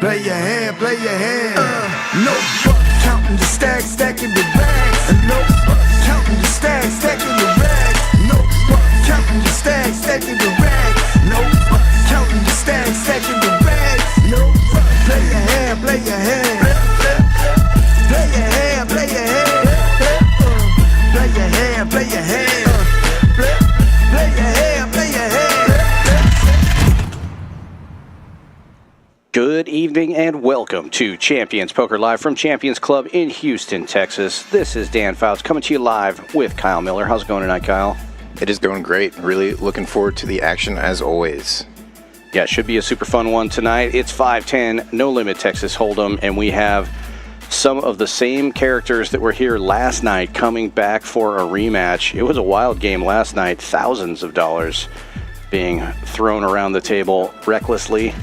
Play your hand, play your hand. No fuck, counting the stacks, stacking the bags. No fuck, counting the stacks, stacking the rags. No fuck, counting the stacks, stacking the rags. No fuck, counting the stacks, stacking the rags. No fuck, play your hand, play your hand. Play your hand, play your hand. Play your hand, play your hand. Play your hand, play your hand. Good evening and welcome to Champions Poker Live from Champions Club in Houston, Texas. This is Dan Fouts coming to you live with Kyle Miller. How's it going tonight, Kyle? It is going great. Really looking forward to the action as always. Yeah, it should be a super fun one tonight. It's 5-10, no limit Texas Hold'em, and we have some of the same characters that were here last night coming back for a rematch. It was a wild game last night. Thousands of dollars being thrown around the table recklessly.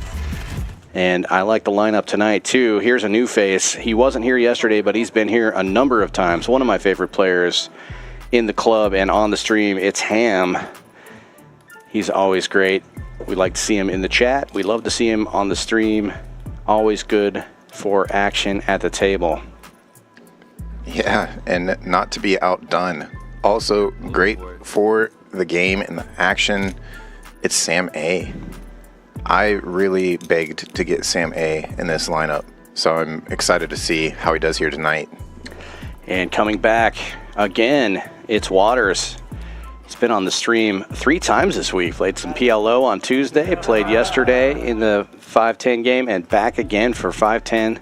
And I like the lineup tonight, too. Here's a new face. He wasn't here yesterday, but he's been here a number of times. One of my favorite players in the club and on the stream. It's Ham. He's always great. We like to see him in the chat. We love to see him on the stream. Always good for action at the table. Yeah, and not to be outdone. Also great for the game and the action. It's Sam A. I really begged to get Sam A in this lineup, so I'm excited to see how he does here tonight. And coming back again, it's Waters. He's been on the stream 3 times this week. Played some PLO on Tuesday, played yesterday in the 5-10 game, and back again for 5-10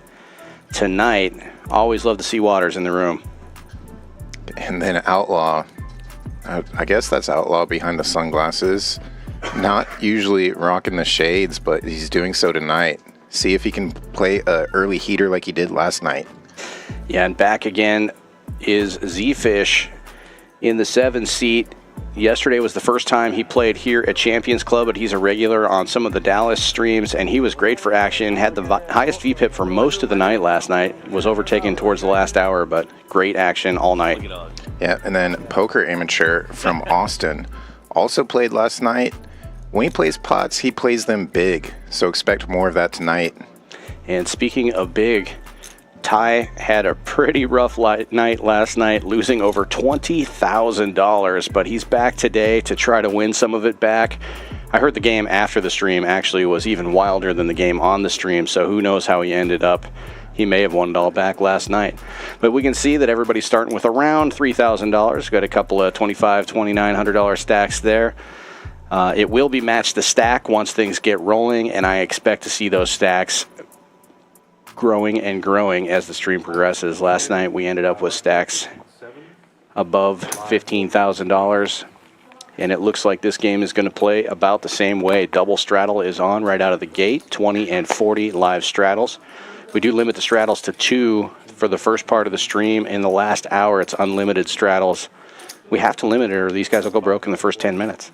tonight. Always love to see Waters in the room. And then Outlaw. I guess that's Outlaw behind the sunglasses. Not usually rocking the shades, but he's doing so tonight. See if he can play an early heater like he did last night. Yeah, and back again is Zefish in the 7 seat. Yesterday was the first time he played here at Champions Club, but he's a regular on some of the Dallas streams, and he was great for action. Had the highest VPIP for most of the night last night. Was overtaken towards the last hour, but great action all night. Yeah, and then Poker Amateur from Austin also played last night. When he plays pots, he plays them big, so expect more of that tonight. And speaking of big, Ty had a pretty rough night last night, losing over $20,000, but he's back today to try to win some of it back. I heard the game after the stream actually was even wilder than the game on the stream, so who knows how he ended up. He may have won it all back last night. But we can see that everybody's starting with around $3,000. Got a couple of $2,500, $2,900 stacks there. It will be match the stack once things get rolling, and I expect to see those stacks growing and growing as the stream progresses. Last night we ended up with stacks above $15,000, and it looks like this game is going to play about the same way. Double straddle is on right out of the gate, 20 and 40 live straddles. We do limit the straddles to 2 for the first part of the stream. In the last hour, it's unlimited straddles. We have to limit it or these guys will go broke in the first 10 minutes.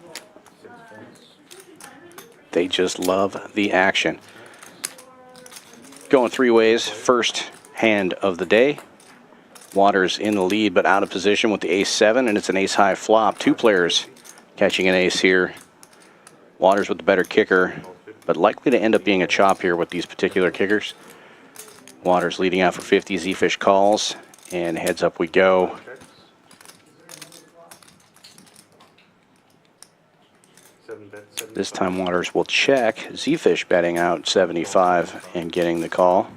They just love the action. Going 3 ways. First hand of the day. Waters in the lead, but out of position with the ace-7, and it's an ace-high flop. 2 players catching an ace here. Waters with the better kicker, but likely to end up being a chop here with these particular kickers. Waters leading out for 50. Zefish calls, and heads up we go. This time Waters will check. Zefish betting out 75 and getting the call.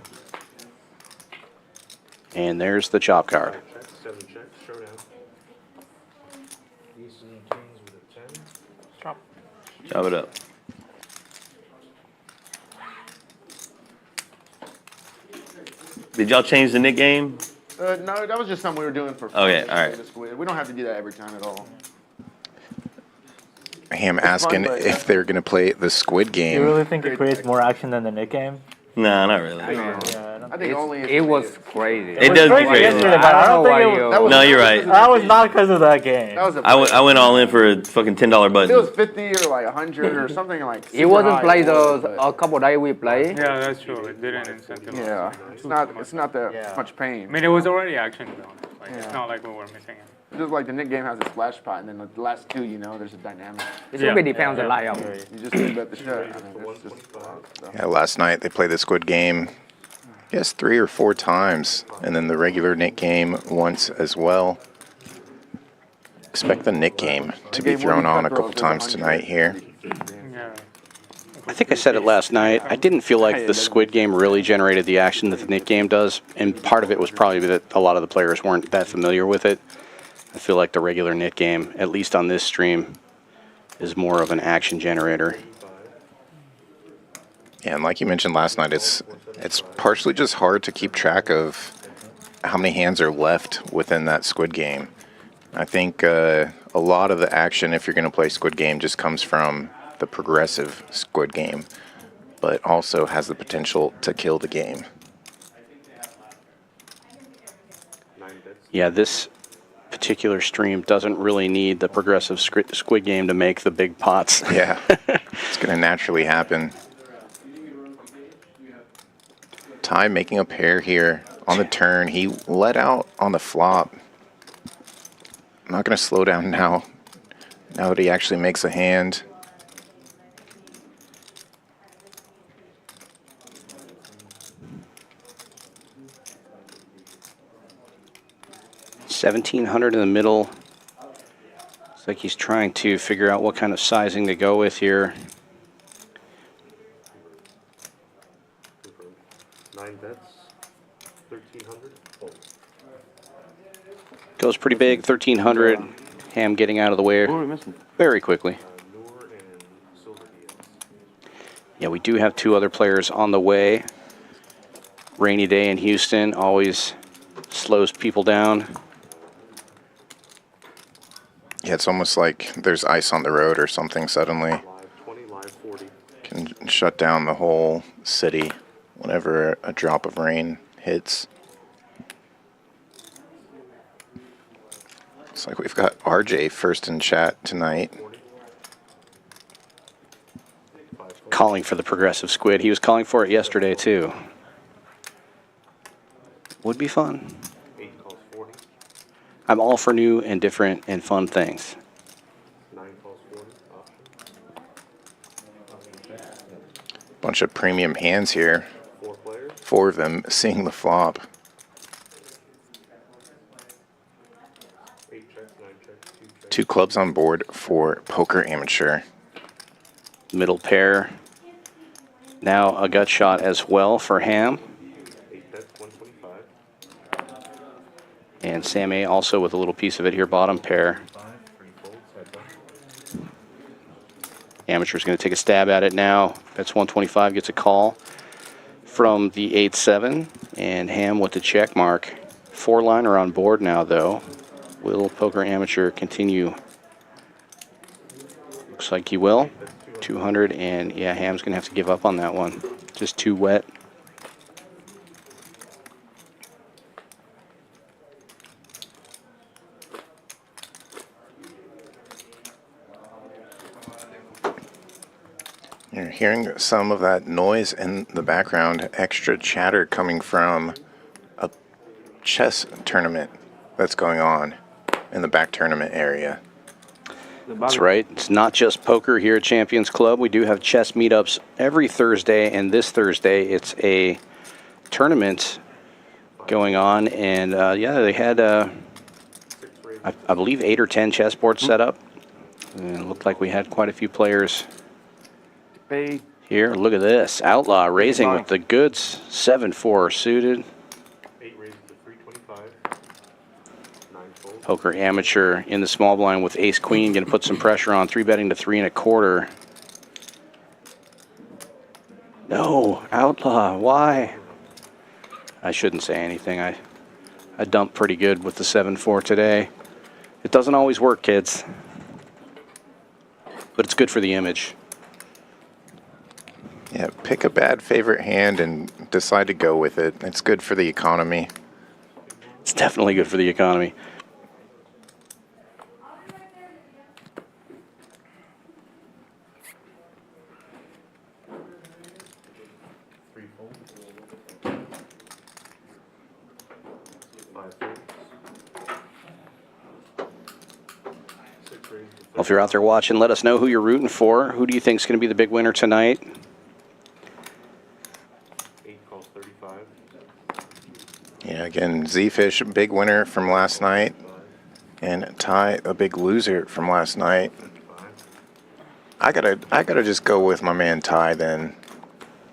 And there's the chop card. Chop it up. Did y'all change the nick game? No, that was just something we were doing for fun. Okay, all right. We don't have to do that every time at all. Ham asking if they're going to play the squid game. You really think it creates more action than the nick game? No, not really. I think only it was crazy. It does get crazy. Yesterday, but I don't think it was, No, you're right. that was not because of that game. that was a I went all in for a fucking $10 It button. was 50 or like 100 or something like. It wasn't super played high, but- a couple days we play. Yeah, that's true. It didn't incentivize. Yeah, it's not that much pain. I mean, it was already action though. Like, it's not like we were missing it. Just like the Nick game has a splash pot, and then the last two, you know, there's a dynamic. It should be depends on the layout. You just think about the shot. I mean, that's just a lot of stuff. Yeah, last night they played the Squid game, I guess 3 or 4 times, and then the regular Nick game once as well. Expect the Nick game to be thrown on a couple times tonight here. Yeah. I think I said it last night. I didn't feel like the Squid game really generated the action that the Nick game does, and part of it was probably that a lot of the players weren't that familiar with it. I feel like the regular Nick game, at least on this stream, is more of an action generator. Yeah, and like you mentioned last night, it's partially just hard to keep track of how many hands are left within that Squid game. I think a lot of the action, if you're going to play Squid game, just comes from the progressive Squid game, but also has the potential to kill the game. Yeah, this particular stream doesn't really need the progressive Squid game to make the big pots. Yeah, it's going to naturally happen. Ty making a pair here on the turn. He let out on the flop. I'm not going to slow down now that he actually makes a hand. $1,700 in the middle. It's like he's trying to figure out what kind of sizing to go with here. 9 bets, 1,300. Goes pretty big, 1,300. Ham getting out of the way very quickly. Noor and Silver Diaz. Yeah, we do have 2 other players on the way. Rainy day in Houston always slows people down. Yeah, it's almost like there's ice on the road or something suddenly. Live 20, live 40. Can shut down the whole city whenever a drop of rain hits. Looks like we've got RJ first in chat tonight. Calling for the progressive squid. He was calling for it yesterday too. Would be fun. 8 calls 40. I'm all for new and different and fun things. 9 calls 40. Option. Bunch of premium hands here. 4 players. 4 of them seeing the flop. 8 checks, 9 checks, 2 checks. 2 clubs on board for Poker Amateur. Middle pair. Now a gut shot as well for Ham. 8 bets, 125. And Sam A also with a little piece of it here, bottom pair. 3 folds, heads up. Amateur's going to take a stab at it now. Bets 125, gets a call from the 8-7. And Ham with the check mark. 4-liner on board now, though. Will Poker Amateur continue? Looks like he will. 200, and yeah, Ham's going to have to give up on that one. Just too wet. You're hearing some of that noise in the background, extra chatter coming from a chess tournament that's going on in the back tournament area. That's right. It's not just poker here at Champions Club. We do have chess meetups every Thursday, and this Thursday it's a tournament going on. And yeah, they had, I believe, 8 or 10 chessboards set up. And it looked like we had quite a few players here. Look at this. Outlaw raising with the goods. 7-4 suited. 8 raises to 325. 9 folds. Poker Amateur in the small blind with ace queen, going to put some pressure on, 3-betting to 3 1/4. No, Outlaw, why? I shouldn't say anything. I dumped pretty good with the 7-4 today. It doesn't always work, kids, but it's good for the image. Yeah, pick a bad favorite hand and decide to go with it. It's good for the economy. It's definitely good for the economy. Well, if you're out there watching, let us know who you're rooting for. Who do you think is going to be the big winner tonight? 8 calls 35. Yeah, again, Zefish, big winner from last night, and Ty, a big loser from last night. I gotta just go with my man Ty then.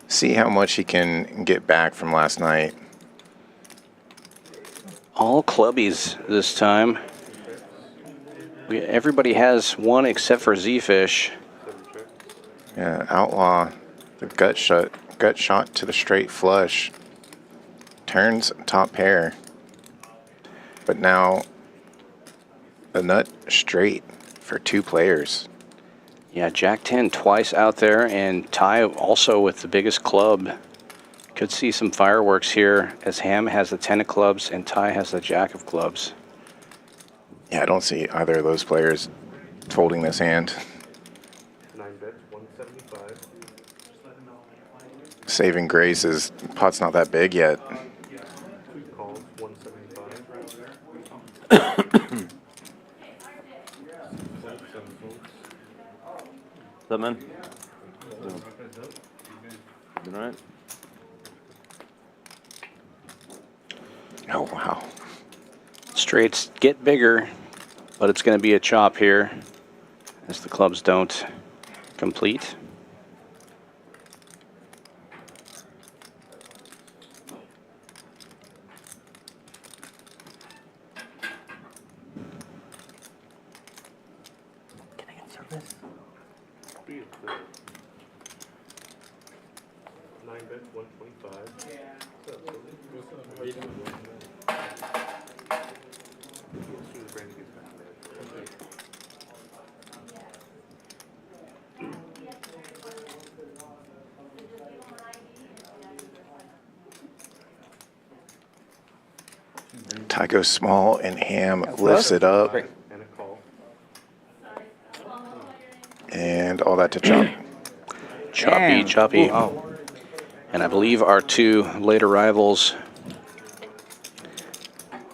See how much he can get back from last night. All clubbies this time. Everybody has one except for Zefish. Yeah, Outlaw, the gut shot to the straight flush. Turns top pair. But now a nut straight for 2 players. Yeah, Jack 10 twice out there, and Ty also with the biggest club. Could see some fireworks here as Ham has the 10 of clubs and Ty has the Jack of clubs. Yeah, I don't see either of those players folding this hand. 9 bets, 175. Saving grace is pot's not that big yet. 2 calls, 175. 7 folds. What's up, man? Doing all right? Oh, wow. Straights get bigger, but it's going to be a chop here as the clubs don't complete. Can I get service? 9 bets, 125. Ty goes small and Ham lifts it up. And a call. And all that to chop. Choppy, choppy. And I believe our 2 late arrivals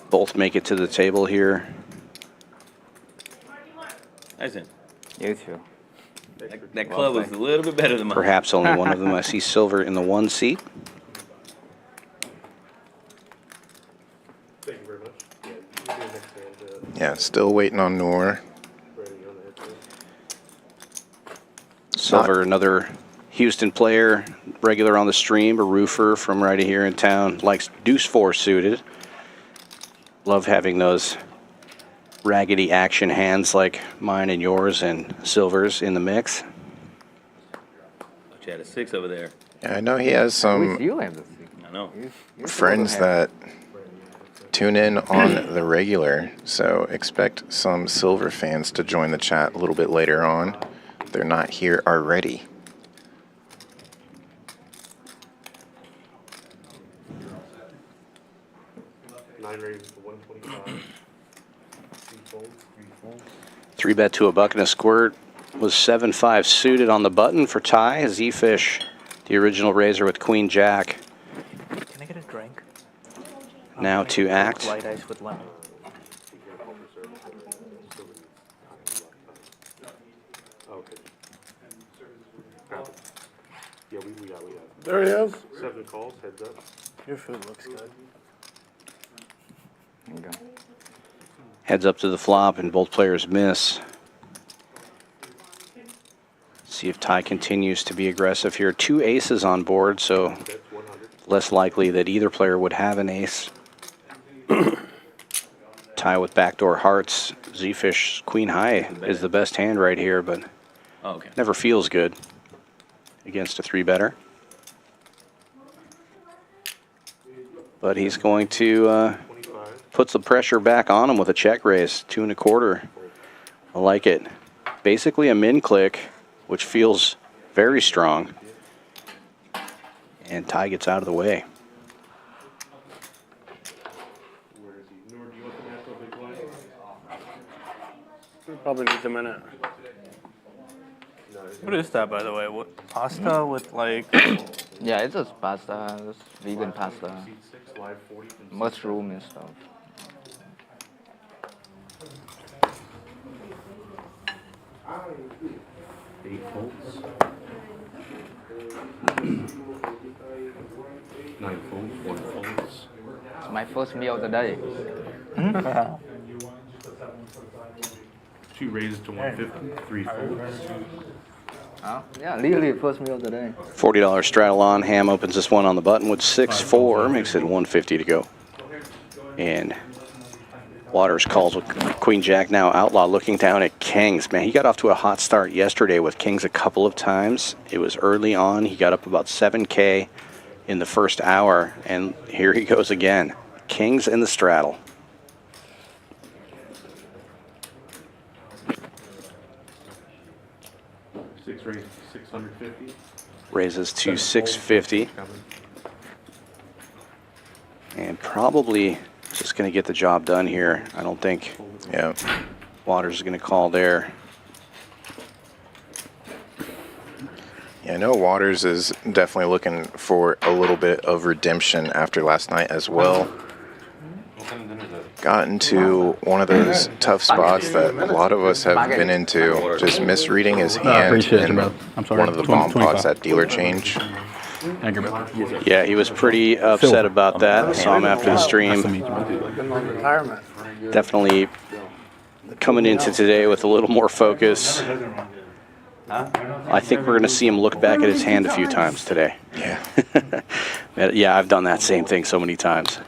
both make it to the table here. Nice in. You too. That club was a little bit better than mine. Perhaps only one of them. I see silver in the 1 seat. Thank you very much. Yeah, you do next hand. Yeah, still waiting on Noor. Ready on the head. Silver, another Houston player, regular on the stream, a roofer from right here in town, likes deuce 4 suited. Love having those raggedy action hands like mine and yours and Silver's in the mix. She had a 6 over there. Yeah, I know he has some You have the thing. I know. You're friends supposed that tune in on the regular, so expect some Silver fans to join the chat a little bit later on. They're not here already. Nine raised to 125. 3 folds. 3 bet to a buck and a squirt was 7-5 suited on the button for Ty. Zefish, the original raiser with Queen Jack. Can I get a drink? Now to act. Light ice with lemon. Okay. Yeah, we got. There he is. 7 calls, heads up. Your food looks good. There you go. Heads up to the flop and both players miss. See if Ty continues to be aggressive here. 2 aces on board, so Bets 100. less likely that either player would have an ace. Ty with backdoor hearts. Zefish Queen High is the best hand right here, but Oh, okay. never feels good against a 3-better. But he's going to 25. puts the pressure back on him with a check raise, 2 1/4. I like it. Basically a min click, which feels very strong. And Ty gets out of the way. Where is he? Noor, do you want the natural big blind? Probably needs a minute. No, it's What is that, by the way? What pasta with like? Yeah, it's just pasta, just vegan pasta, seat 6, live 40. from mushroom and stuff. 8 folds. 9 folds, 1 folds. It's my first meal of the day. 2 raises to 150, 3 folds. Yeah, literally first meal of the day. $40 straddle on. Ham opens this one on the button with 6-4, makes it 150 to go. And Waters calls with Queen Jack now. Outlaw looking down at Kings. Man, he got off to a hot start yesterday with Kings a couple of times. It was early on. He got up about 7K in the first hour, and here he goes again. Kings in the straddle. Raise 650. Raises to 650. And probably just going to get the job done here. I don't think Waters is going to call there. Yeah, I know Waters is definitely looking for a little bit of redemption after last night as well. Got into one of those tough spots that a lot of us have been into, just misreading his hand in one of the bomb pots at dealer change. Yeah, he was pretty upset about that. I saw him after the stream. Definitely coming into today with a little more focus. I think we're going to see him look back at his hand a few times today. Yeah. Yeah, I've done that same thing so many times.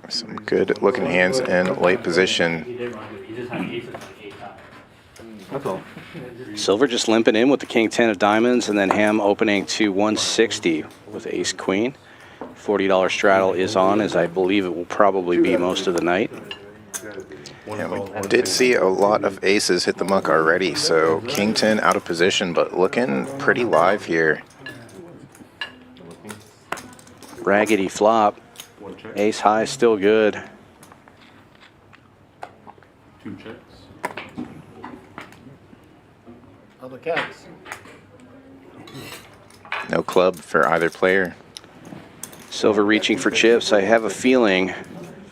Some good looking hands in late position. Silver just limping in with the King 10 of diamonds, and then Ham opening to 160 with Ace Queen. $40 straddle is on, as I believe it will probably be most of the night. Yeah, we did see a lot of aces hit the muck already, so King 10 out of position, but looking pretty live here. Raggedy flop. Ace high still good. 2 checks. Other cats. No club for either player. Silver reaching for chips. I have a feeling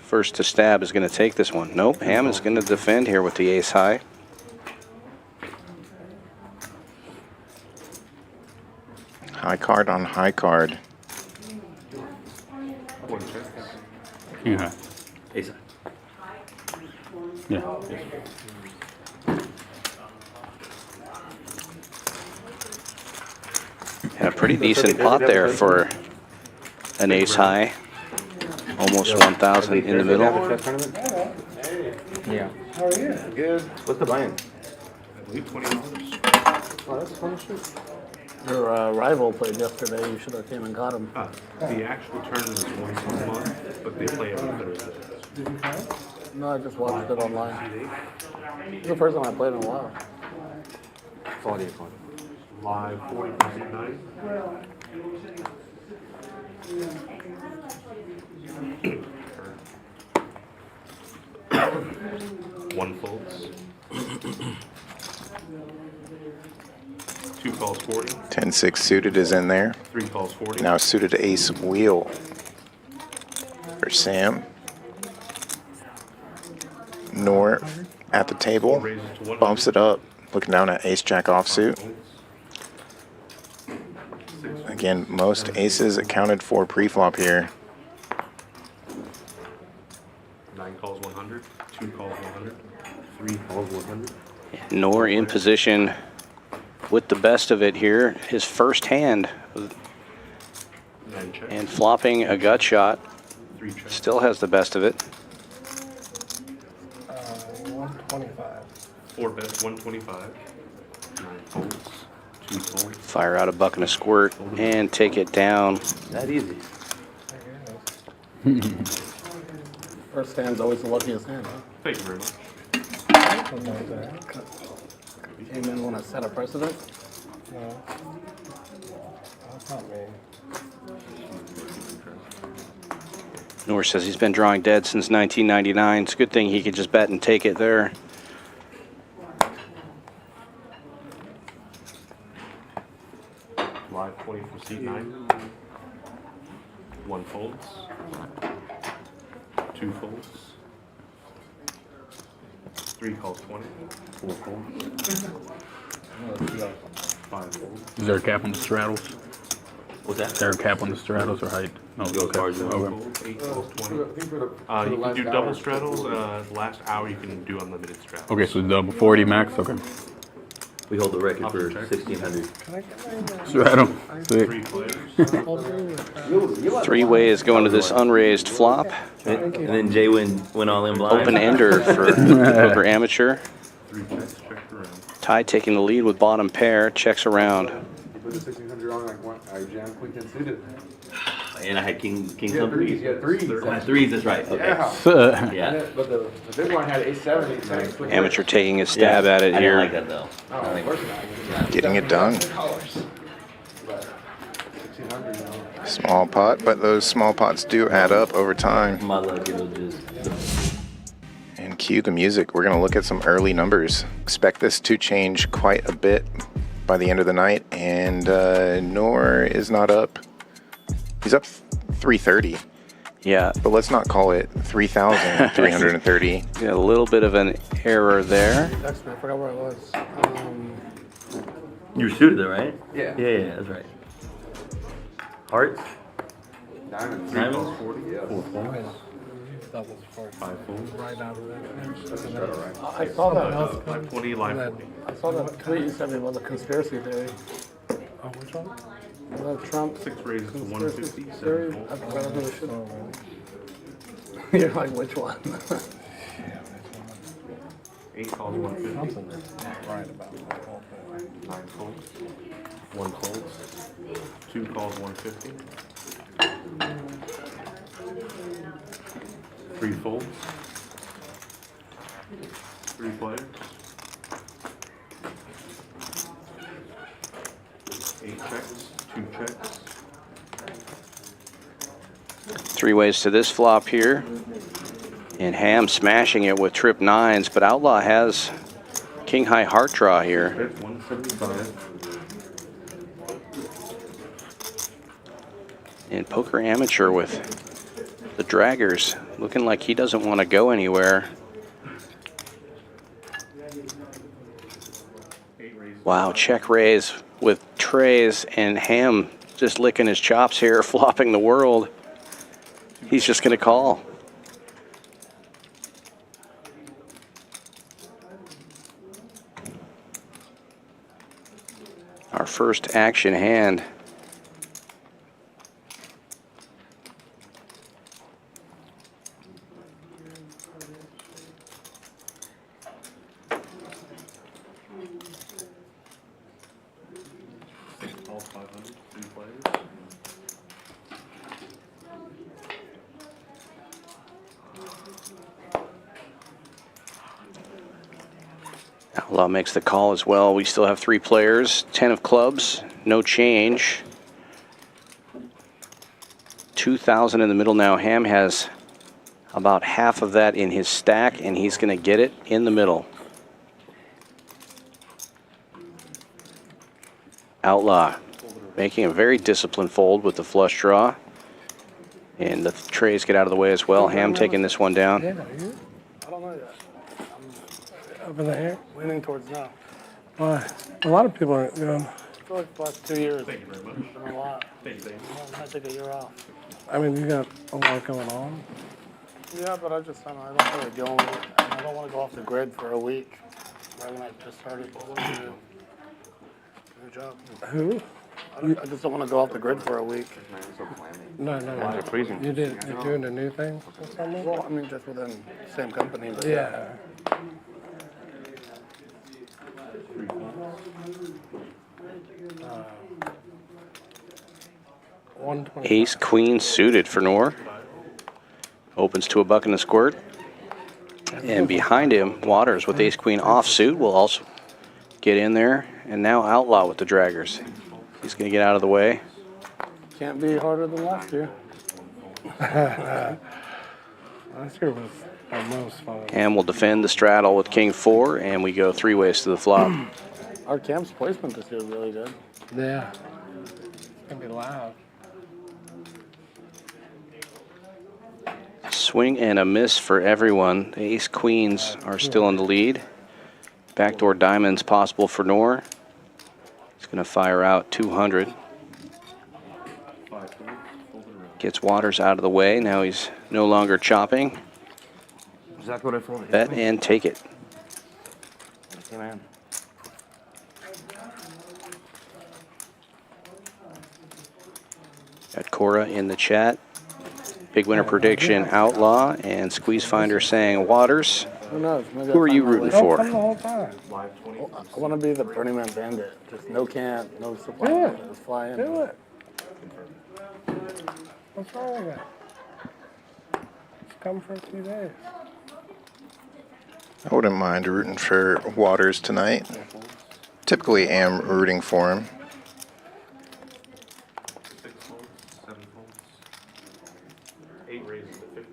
first to stab is going to take this one. Nope, Ham is going to defend here with the ace high. High card on high card. 1 check. Yeah. Ace. Yeah. And a pretty decent pot there for an ace high. Almost 1,000 in the middle. Yeah. How are you? Good. What's the buy-in? I believe $20. Oh, that's fun shit. Your rival played yesterday. You should have came and got him. The actual tournament is once a month, but they play every Thursday. Did you play? No, I just watched it online. It's the first time I played in a while. 40. Live 40% 9. One folds. 2 calls 40. 10-6 suited is in there. 3 calls 40. Now suited ace wheel for Sam. Noor at the table, bumps it up, looking down at ace jack offsuit. Again, most aces accounted for pre-flop here. 9 calls 100. 2 calls 100. 3 calls 100. Noor in position with the best of it here. His first hand 9 checks. and flopping a gut shot. 3 checks. Still has the best of it. 125. 4 bets, 125. 9 folds. 2 folds. Fire out a buck and a squirt and take it down. That easy. First hand's always the luckiest hand, huh? Thank you very much. Came in when I set a precedent. No. That's not me. Noor says he's been drawing dead since 1999. It's a good thing he could just bet and take it there. Live 24 seat 9. 1 folds. 2 folds. 3 calls 20. 4 folds. 5 folds. Is there a cap on the straddles? What's that? Is there a cap on the straddles or height? No, Go as far as you want. okay. 8 calls 20. You can do double straddles. Last hour you can do unlimited straddles. Okay, so double 40 max. Okay. We hold the record I'll for check. 1600. Straddle. Sick. 3 players. 3 ways going to this unraised flop. And then Jay went all in blind. Open ender for poker amateur. 3 checks, check around. Ty taking the lead with bottom pair, checks around. You put the 1600 on like one. I jammed quick and suited. And I had king You some had threes. You had threes. Oh, I had threes, that's right. Okay. Yeah. Yeah. But the big one had 8-7, 8-6. quick Amateur taking a stab at it I here. didn't like that though. Oh, of course not. Getting it done. But 1600, you know. Small pot, but those small pots do add up over time. My luck, it'll just. And cue the music. We're going to look at some early numbers. Expect this to change quite a bit by the end of the night. And Noor is not up. He's up 330. Yeah, But let's not call it 3,330. got a little bit of an error there. Text me. I forgot where it was. You were suited though, right? Yeah. Yeah, that's right. Hearts? Diamonds. Diamonds? 40. Yeah. 4 folds. Doubles for 5 folds. right out of that. That's a straddle, right? I saw that. Live 20, live 40. I saw that tweet you sent me about the conspiracy theory. Oh, which one? The Trump 6 raises to 150. 7 theory. folds. I forgot who the shit. You're like, which one? 8 calls 150. Something right about that whole thing. 9 folds. 1 folds. 2 calls 150. 3 folds. 3 players. 8 checks. 2 checks. 3 ways to this flop here. And Ham smashing it with trip 9s, but Outlaw has king high heart draw here. Bet 175. And poker amateur with the draggers, looking like he doesn't want to go anywhere. Wow, check raise with trays, and Ham just licking his chops here, flopping the world. He's just going to call. Our first action hand. All 500. 3 players. Outlaw makes the call as well. We still have 3 players, 10 of clubs, no change. 2,000 in the middle now. Ham has about half of that in his stack, and he's going to get it in the middle. Outlaw making a very disciplined fold with the flush draw. And the trays get out of the way as well. Ham taking this one down. Yeah, you? I don't know yet. I'm up in the air, leaning towards now. Why? A lot of people are going. I feel like the last 2 years. Thank you very much. It's been a lot. Thank you. I might take a year off. I mean, you got a lot going on. Yeah, but I don't really deal with it. And I don't want to go off the grid for a week. Right when I just started. New job. Who? I just don't want to go off the grid for a week. No. You did. You're doing a new thing or something? Well, I mean, just within the same company. But yeah. Ace queen suited for Noor. Opens to a buck and a squirt. And behind him, Waters with ace queen offsuit will also get in there. And now Outlaw with the draggers. He's going to get out of the way. Can't be harder than last year. Last year was our most fun. And we'll defend the straddle with king 4, and we go 3 ways to the flop. Our camp's placement this year is really good. Yeah. It's going to be loud. swing and a miss for everyone. The ace queens are still in the lead. Backdoor diamonds possible for Noor. He's going to fire out 200. Gets Waters out of the way. Now he's no longer chopping. Exactly what I thought. Bet and take it. Okay, man. Got Cora in the chat. Big winner prediction, Outlaw, and Squeeze Finder saying Waters. Who knows? Maybe Who I'll are you find my rooting way. for? Don't come the whole time. I want to be the Burning Man Bandit. Just no camp, no supply. Do it. Just fly in. Do it. What's wrong with that? Just come for a few days. I wouldn't mind rooting for Waters tonight. Typically am rooting for him. 6 folds, 7 folds. 8 raises to 50.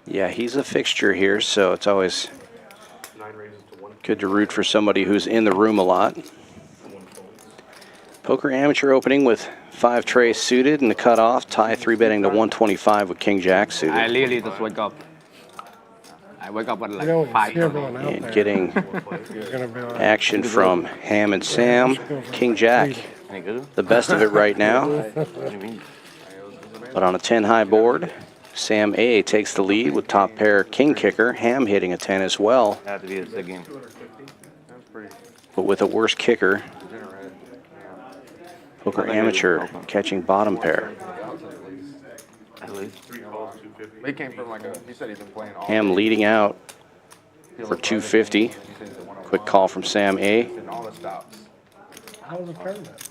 Yeah, he's a fixture here, so it's always 9 raises to 1. good to root for somebody who's in the room a lot. 1 folds. Poker amateur opening with 5 trays suited and the cutoff. Tie 3-betting to 125 with King Jack I suited. literally just wake up. I wake up at You know, like when you 5. see everyone out And there, getting you're gonna be like, action from Ham and Sam. King Jack, Any good? the best of it right now. What do you mean? But on a 10 high board, Sam A takes the lead with top pair King Kicker. Ham hitting a 10 as well, Had to be a second. but with a worse kicker. Poker amateur catching bottom pair. At least. 3 calls, 250. he came from like a, he said he's been playing all Ham leading out for 250. Quick call from Sam A. and all the stops. How was the tournament?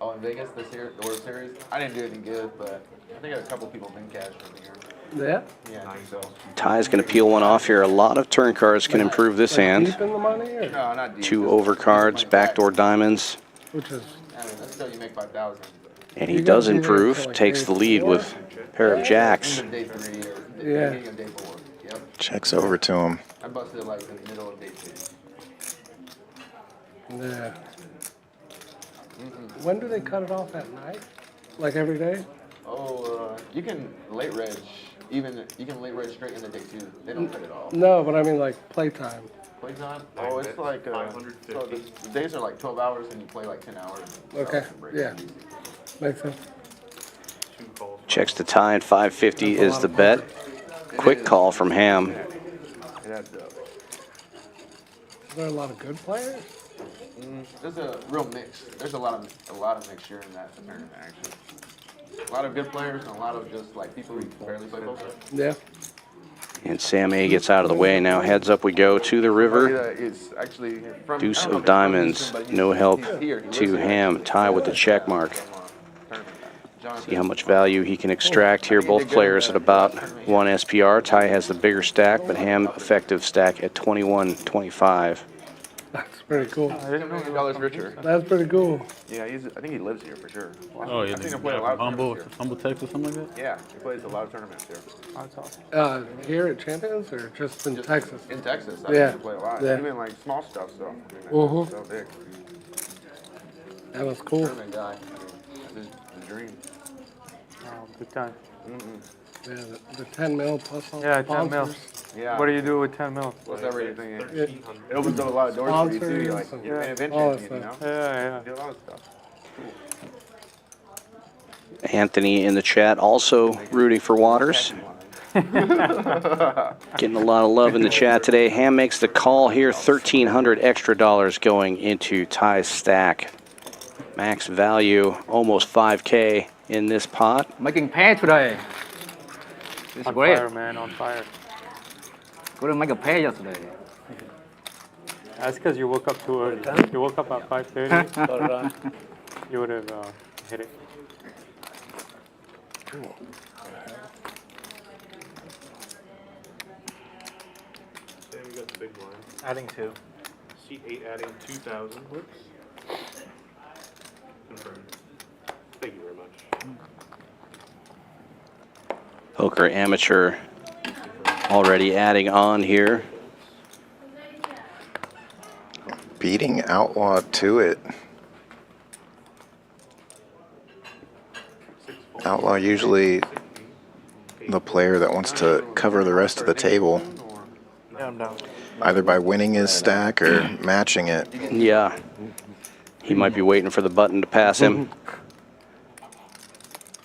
Oh, in Vegas, the World Series? I didn't do anything good, but I think a couple people been cash from here. Yeah. Yeah, I think so. Ty's going to peel one off here. A lot of turn cards can improve this hand. Deep in the money, or? No, not deep. 2 over cards, backdoor diamonds, Which is I mean, that's still you make 5,000. and he does improve. Takes the lead with a pair of jacks. End of day 3 or Yeah. beginning of day 4. Yep. Checks over to him. I busted like in the middle of day 2. yeah. When do they cut it off at night? Like every day? Oh, you can late reg. Even you can late reg straight into day 2. They don't cut it off. No, but I mean like playtime. Playtime? Oh, it's like so the days are like 12 hours and you play like 10 hours. Okay. Yeah. Makes sense. 2 calls. Checks the tie, and 550 is the bet. Quick call from Ham. It adds up. Is there a lot of good players? There's a real mix. There's a lot of mixture in that tournament actually. A lot of good players and a lot of just like people who barely play poker. Yeah. And Sam A gets out of the way. Now heads up we go to the river. It's actually from Deuce I don't know of if he's from diamonds. Houston, but No help he's here. He lives to here. Ham. Tie with the check mark. Jonathan. See how much value he can extract here. Both players at about 1 SPR. Ty has the bigger stack, but Ham effective stack at 21.25. That's pretty cool. $10 million richer. That's pretty cool. Yeah, I think he lives here for sure. Oh, yeah. I've seen him play a lot of Humble, tournaments Humble, Texas, something like that? here. Yeah, he plays a lot of tournaments here. That's awesome. Here at Champions or just in Texas? In Texas, I've Yeah. seen him play a lot. Yeah. Even like small stuff, so. Mhm. So big. That was cool. Tournament guy. That's his dream. Oh, good time. Yeah, the 10 mil plus all Yeah, the 10 mil. sponsors. Yeah. What do you do with 10 mil? What's everything? Yeah. It opens up a lot of doors for you too. You're like, Sponsors you're an and- event all that champion, you know? stuff. Yeah, Do a lot of stuff. Anthony in the chat also rooting for Waters. Getting a lot of love in the chat today. Ham makes the call here. $1,300 extra dollars going into Ty's stack. Max value almost 5K in this pot. Making pay today. It's On great. fire, man, on fire. Couldn't make a pay yesterday. That's because you woke up too early. If you woke up at 5:30, you would have hit it. Sam, we got the big blind. Adding 2. Seat 8 adding 2,000. Whoops. Confirmed. Thank you very much. Poker amateur already adding on here. Beating Outlaw to it. Outlaw usually the player that wants to cover the rest of the table, Yeah, I'm down. either by winning his stack or matching it. Yeah. He might be waiting for the button to pass him.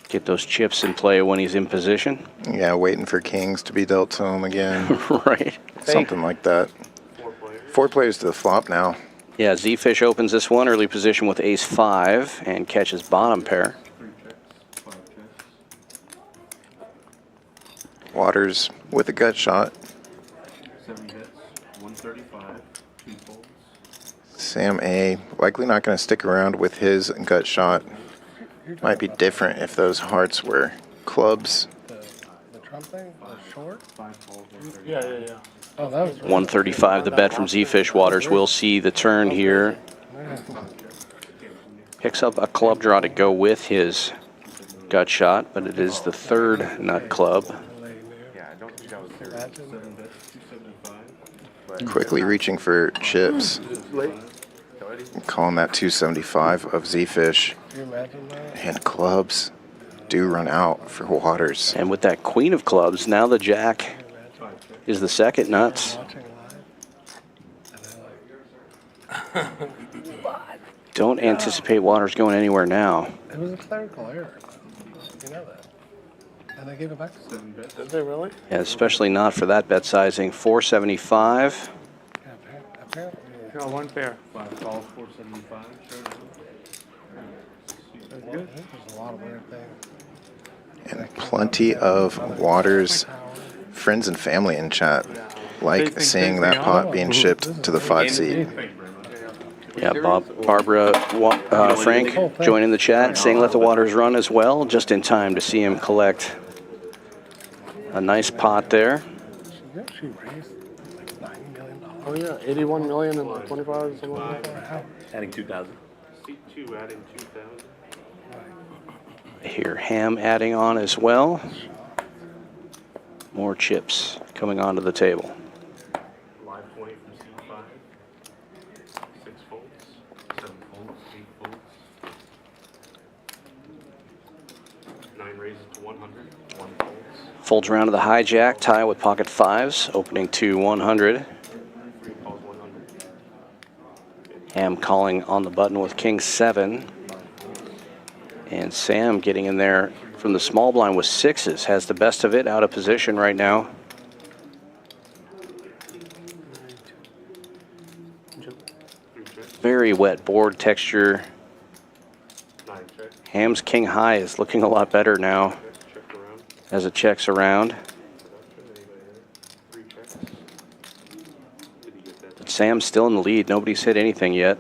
Get those chips in play when he's in position. Yeah, waiting for kings to be dealt to him again. Right. Something like that. 4 players to the flop now. Yeah, Zefish opens this one, early position with ace-5 and catches bottom pair. Waters with a gut shot. 7 hits, 135, 2 folds. Sam A likely not going to stick around with his gut shot. Might be different if those hearts were clubs. The Trump thing? The short? 5 folds, 135. Yeah. Oh, that was 135 the bet from Zefish. Waters will see the turn here. Picks up a club draw to go with his gut shot, but it is the third nut club. Yeah, I don't think that was serious. 7 bets, 275. Quickly reaching for chips. Calling that 275 of Zefish. Can you imagine that? And clubs do run out for Waters. And with that queen of clubs, now the jack is the second nuts. Watching live. And they're Don't anticipate Waters going anywhere now. like, it was a clerical error. You know that. And they gave it back to 7 bets. Did they really? Yeah, especially not for that bet sizing. 475. Yeah, apparently. No, one pair. 5 calls, 475. That's good. There's a lot of weird things. And plenty of Waters friends and family in chat like seeing that pot being shipped to the 5 seed. Yeah, Barbara, Frank joining the chat, saying let the Waters run as well, just in time to see him collect a nice pot there. She raised like $90 million. Oh yeah, 81 million and like 25 or something like that. Adding 2,000. C2 adding 2,000. Here, Ham adding on as well. More chips coming onto the table. Live 20 from C5. 6 folds, 7 folds, 8 folds. 9 raises to 100, 1 folds. Folds around to the hijack, tie with pocket 5s, opening to 100. 3 calls 100. Ham calling on the button with king 7. And Sam getting in there from the small blind with 6s, has the best of it, out of position right now. Very wet board texture. 9 check, Ham's king high is looking a lot better now check around. as it checks around. Production, anybody there? 3 checks. Did he get that? But Sam's still in the lead. Nobody's hit anything yet.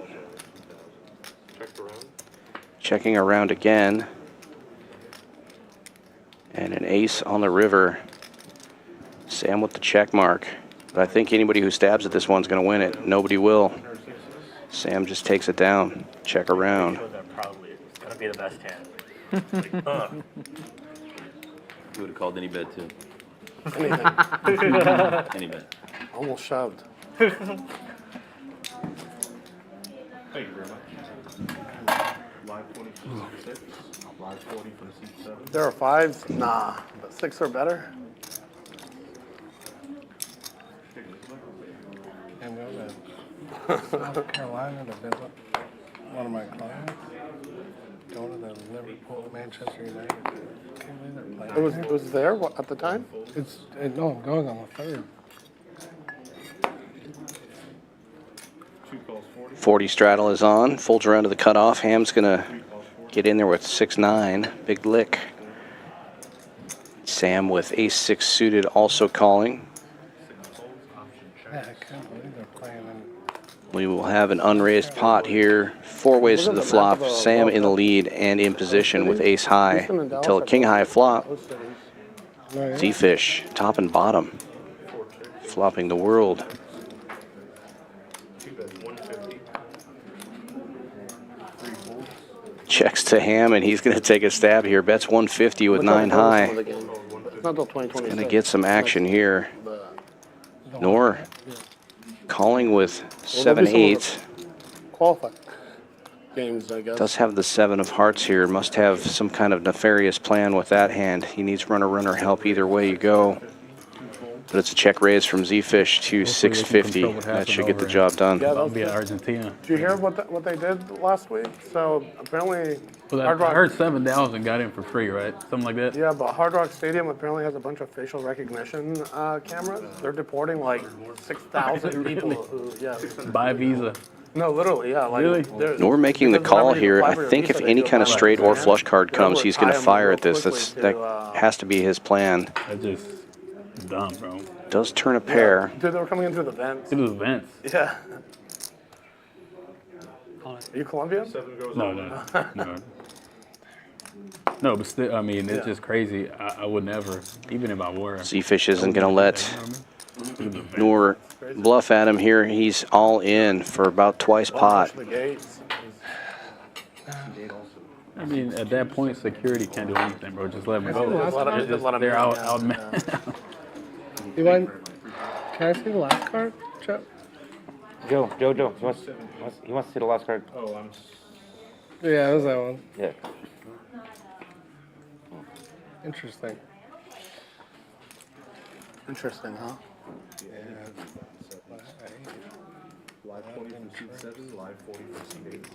Check around. Checking around again. And an ace on the river. Sam with the check mark. But I think anybody who stabs at this one's going to win it. Nobody will. Sam just takes it down. Check around. That probably is going to be the best hand. You would have called any bet too. Anything. Any bet. Almost shoved. Thank you very much. Live 20 from C6. Live 40 from C7. There are 5s? Nah, but 6 are better. And go to South Carolina to visit one of my clients. Going to the Liverpool, Manchester United. Can't believe they're playing. It was there at the time? No, I'm going on the 3rd. 2 calls 40. 40 straddle is on. Folds around to the cutoff. Ham's going to get in there with 6-9. Big lick. Sam with ace-6 suited also calling. Yeah, I can't believe they're playing in. We will have an unraised pot here. 4 ways to the flop. Sam in the lead and in position with ace high until a king high flop. Zefish, top and bottom. Flopping the world. 2 bets, 150. 3 folds. Checks to Ham, and he's going to take a stab here. Bets 150 with 9 high. It's not till 2026. Going to get some action here. Noor calling with 7-8. Qualified. games, I guess. Does have the 7 of hearts here. Must have some kind of nefarious plan with that hand. He needs runner help either way you go. But it's a check raise from Zefish to 650. That should get the job done. Yeah, That'll be Argentina. Did you hear what they did last week? So apparently, Well, Hard I Rock. heard 7,000 got in for free, right? Something like that. Yeah, but Hard Rock Stadium apparently has a bunch of facial recognition cameras. They're deporting like 6,000 people who, yeah. Buy visa. No, literally, yeah. Like, Really? Nor making the call here. I think if any kind of straight or flush card comes, he's going to fire at this. That has to be his plan. That's just dumb, bro. Does turn a pair. Dude, they were coming in through the vents. It was events. Yeah. Are you Colombian? No. No, but still, I mean, it's just crazy. I would never, even if I were. Zefish isn't going to let Noor bluff at him here. He's all in for about twice pot. The gates. I mean, at that point, security can't do anything, bro. Just let them go. Just let 'em- just let 'em They're go, out, yeah. man. Can I see the last card, Chuck? Joe. He wants to see the last card. Oh, Yeah, it was that one. Yeah. Interesting. Interesting, huh? live 20 from seat 7, live 40 from seat 8.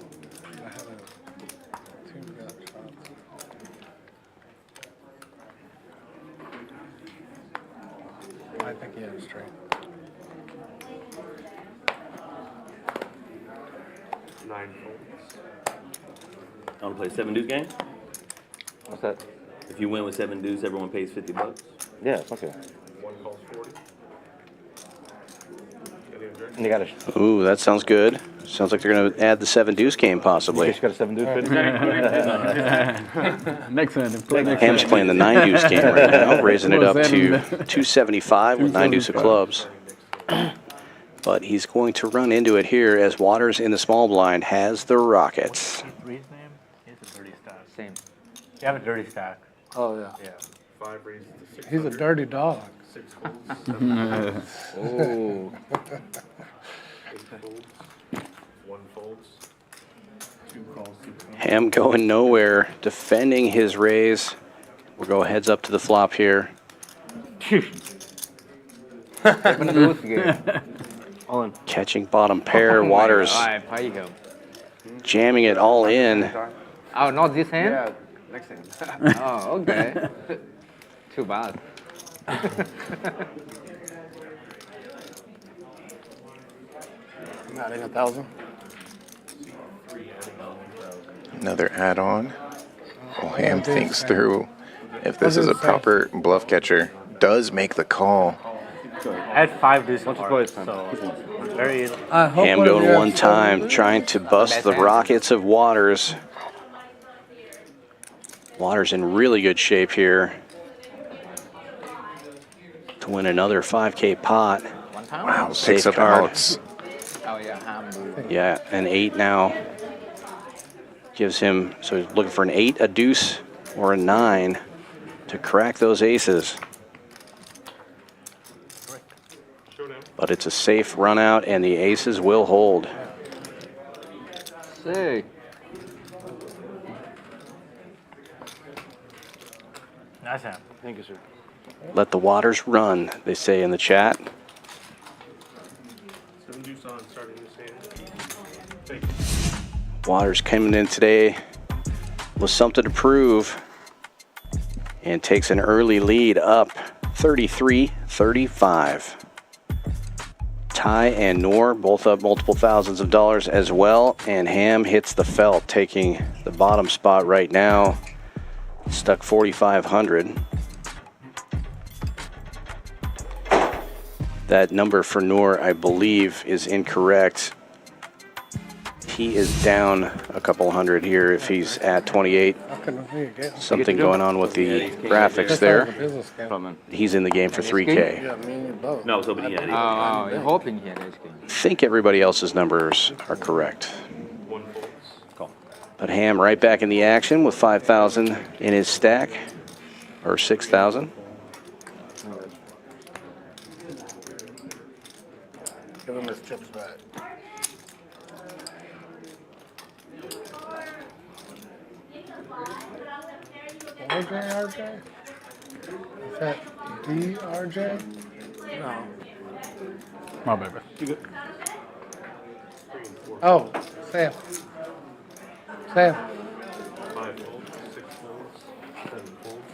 I think he had a straight. 9 folds. I want to play 7 deuce game. What's that? If you win with 7 deuce, everyone pays $50. Yeah, okay. 1 calls 40. Any objection? And they got a. Ooh, that sounds good. Sounds like they're going to add the 7 deuce game possibly. Fish got a 7 deuce. Next hand. Ham's playing the 9 deuce game right now, raising it up to 275 with 9 deuce of clubs. But he's going to run into it here as Waters in the small blind has the Rockets. Reed's name? He has a dirty stack. Same. You have a dirty stack. Oh, yeah. Yeah. 5 raises to 600. He's a dirty dog. 6 folds. 7 Oh. 8 folds. 1 folds. 2 calls 2 comes. Ham going nowhere, defending his raise. We'll go heads up to the flop here. 7 deuce game. All in. Catching bottom pair, Waters Alright, pay him. jamming it all in. Oh, not this hand? Yeah, next thing. Oh, okay. Too bad. I'm adding 1,000. Another add-on. Well, Ham thinks through if this is a proper bluff catcher. Does make the call. I had 5 deuce cards, so very. Ham going one time, trying to bust the Rockets of Waters. Waters in really good shape here to win another 5K pot. One time? Wow, Safe picks up card. outs. Oh, yeah, Ham. Yeah, an 8 now. Gives him, so he's looking for an 8, a deuce, or a 9 to crack those aces. But it's a safe run out, and the aces will hold. Sick. Nice hand. Thank you, sir. Let the waters run, they say in the chat. 7 deuce on, starting this hand. Take. Waters coming in today with something to prove and takes an early lead up 33-35. Ty and Noor both up multiple thousands of dollars as well, and Ham hits the felt, taking the bottom spot right now, stuck 4,500. That number for Noor, I believe, is incorrect. He is down a couple hundred here if he's at 28. Something going on with the graphics there. He's in the game for 3K. Yeah, me and you both. No, I was hoping he had it. Oh, you're hoping he had this game. I think everybody else's numbers are correct. 1 folds. Call. But Ham right back in the action with 5,000 in his stack, or 6,000. Give him his chips back. RJ? Is that DRJ? No. My baby. Oh, Sam. Sam. 5 folds, 6 folds, 7 folds.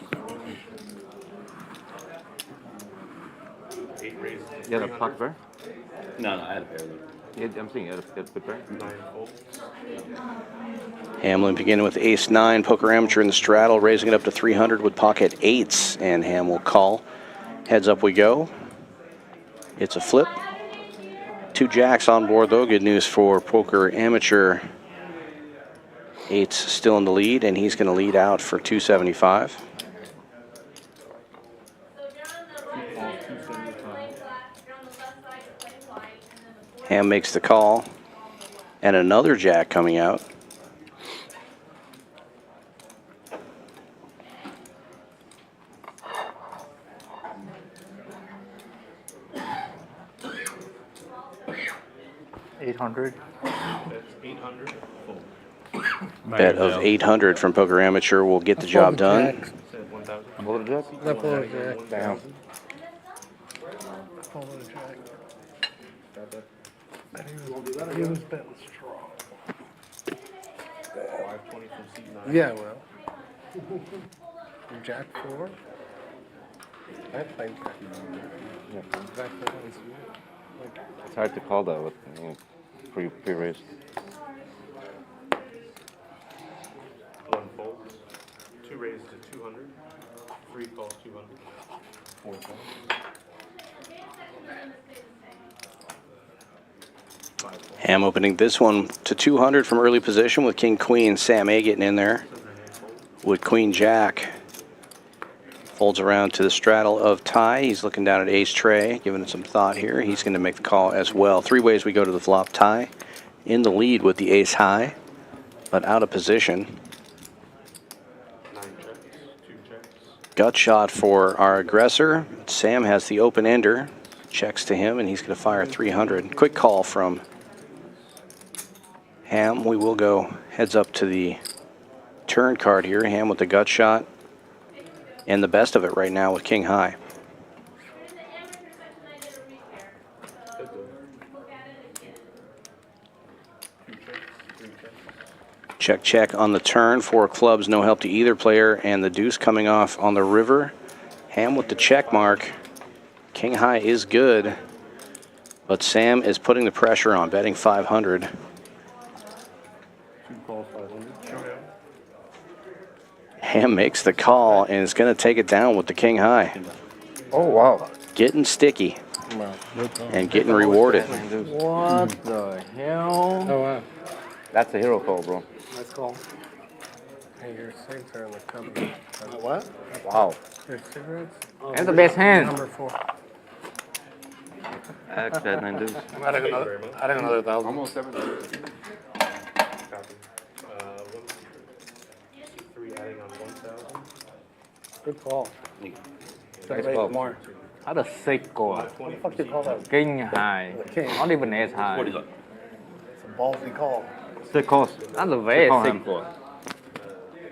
8 raises to You had a 300. puck pair? No, I had a pair of them. Yeah, I'm saying you had a good pair. 9 folds. Hamlin beginning with ace-9, poker amateur in the straddle, raising it up to 300 with pocket eights, and Ham will call. Heads up we go. It's a flip. 2 jacks on board, though. Good news for poker amateur. Eights still in the lead, and he's going to lead out for 275. Ham makes the call, and another jack coming out. $800. That's 800 fold. Bet of 800 from poker amateur will get the job done. Said 1,000. Both of the That pull jack. Damn. Pull jack. He was betting strong. 520 from C9. Yeah, well. Jack 4. I think Jack 4 is It's hard to call that with pre-race. 1 folds. 2 raises to 200. 3 calls 200. 4 calls. 5 folds. Ham opening this one to 200 from early position with King Queen. Sam A getting in there with Queen Jack. Folds around to the straddle of tie. He's looking down at ace tray, giving it some thought here. He's going to make the call as well. 3 ways we go to the flop. Tie in the lead with the ace high, but out of position. 9 checks. 2 checks. Gut shot for our aggressor. Sam has the open ender. Checks to him, and he's going to fire 300. Quick call from Ham. We will go heads up to the turn card here. Ham with the gut shot. And the best of it right now with King High. Check, check on the turn. 4 clubs, no help to either player. And the deuce coming off on the river. Ham with the check mark. King High is good. But Sam is putting the pressure on, betting 500. 2 calls 500. Ham makes the call and is going to take it down with the King High. Oh, wow. Getting sticky and getting rewarded. What the hell? Oh, wow. That's a hero call, bro. Nice call. Hey, your cigs are in the cupboard. What? Wow. Your cigarettes? That's the best hand. Number 4. Actually, I 9 deuce. I'm adding another 1,000. Almost 700. Copy. 3 adding on 1,000. Good call. Nice call. More. How the sick go? What the fuck do you call that? King high. King. Not even ace high. It's a ballsy call. Sick calls. That's a very sick call.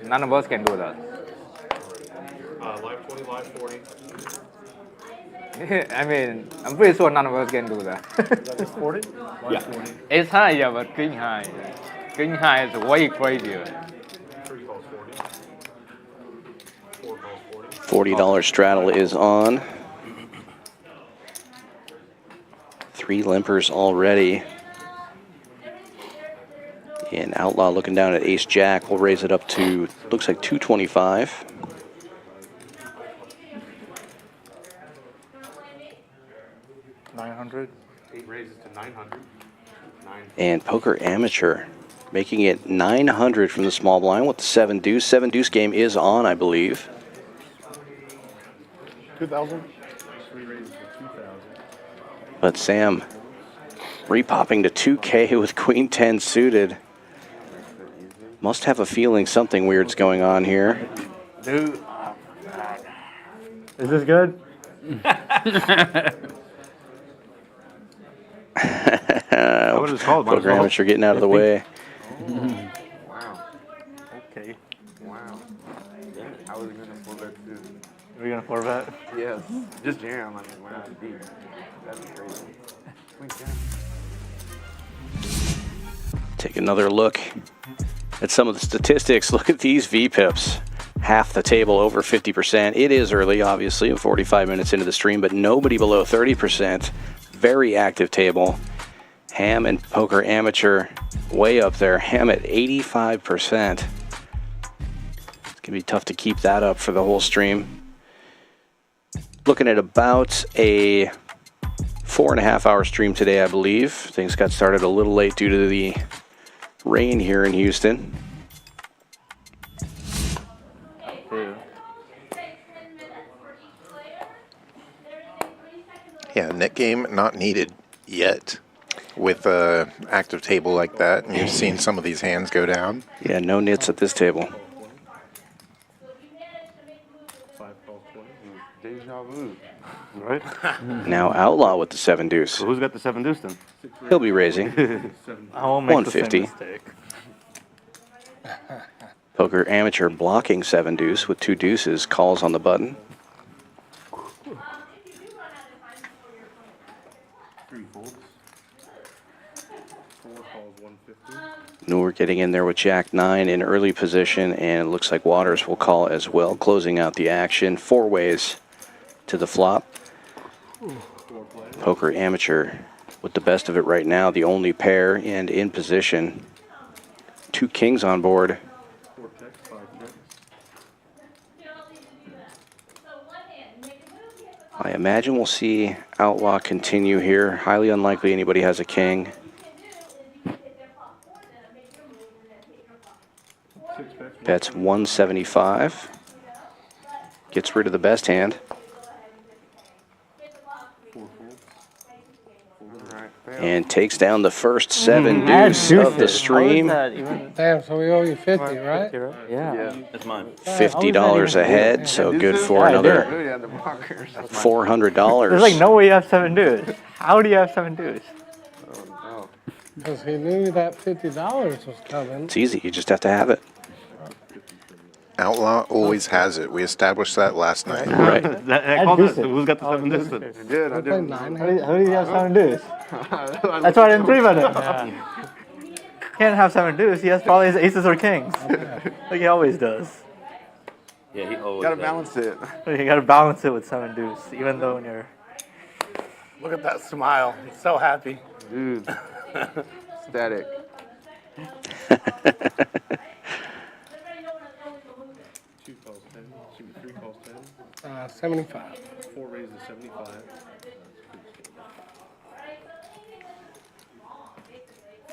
None of us can do that. Live 20, live 40. I mean, I'm pretty sure none of us can do that. Is that just 40? Yeah. 40. Ace high, yeah, but king high. King high is way crazier. 3 calls 40. 4 calls 40. $40 straddle is on. 3 limpers already. And Outlaw looking down at ace jack. We'll raise it up to, looks like 225. $900. 8 raises to 900. 9. And poker amateur making it 900 from the small blind with the 7 deuce. 7 deuce game is on, I believe. 2,000. 3 raises to 2,000. But Sam repopping to 2K with Queen 10 suited. Must have a feeling something weird's going on here. Dude. Is this good? What is it called? Poker amateur getting out of the way. Wow. Okay. Wow. was gonna 4-bet too. We're gonna 4-bet? Yes. Just jam. I mean, we're not deep. That'd be crazy. Queen 10. Take another look at some of the statistics. Look at these VPIPs. Half the table over 50%. It is early, obviously, 45 minutes into the stream, but nobody below 30%. Very active table. Ham and Poker Amateur way up there. Ham at 85%. It's going to be tough to keep that up for the whole stream. Looking at about a 4.5-hour stream today, I believe. Things got started a little late due to the rain here in Houston. Yeah, net game not needed yet with a active table like that. And you've seen some of these hands go down. Yeah, no nits at this table. 5 calls 20. Deja vu. Right? Now Outlaw with the 7 deuce. So who's got the 7 deuce then? He'll be raising. I won't make the same 150. mistake. Poker Amateur blocking 7 deuce with 2 deuces. Calls on the button. 3 folds. 4 calls 150. Noor getting in there with Jack 9 in early position, and it looks like Waters will call as well, closing out the action. 4 ways to the flop. Poker Amateur with the best of it right now, the only pair and in position. 2 kings on board. 4 checks, 5 checks. I imagine we'll see Outlaw continue here. Highly unlikely anybody has a king. 6 bets. Bets 175. Gets rid of the best hand. 4 folds. And takes down the first 7 deuce of the stream. Damn, so we owe you 50, right? Yeah. That's mine. $50 ahead, so good for another Yeah, the blockers. $400. There's like no way you have 7 deuce. How do you have 7 deuce? Oh, Because he knew that $50 was coming. It's easy, you just have to have it. Outlaw always has it. We established that last night. Right. That called it. Good. Who's got the 7 deuce then? no. Good. I I played did. 9. How do you have 7 deuce? That's why I didn't 3-bet it. Can't have 7 deuce. He has probably his aces or kings. Like he always does. Yeah, he always Gotta does. balance it. You gotta balance it with 7 deuce, even though when you're. Look at that smile. He's so happy. Dude. Static. 2 calls 10. Excuse me, 3 calls 10. 75. 4 raises 75.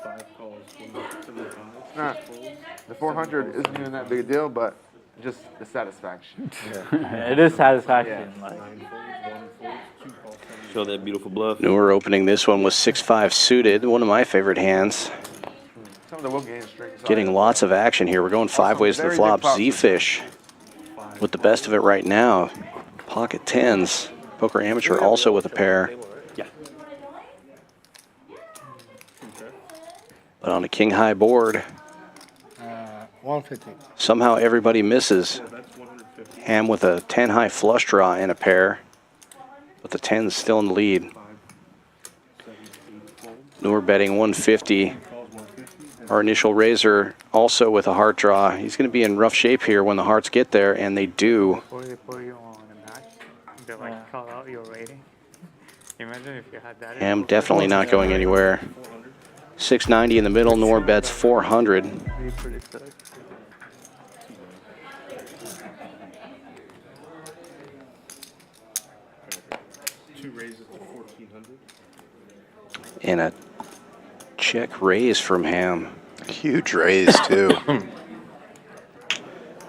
5 calls 175. Nah, 6 folds. the 400 isn't even that big a deal, but just the satisfaction. It is satisfaction. Yeah. Like, 9 folds, 1 fold, 2 calls 10. Show that beautiful bluff. Noor opening this one with 6-5 suited, one of my favorite hands. Some of the will gain strings. Getting lots of action here. We're going 5 ways to the very flop. good flop. Zefish with the best of it right now. Pocket 10s. Poker Amateur also with a pair. Yeah. But on a king high board, 150. somehow everybody misses. That's 150. Ham with a 10 high flush draw and a pair. But the 10's still in the lead. 5, 7, 8 folds. Noor betting 150. Calls 150. Our initial raiser also with a heart draw. He's going to be in rough shape here when the hearts get there, and they do. Before you put you on a match, they like call out your rating. Imagine if you had that. Ham definitely not going anywhere. 690 in the middle. Noor bets 400. Be pretty sick. 2 raises to 1400. And a check raise from Ham. Huge raise, too.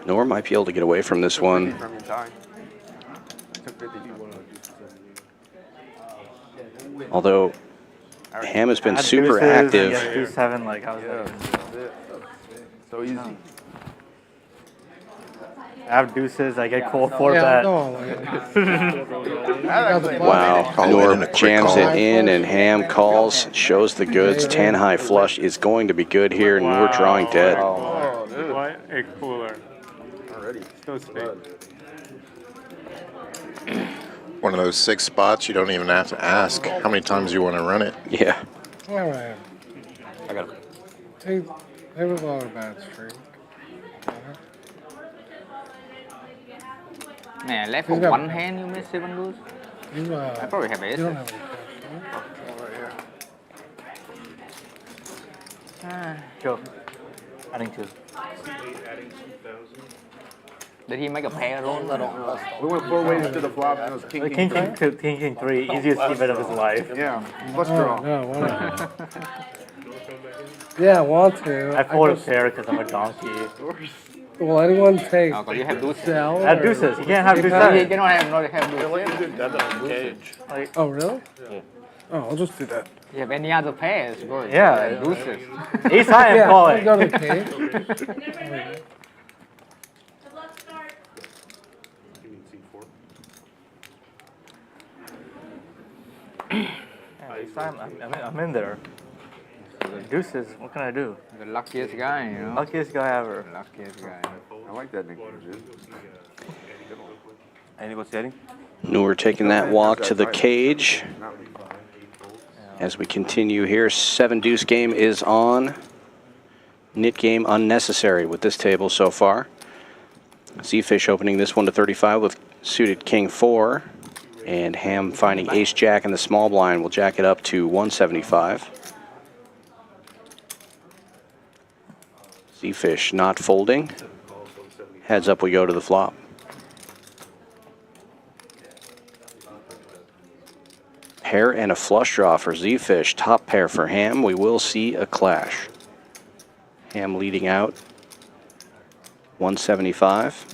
Noor might be able to get away from this one. From your tie. Took 50. Although Ham has been I had super deuces, active. I got deuce 7, like I was Yeah, like, that's it. So easy. I have deuces, I get cold Yeah, 4-bet. go on with it. Wow. Call Noor in a quick jams call. it in, and Ham calls, shows the goods. 10 high flush is going to be good here. Noor drawing dead. Oh, dude. What a cooler. already. Still spade. One of those 6 spots you don't even have to ask how many times you want to run it. Yeah. All right. I got it. They was on a bad streak. Man, left He's for got- one hand, you missed 7 deuce. You, I probably have you aces. don't have any cash, right? Right here. Sure. Adding 2. Adding 2,000. Did he make a pair roll? We went 4 ways to the flop, and it was king, king, King 3, easiest event of his life. Yeah, flush draw. No, whatever. Yeah, I want to. I fold a just- pair because I'm a donkey. Will anyone take No, because you have deuces. sell? Add or- deuces. You can't have deuces. No, you don't have deuces. Oh, really? Yeah. Oh, I'll just do that. You have any other pairs, bro? Yeah. Deuces. Ace high, I'm Yeah, I'll calling. go to the cage. You mean C4? Yeah, ace high, I'm in there. Deuces, what can I do? The luckiest guy, you know? Luckiest guy ever. Luckiest guy. I like that nickname, dude. Any negotiating? Noor taking that walk to the cage. As we continue here, 7 deuce game is on. Nit game unnecessary with this table so far. Zefish opening this one to 35 with suited king 4. And Ham finding ace jack in the small blind will jack it up to 175. Zefish not folding. Heads up we go to the flop. Pair and a flush draw for Zefish. Top pair for Ham. We will see a clash. Ham leading out 175.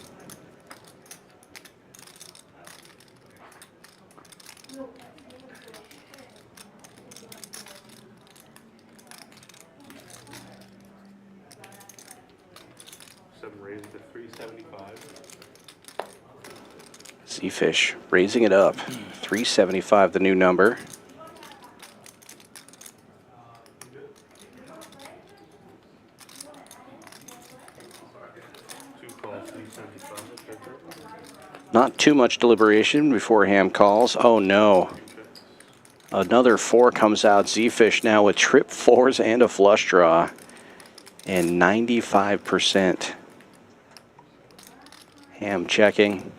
Raised to 375. Zefish raising it up. 375 the new number. Not too much deliberation before Ham calls. Oh no. Another 4 comes out. Zefish now with trip 4s and a flush draw. And 95%. Ham checking.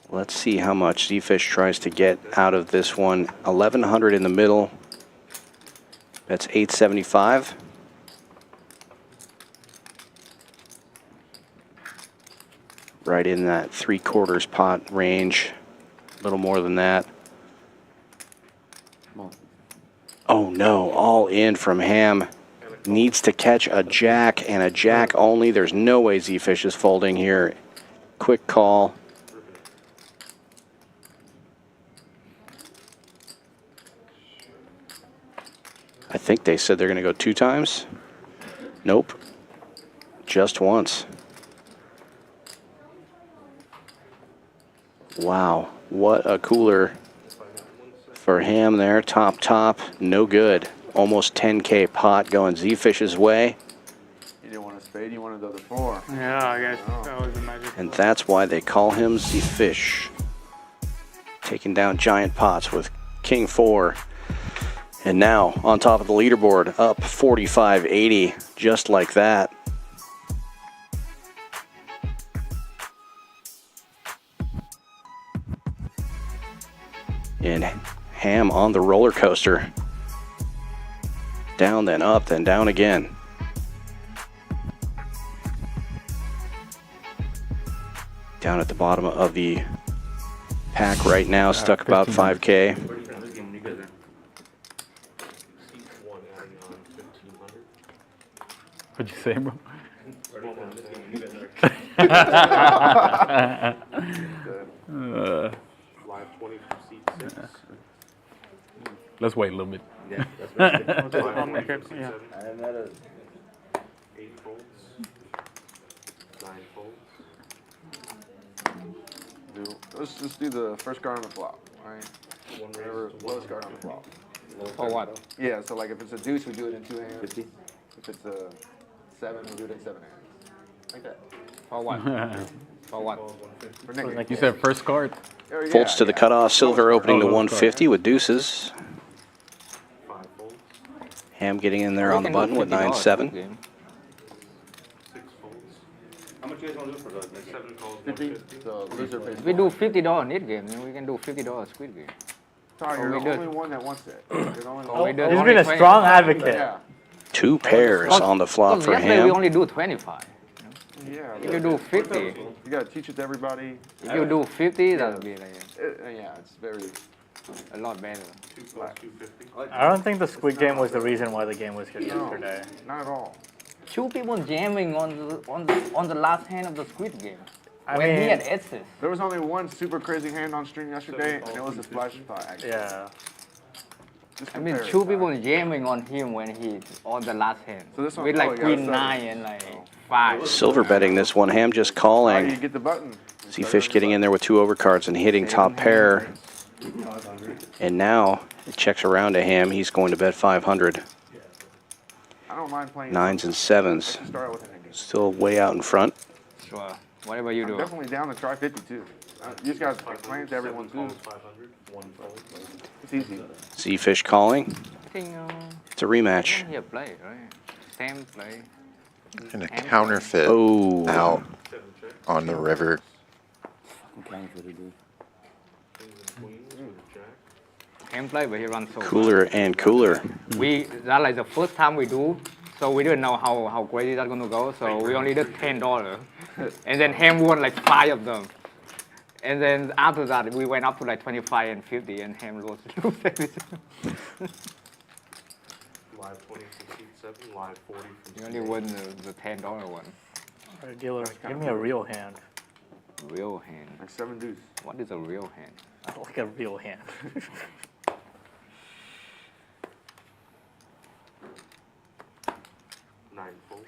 Let's see how much Zefish tries to get out of this one. 1,100 in the middle. That's 875. Right in that 3/4 pot range. A little more than that. Oh no, all in from Ham. Needs to catch a jack and a jack only. There's no way Zefish is folding here. Quick call. I think they said they're going to go 2 times. Nope. Just once. Wow. What a cooler for Ham there. Top. No good. Almost 10K pot going Zefish's way. You didn't want a spade, you wanted the other 4. Yeah, I guess that was the magic. And that's why they call him Zefish. Taking down giant pots with king 4. And now on top of the leaderboard, up 45.80, just like that. And Ham on the roller coaster. Down, then up, then down again. Down at the bottom of the pack right now, stuck about 5K. What'd you say, bro? Live 20 from seat 6. Let's wait a little bit. Yeah, How many trips? Yeah. 8 folds. 9 folds. Let's just do the first card on the flop, right? One Whatever, raise to lowest card on the flop. For what? Yeah, so like if it's a deuce, we do it in 2 hands. If it's a 7, we do it in 7 hands. Like that. For what? For what? For nigga. You said first card? Oh, yeah, Folds to the yeah. cutoff. Silver opening to Oh, 150 with deuces. 5 folds. Ham getting in there We on the can do button with $50 9-7. game. 6 folds. How much you guys want to do for the 7 calls, 50. 150. So loser pays. If we do $50 net game, then we can do $50 squid game. Sorry, Oh, you're we the did. only one that wants it. You're the only Oh, we one. did He's only been a 20. strong advocate. Yeah. 2 pairs on the flop for Yesterday we Ham. only do 25. Yeah. If you do 50, You gotta teach it to everybody. if you do 50, that'll be like Yeah, it's very. a lot better. 2 calls, 250. I don't think the Squid Game was the reason why the game was good yesterday. Not at all. Two people jamming on the last hand of the squid game. I When he mean, had aces. There was only one super crazy hand on stream yesterday, and it was a splash pot. Actually. yeah. Just I mean, compare it, two right? people jamming on him when he's on the last hand. So this one- with oh, like yeah, queen that's 9 and like 5. Silver betting this one. Ham just Oh, calling. you get the button. Zefish getting in there with 2 overcards and hitting top pair. And now it checks around to Ham. He's going to bet 500. I don't mind playing. 9s and 7s. Start with an ending. Still way out in front. Sure. Whatever you I'm do. definitely down to try 50 too. You just gotta explain it to everyone 7 too. calls, 500. 1 fold. It's easy. Zefish calling. I think It's a rematch. here play, right? Same play. And a counterfeit Oh, out 7 check. on the river. Kings and queens with a jack. Same play, but he runs so cooler and cooler. That like the first time we do, so we didn't know how crazy that's gonna go. So we only did $10, and then Ham won like 5 of them. And then after that, we went up to like 25 and 50, and Ham lost everything. Live 20 from seat 7. Live 40 from You only won the $10 one. Alright, dealer, give me a real hand. Real hand. Like 7 deuce. What is a real hand? I like a real hand. 9 folds.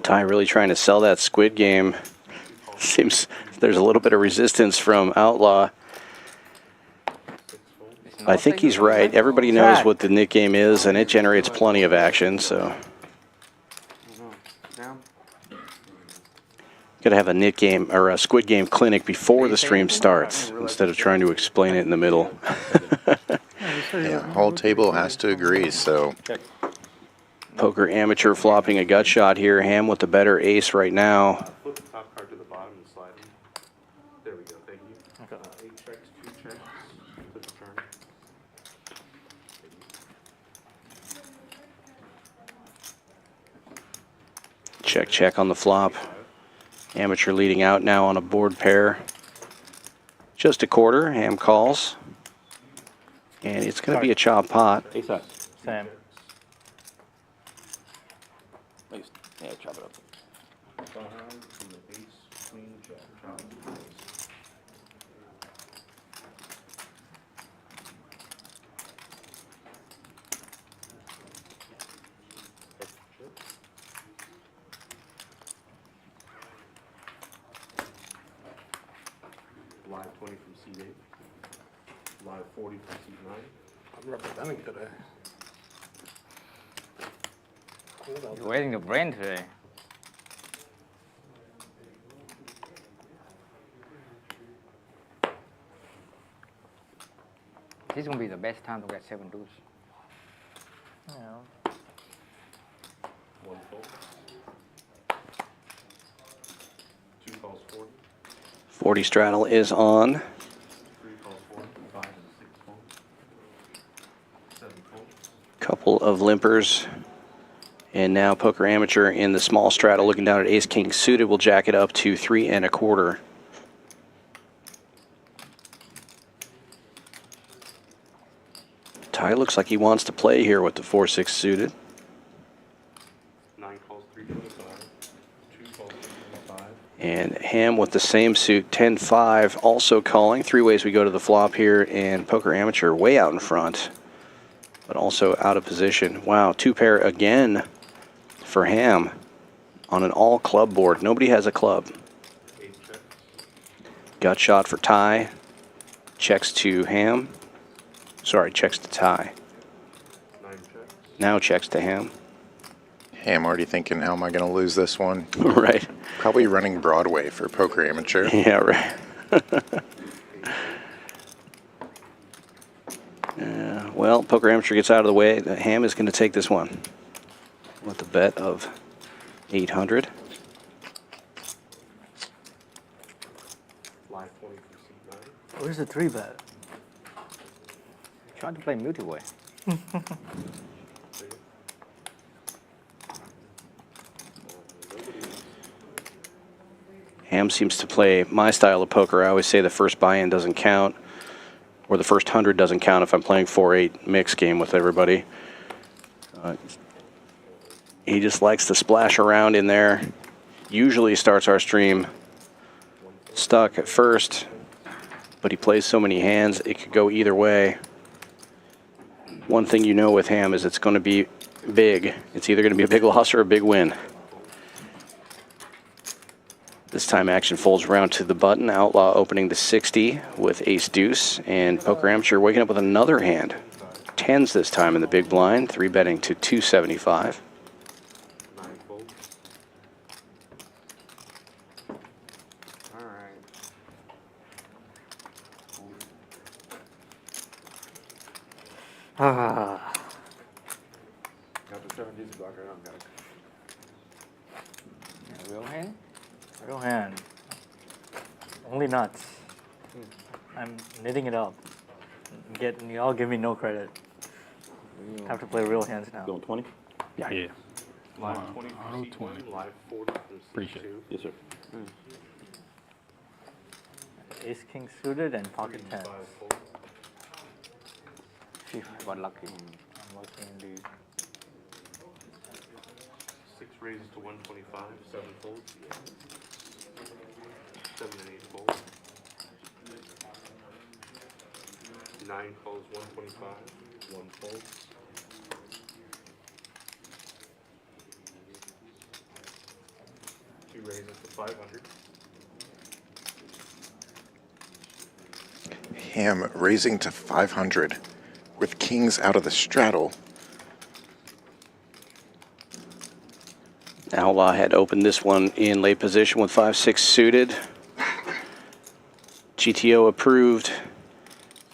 Ty really trying to sell that Squid Game. Seems there's a little bit of resistance from Outlaw. 6 folds. I think he's right. Everybody knows what the Nick game is, and it generates plenty of action. So Down. got to have a Nick game or a Squid Game clinic before the stream starts instead of trying to explain it in the middle. Yeah, whole table has to agree. So Poker amateur flopping a gut shot here. Ham with the better ace right now. Flip the top card to the bottom and slide them. There we go. Thank you. 8 checks, 2 checks. Flip the turn. Check, check on the flop. Amateur leading out now on a board pair. Just a quarter. Ham calls. And it's going to be a chop pot. Same. Yeah, chop it up. Behind from the ace, queen, jack, drop, ace. Live 20 from seat 8. Live 40 from seat 9. I'm representing today. You're waiting to brain today. This is gonna be the best time to get 7 deuce. Yeah. 1 fold. 2 calls 40. 40 straddle is on. 3 calls 40. 5 and 6 folds. 7 folds. Couple of limpers. And now Poker Amateur in the small straddle looking down at Ace King suited will jack it up to 3 1/4. Ty looks like he wants to play here with the 4-6 suited. 9 calls 325. 2 calls 325. And Ham with the same suit, 10-5, also calling. 3 ways we go to the flop here, and Poker Amateur way out in front, but also out of position. Wow, 2 pair again for Ham on an all club board. Nobody has a club. 8 checks. Gut shot for Ty. Checks to Ham. Sorry, checks to Ty. 9 checks. Now checks to Ham. Hey, I'm already thinking, how am I going to lose this one? Right. Probably running Broadway for Poker Amateur. Yeah, right. Well, Poker Amateur gets out of the way. Ham is going to take this one with a bet of 800. Live 20 for seat 9. Where's the 3-bet? Trying to play multi-way. Ham seems to play my style of poker. I always say the first buy-in doesn't count, or the first 100 doesn't count if I'm playing 4-8 mix game with everybody. He just likes to splash around in there. Usually starts our stream stuck at first, but he plays so many hands it could go either way. One thing you know with Ham is it's going to be big. It's either going to be a big loss or a big win. This time action folds around to the button. Outlaw opening the 60 with ace deuce, and Poker Amateur waking up with another hand. Tens this time in the big blind, 3-betting to 275. 9 folds. All right. Ah. Got the 7 blocker on, guys. Real hand? Real hand. Only nuts. I'm knitting it up. Y'all give me no credit. Have to play real hands now. Going 20? Yeah. Live 20 for Auto seat 20. 1, live 40 for seat Appreciate 2. Yes, sir. Ace king suited and pocket 10. 5 folds. Phew, I got lucky. I'm looking indeed. 6 raises to 125, 7 folds. 7 and 8 folds. 9 calls 125, 1 fold. 2 raises to 500. Ham raising to 500 with kings out of the straddle. Outlaw had opened this one in late position with 5-6 suited. GTO approved.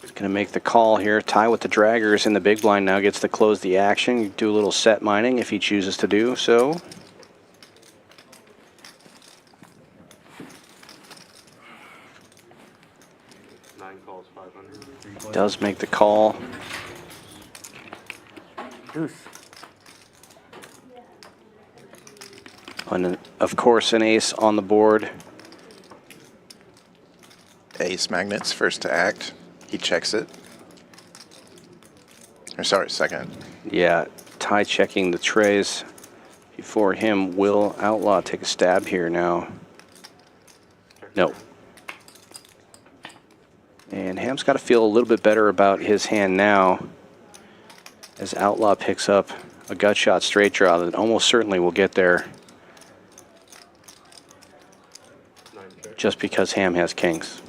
He's going to make the call here. Tie with the draggers in the big blind now gets to close the action. Do a little set mining if he chooses to do so. Calls 500. Does make the call. Deuce. And of course, an ace on the board. Ace magnets first to act. He checks it. Or sorry, second. Yeah, tie checking the trays before him. Will Outlaw take a stab here now? No. And Ham's got to feel a little bit better about his hand now as Outlaw picks up a gut shot straight draw that almost certainly will get there just because Ham has kings.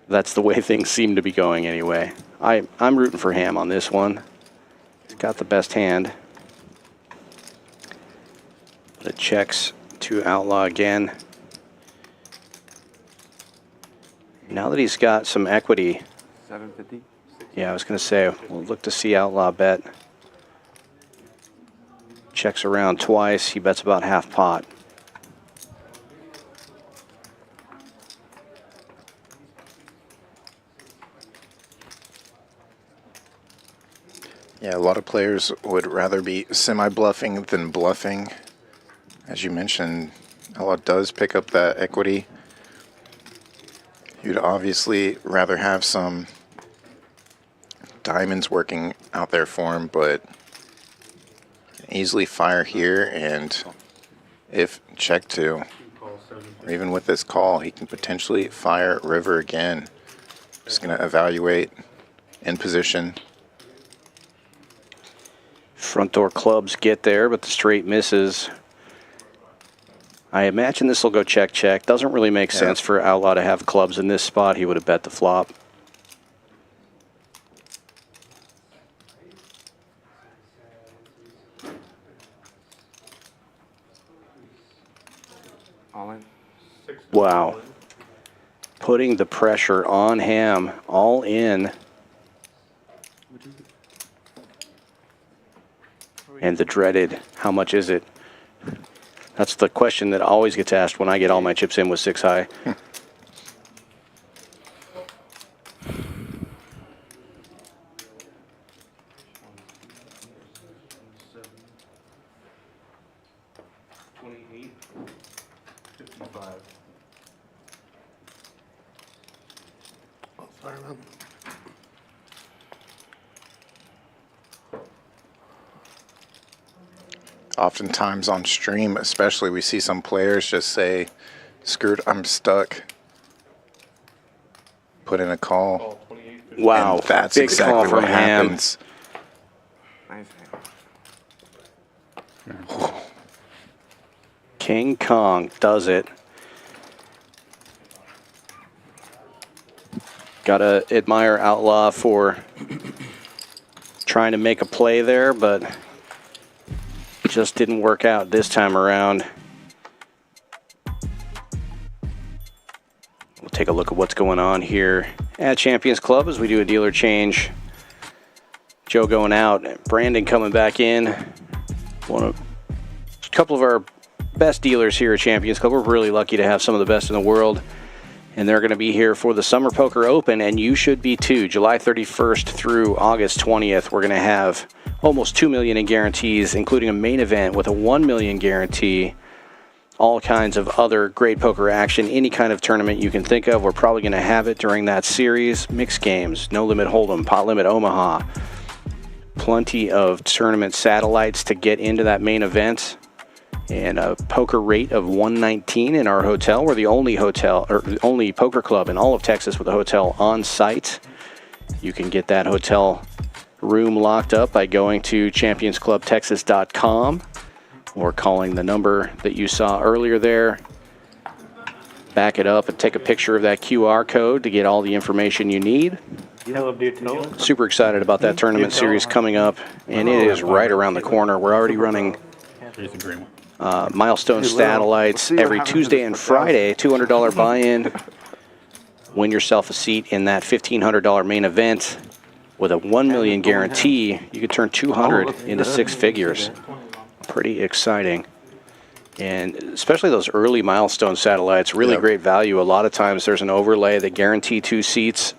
That's the way things seem to be going anyway. I'm rooting for Ham on this one. He's got the best hand. But it checks to Outlaw again. Now that he's got some equity, 750. yeah, I was going to say, we'll look to see Outlaw bet. Checks around twice. He bets about half pot. Yeah, a lot of players would rather be semi-bluffing than bluffing. As you mentioned, Outlaw does pick up that equity. You'd obviously rather have some diamonds working out there for him, but easily fire here, and if check to, or even with this call, he can potentially fire river again. Just going to evaluate in position. Front door clubs get there, but the straight misses. I imagine this will go check, check. Doesn't really make sense for Outlaw to have clubs in this spot. He would have bet the flop. All in. Wow. Putting the pressure on Ham, all in. And the dreaded, how much is it? That's the question that always gets asked when I get all my chips in with 6 high. Sorry, man. Oftentimes on stream, especially, we see some players just say, "Screwed, I'm stuck." Put in a call. Wow, And that's big exactly call from what Ham. happens. Nice. King Kong does it. Gotta admire Outlaw for trying to make a play there, but just didn't work out this time around. We'll take a look at what's going on here at Champions Club as we do a dealer change. Joe going out, Brandon coming back in. A couple of our best dealers here at Champions Club. We're really lucky to have some of the best in the world. And they're going to be here for the Summer Poker Open, and you should be too. July 31st through August 20th, we're going to have almost $2 million in guarantees, including a main event with a $1 million guarantee. All kinds of other great poker action, any kind of tournament you can think of. We're probably going to have it during that series. Mixed games, No Limit Hold'em, Pot Limit Omaha. Plenty of tournament satellites to get into that main event. And a poker rate of 119 in our hotel. We're the only hotel, or the only poker club in all of Texas with a hotel on site. You can get that hotel room locked up by going to championsclubtexas.com or calling the number that you saw earlier there. Back it up and take a picture of that QR code to get all the information you need. Super excited about that tournament series coming up, and it is right around the corner. We're already running milestone satellites every Tuesday and Friday, $200 buy-in. Win yourself a seat in that $1,500 main event with a $1 million guarantee. You could turn 200 into 6 figures. Pretty exciting. And especially those early milestone satellites, really great value. A lot of times there's an overlay that guarantee 2 seats.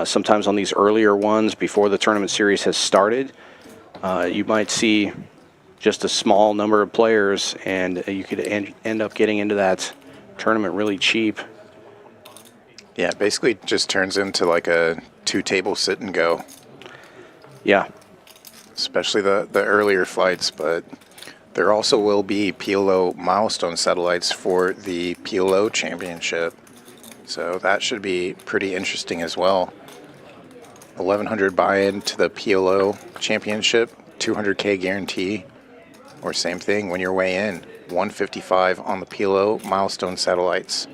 Sometimes on these earlier ones before the tournament series has started, you might see just a small number of players, and you could end up getting into that tournament really cheap. Yeah, basically just turns into like a 2-table sit and go. Yeah. Especially the earlier flights, but there also will be PLO milestone satellites for the PLO championship. So that should be pretty interesting as well. 1,100 buy-in to the PLO championship, 200K guarantee. Or same thing when you're way in, 155 on the PLO milestone satellites.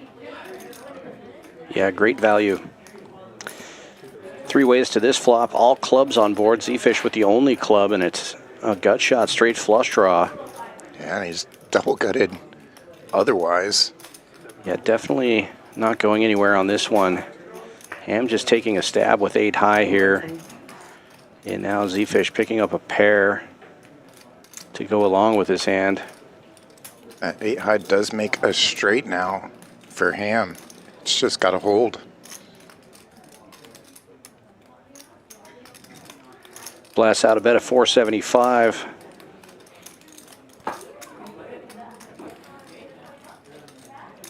Yeah, great value. 3 ways to this flop, all clubs on board. Zefish with the only club, and it's a gut shot, straight flush draw. Yeah, and he's double gutted otherwise. Yeah, definitely not going anywhere on this one. Ham just taking a stab with 8 high here. And now Zefish picking up a pair to go along with his hand. That 8 high does make a straight now for Ham. It's just got to hold. Blasts out a bet of 475.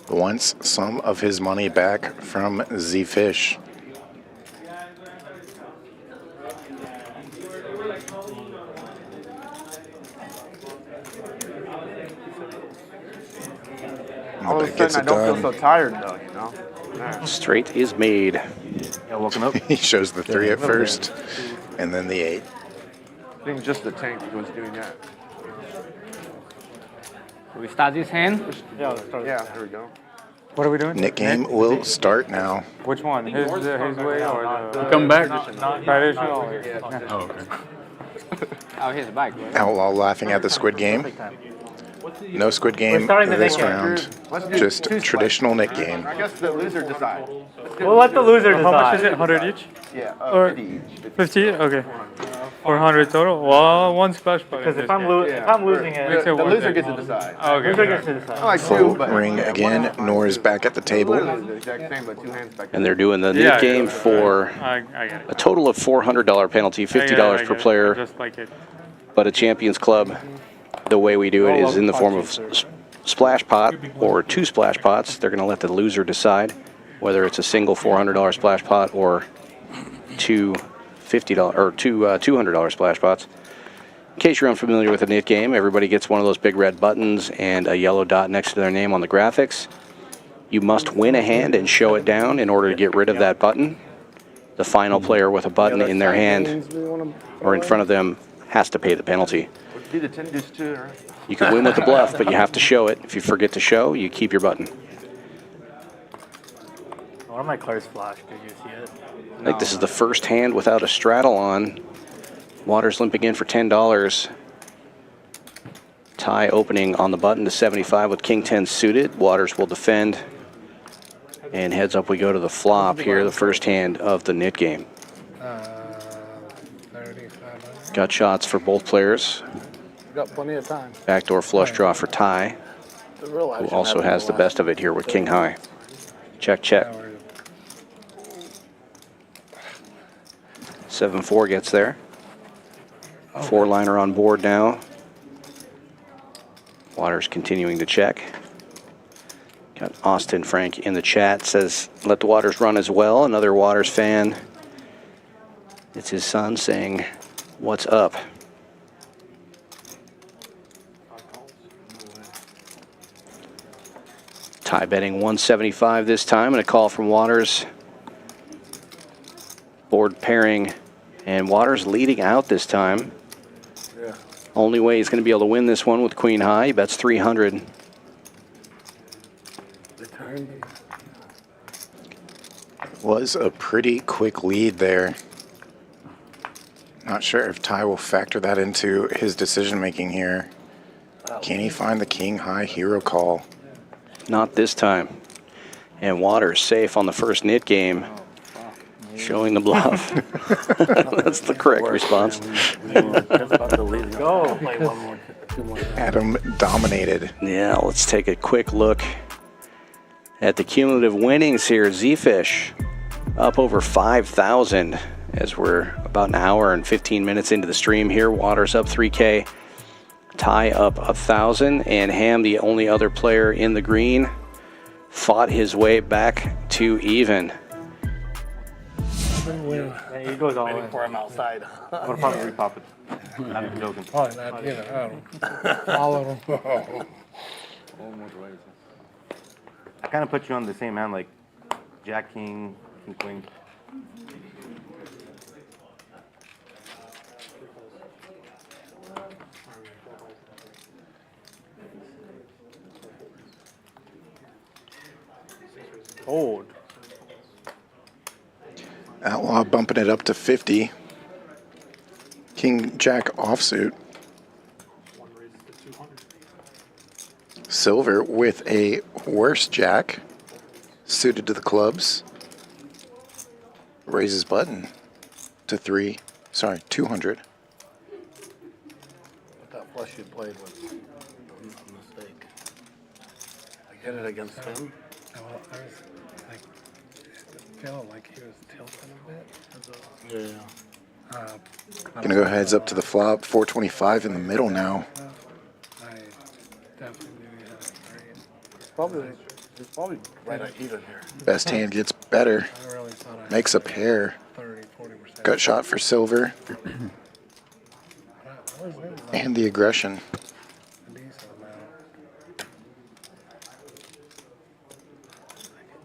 Wants some of his money back from Zefish. All of a sudden, I don't feel so tired, though, you know? Straight is made. Yeah, woken up. He shows the 3 at first, and then the 8. I think just the tank was doing that. So we start this hand. Yeah, there we go. What are we doing? Nick game will start now. Which one? His way or the... Come back. Traditional? Oh, okay. Oh, here's the bike. Right? Outlaw laughing at the Squid Game. No Squid Game starting the this next round. Let's do Just two traditional Nick game. I guess the loser decides. We'll let the loser decide. How much is it? 100 each? Yeah, Or 50 each. 50? Okay. 400 total? Well, one splash pot. Because if I'm losing it, The loser gets to decide. Okay. loser gets to decide. I like Full two, but ring again. Noor is back at the table. literally the exact same, but two hands back. And they're doing the Yeah, Nick game for I get it. a total of $400 penalty, $50 per player. Just like it. But a Champions Club, the way we do it is in the form of splash pot or two splash pots. They're going to let the loser decide whether it's a single $400 splash pot or two $50 or two $200 splash pots. In case you're unfamiliar with the Knit game, everybody gets one of those big red buttons and a yellow dot next to their name on the graphics. You must win a hand and show it down in order to get rid of that button. The final player with a button in their hand or in front of them has to pay the penalty. Do the 10 deuce 2, right? You can win with the bluff, but you have to show it. If you forget to show, you keep your button. One of my cards flashed. Did you see it? I think this is the first hand without a straddle on. Waters limping in for $10. Tie opening on the button to 75 with King 10 suited. Waters will defend. And heads up we go to the flop here, the first hand of the Knit game. 35. Got shots for both players. Got plenty of time. Backdoor flush draw for Ty, The real who action also happened has the last best of it here with King High. Check, check. hour. 7-4 gets there. Four-liner on board now. Waters continuing to check. Got Austin Frank in the chat, says, let the Waters run as well. Another Waters fan. It's his son saying, what's up? Tie betting 175 this time, and a call from Waters. Board pairing, and Waters leading out this time. Yeah. Only way he's going to be able to win this one with Queen High. He bets 300. Return. Was a pretty quick lead there. Not sure if Ty will factor that into his decision making here. Can he find the King High hero call? Not this time. And Waters safe on the first Knit game. Showing the bluff. That's the correct response. Go. Play one more, two more. Adam dominated. Yeah, let's take a quick look at the cumulative winnings here. Zefish up over 5,000 as we're about an hour and 15 minutes into the stream here. Waters up 3K. Ty up 1,000. And Ham, the only other player in the green, fought his way back to even. Yeah, he goes all in. Before I'm outside. I'm gonna probably repop it. I'm joking. Probably not, you know. All of them. I kind of put you on the same hand, like Jack, King, King, Queen. Old. Outlaw bumping it up to 50. King Jack offsuit. Silver with a worse Jack suited to the clubs. Raises button to 200. But that flush you played was a mistake. I get it against him. I was like, feeling like he was tilting a bit. Yeah. Gonna go heads up to the flop. 425 in the middle now. I definitely knew he had a grade. He's probably right at even here. Best hand gets better. I really thought I Makes a pair. 30-40%. Gut shot for silver. I was in And the aggression. a decent amount.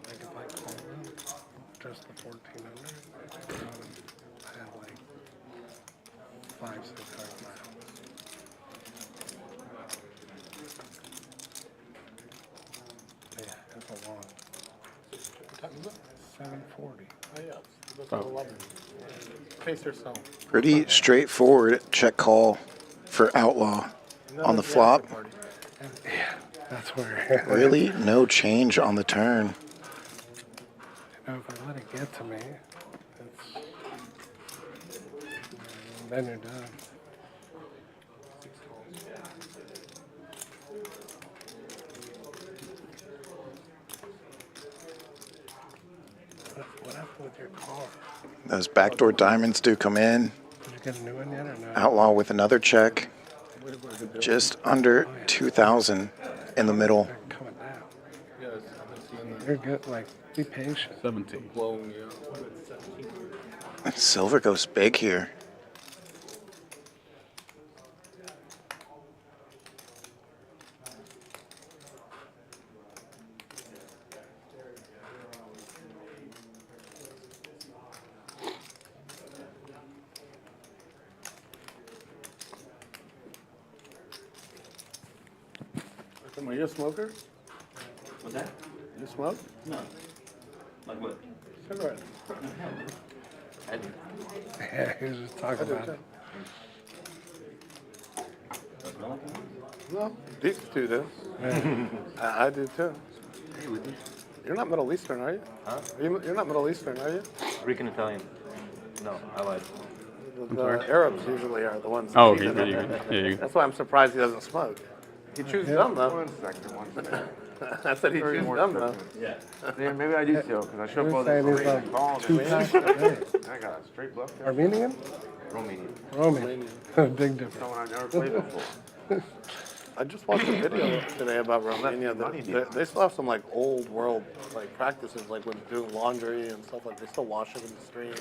I could like call him just the 1,400. I have like 500-600 miles. Yeah, it's a long. What time is it? 7:40. Oh yeah, it's 11. Pace yourself. Pretty straightforward check call for Outlaw on the flop. That's where. Really, no change on the turn. You know, if I let it get to me, then you're done. What happened with your car? Those backdoor diamonds do come in. Did you get a new one yet or no? Outlaw with another check. Just under 2,000 in the middle. They're coming down. You're good. Like, be patient. 17. Silver goes big here. Are you a smoker? What's that? You smoke? No. Like what? Cigarette. I do. Yeah, he was just talking about it. No, these two do. Yeah. I do too. You're not Middle Eastern, are you? Huh? You're not Middle Eastern, are you? Greek and Italian. No, I lied. The Arabs usually are the ones. Oh, that okay, eat it. yeah, you. That's why I'm surprised he doesn't smoke. He chews gum though. One second, 1 second. I said he chews gum though. Yeah. Yeah, maybe I do too, because I show up all You're these saying he's Korean calls. 2 packs a day. I got a straight bluff. Armenian? Romanian. Romanian. Big difference. Someone I've never played before. I just watched a video today about Romania. They still have some like old world like practices, like with doing laundry and stuff. Like they still wash it in the stream.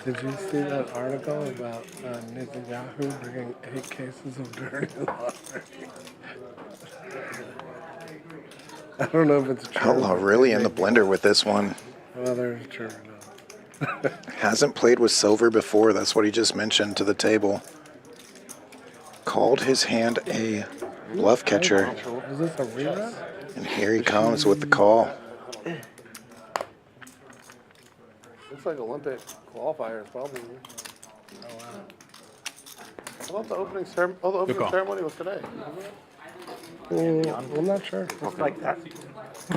Did you see that article about Netanyahu bringing 8 cases of dirty laundry? I don't know if it's true. Outlaw really in the blender with this one. Whether it's true or not. Hasn't played with silver before. That's what he just mentioned to the table. Called his hand a bluff catcher. Is this a rerun? And here he comes with the call. Looks like Olympic qualifiers, probably. Oh, wow. I thought the opening ceremony was today. I'm not sure. It's like that.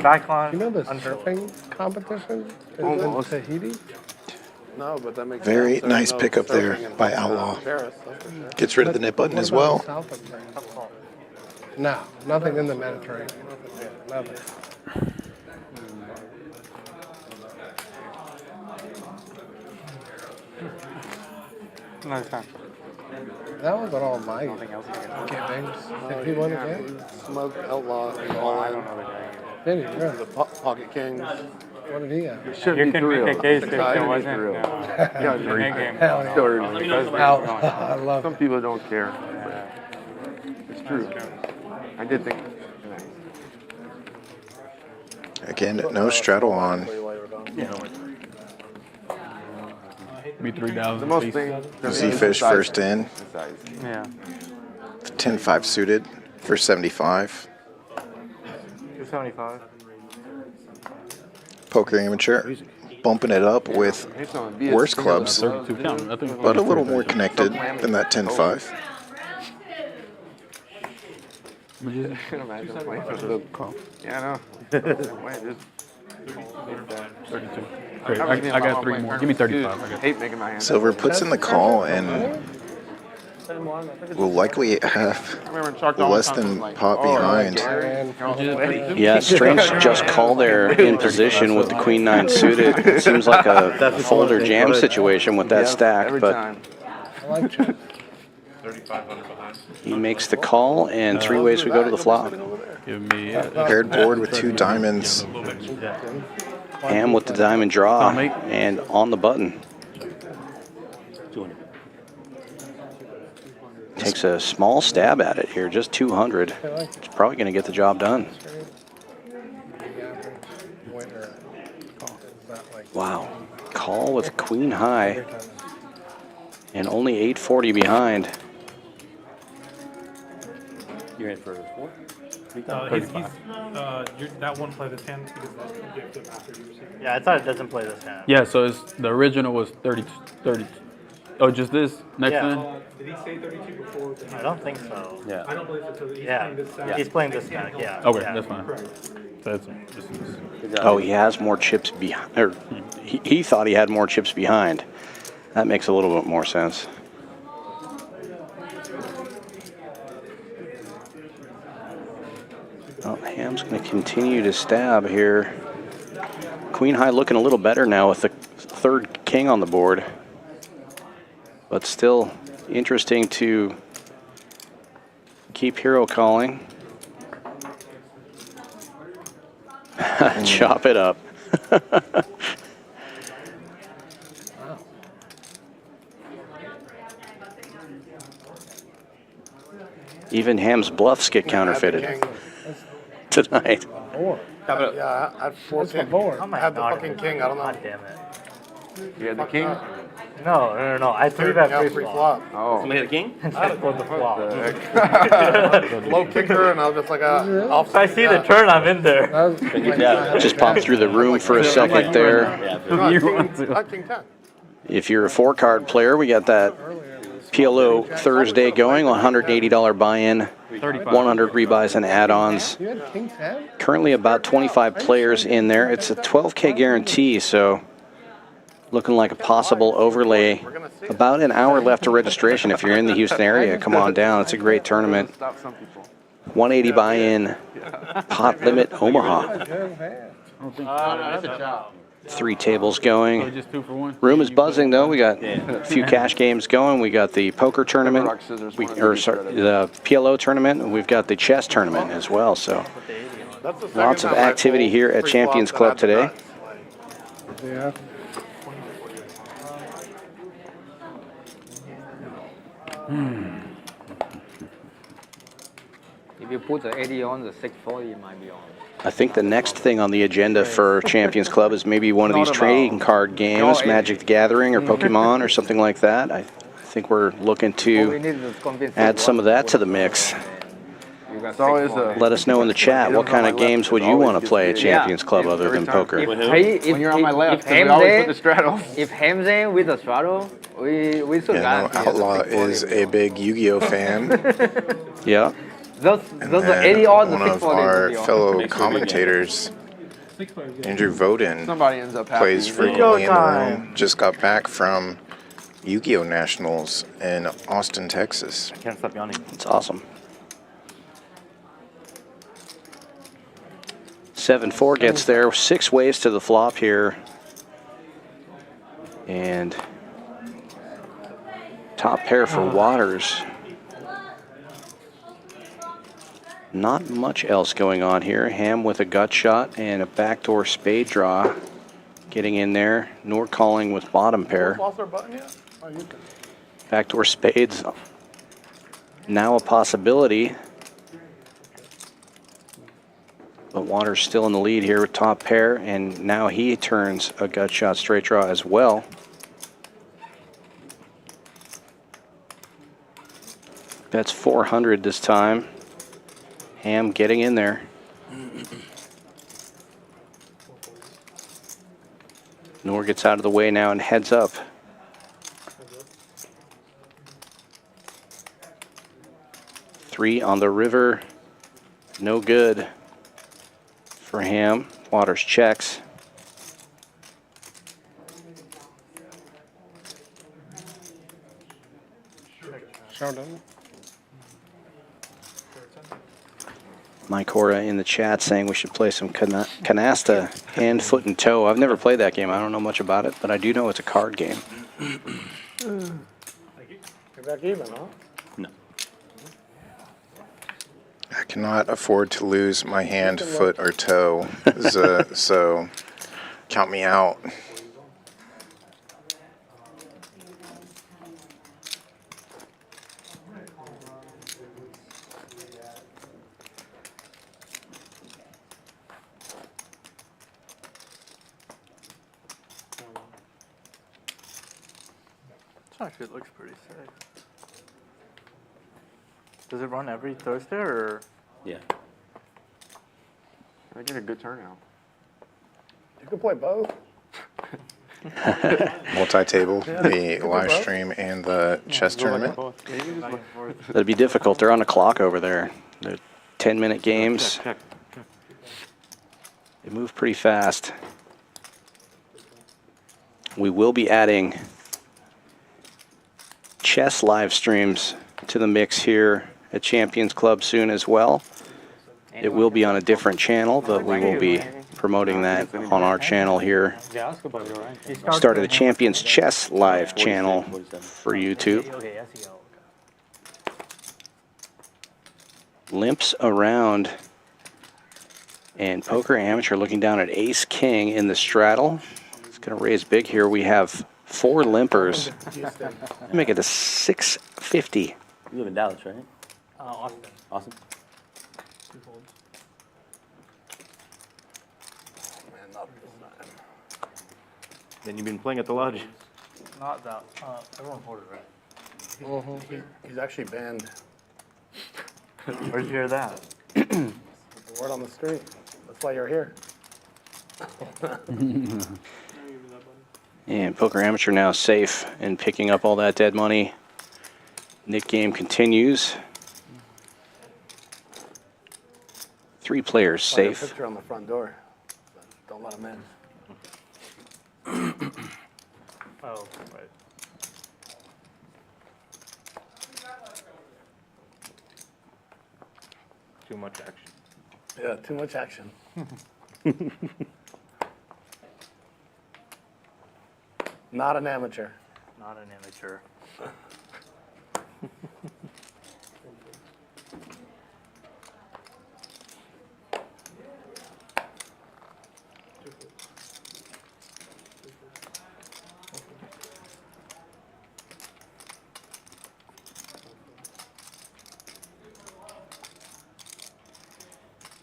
Cyclone. You know the surfing competition in Tahiti? No, but that makes Very sense. nice There's pickup there surfing in, by Outlaw. Paris, that's for sure. Gets rid of the nip button What as about well. south of Paris? No, nothing in the Mediterranean. Yeah, nothing. Another time. That was all my Nothing else you can do. givings. Did he win again? Smoked Outlaw and all I in. don't know the guy. Did he? Really? The Pocket Kings. What did he have? You can make a case if there wasn't in-game. Hell yeah. I love Some it. people don't care. It's true. I did think. Again, no straddle on. Be 3,000. The most thing. Zefish first in. Yeah. 10-5 suited for 75. 275. Poker amateur. Bumping it up with worse clubs, 32 count. I think. but a little more connected than that 10-5. I can imagine playing for the call. Yeah, I know. 32. Great. I got 3 more. Give me 35. I got hate making my hands. Silver puts in the call and will likely have less than pot behind. Yeah, strange just call there in position with the Queen 9 suited. It seems like a folder jam situation with that stack, but I like Chad. 3,500 behind. he makes the call, and 3 ways we go to the flop. Give me Paired board with 2 diamonds. Ham with the diamond draw, and on the button. Takes a small stab at it here, just 200. It's probably going to get the job done. Wow. Call with queen high and only 840 behind. You're in for 4? That one play the 10 because that's the after you receive. Yeah, I thought it doesn't play this hand. Yeah, so it's, the original was 30. Oh, just this next Yeah. then? Did he say 32 before? I don't think so. Yeah. I don't believe so. He's Yeah, playing this stack. he's playing this stack. Yeah. Okay, yeah. that's fine. So that's just Oh, he has more chips behind. Or he thought he had more chips behind. That makes a little bit more sense. Well, Ham's going to continue to stab here. Queen high looking a little better now with the third king on the board. But still interesting to keep hero calling. Chop it up. Even Ham's bluffs get counterfeited tonight. Four. Yeah, I had four king. Oh my I had the God. fucking king. I don't know. God damn it. You had the king? No. I threw that Yeah, free flop. Oh. Somebody had a king? I had to throw the flop. Low kicker, and I was just like, off. If I see the turn, I'm in there. Just pop through the room for a second there. King 10. If you're a 4-card player, we got that PLO Thursday going, $180 buy-in, 100 rebuys and add-ons. You had king 10? Currently about 25 players in there. It's a 12K guarantee, so looking like a possible overlay. About an hour left to registration. If you're in the Houston area, come on down. It's a great tournament. 180 buy-in, pot limit Omaha. Good 3 tables going. just 2 for 1. Room is buzzing though. We got a few cash games going. We got the poker tournament, the PLO tournament, and we've got the chess tournament as well. So lots of activity here at Champions Club today. Yeah. If you put the 80 on, the 640 might be on. I think the next thing on the agenda for Champions Club is maybe one of these trading card games, Magic the Gathering or Pokemon or something like that. I think we're looking to add some of that to the mix. Let us know in the chat what kind of games would you want to play at Champions Club other than poker. When you're on my left, we always put the straddle. If Ham's in with the straddle, we should Outlaw is a big Yu-Gi-Oh fan. Yeah. Those And are then 80 on the one of 640. our fellow commentators, Andrew Voden, Somebody ends up happy. plays frequently in the room. Just got back from Yu-Gi-Oh Nationals in Austin, Texas. I can't stop yawning. It's awesome. 7-4 gets there. 6 ways to the flop here. And top pair for Waters. Not much else going on here. Ham with a gut shot and a backdoor spade draw. Getting in there. Noor calling with bottom pair. Lost our button yet? Oh, you can. Backdoor spades. Now a possibility. But Waters still in the lead here with top pair, and now he turns a gut shot straight draw as well. That's 400 this time. Ham getting in there. Noor gets out of the way now and heads up. Three on the river. No good for Ham. Waters checks. Sheldon. Mike Hora in the chat saying we should play some canasta, hand, foot, and toe. I've never played that game. I don't know much about it, but I do know it's a card game. You're back even, huh? No. I cannot afford to lose my hand, foot, or toe, so count me out. Actually, it looks pretty sick. Does it run every Thursday or? Yeah. I get a good turnout. You can play both. Multi-table, the live stream, and the chess tournament. That'd be difficult. They're on the clock over there. They're 10-minute games. They move pretty fast. We will be adding chess live streams to the mix here at Champions Club soon as well. It will be on a different channel, but we will be promoting that on our channel here. Started a Champions Chess live channel for YouTube. Limps around, and Poker Amateur looking down at Ace King in the straddle. It's going to raise big here. We have 4 limpers. Make it a 650. You live in Dallas, right? Austin. Awesome. Then you've been playing at the lodge. Not that. Everyone voted, right? He's actually banned. Where'd you hear that? The word on the street. That's why you're here. And Poker Amateur now safe and picking up all that dead money. Nick game continues. 3 players safe. Picture on the front door. Don't let him in. Oh, right. Too much action. Yeah, too much action. Not an amateur. Not an amateur.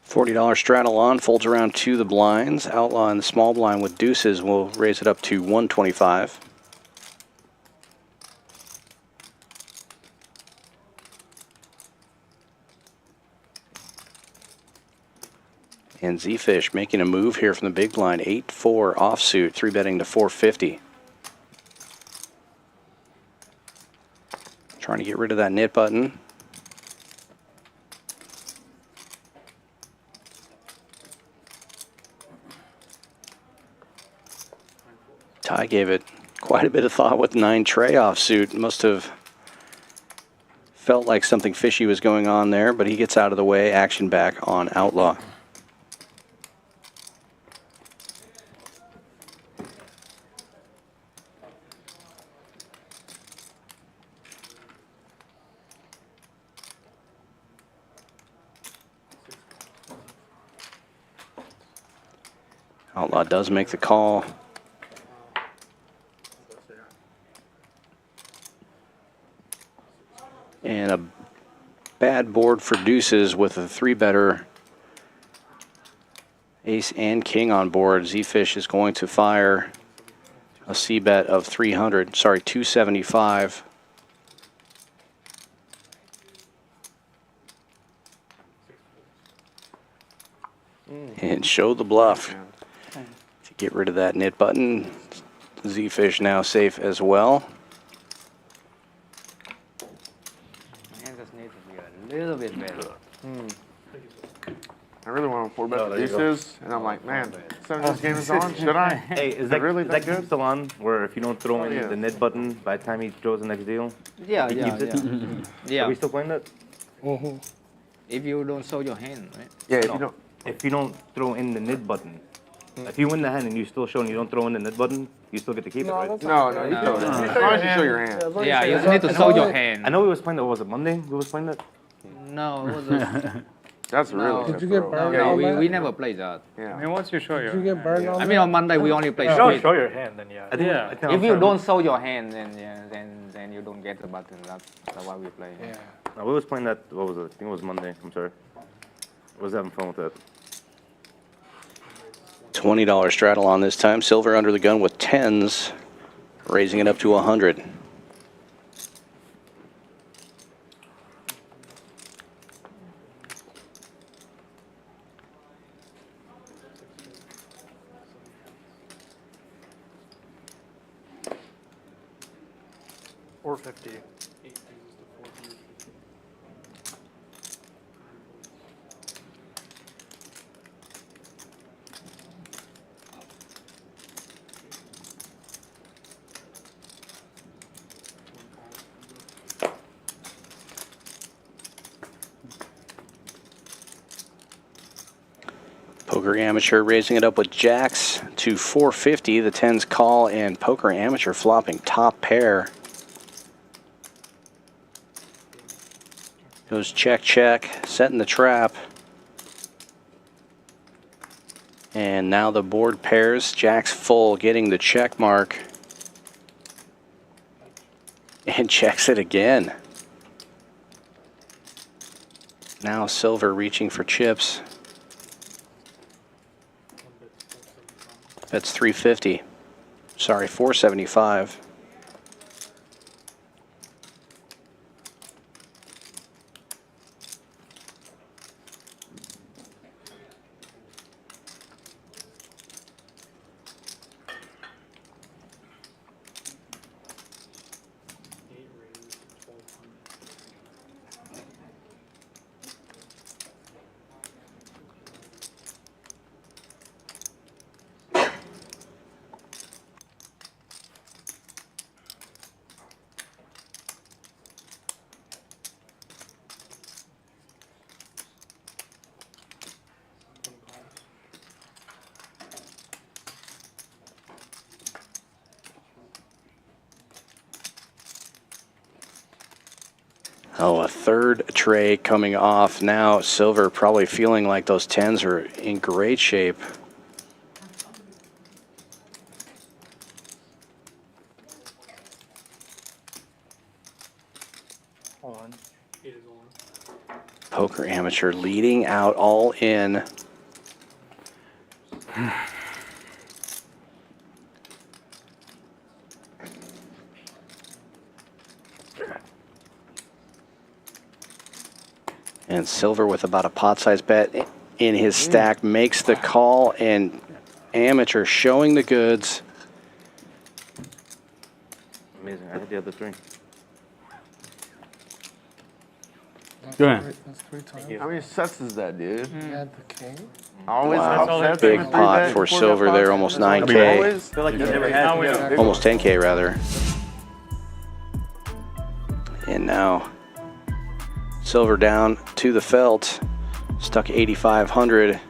$40 straddle on, folds around to the blinds. Outlaw in the small blind with deuces will raise it up to 125. And Zefish making a move here from the big blind. 8-4 offsuit, 3-betting to 450. Trying to get rid of that knit button. Ty gave it quite a bit of thought with 9 tray offsuit. Must have felt like something fishy was going on there, but he gets out of the way. Action back on Outlaw. Outlaw does make the call. And a bad board for deuces with a 3-better. Ace and king on board. Zefish is going to fire a C-bet of 275. And show the bluff to get rid of that knit button. Zefish now safe as well. A little bit better. I really want to 4-bet the deuces, and I'm like, man, this game is on. Should I? Hey, is that really that game still on? Where if you don't throw in the knit button, by the time he throws the next deal, Yeah, he keeps it? Yeah. Are we still playing that? If you don't show your hand, right? Yeah, if you don't throw in the knit button. If you win the hand and you still show and you don't throw in the knit button, you still get to keep it, right? No, you throw it. As long as you show your hand. Yeah, you need to show your hand. I know we was playing that. Was it Monday? We was playing that. No, it wasn't. That's really. Did you get burned No, on that? we never played that. Yeah. I mean, once you show Did your you get burned on I that? mean, on Monday we only play show straight. your hand, then yeah. I think, Yeah. I think If you don't show your hand, then you don't get the button. That's why we play. Yeah. No, we was playing that. What was it? I think it was Monday. I'm sorry. I was having fun with that. $20 straddle on this time. Silver under the gun with 10s, raising it up to 100. 450. Poker Amateur raising it up with jacks to 450. The 10s call and Poker Amateur flopping top pair. Goes check, check, setting the trap. And now the board pairs. Jack's full, getting the check mark. And checks it again. Now Silver reaching for chips. That's 350. Sorry, 475. Oh, a third tray coming off. Now Silver probably feeling like those 10s are in great shape. Hold on. Poker Amateur leading out all in. And Silver with about a pot-sized bet in his stack makes the call, and Amateur showing the goods. Amazing. I hit the other three. Go ahead. That's 3 times. How many sets is that, dude? He had the king. Always Wow, upsets big every pot three for bet, Silver there, almost 9K. Always? I feel like you never had to get a big Almost 10K rather. And now Silver down to the felt, stuck 8,500.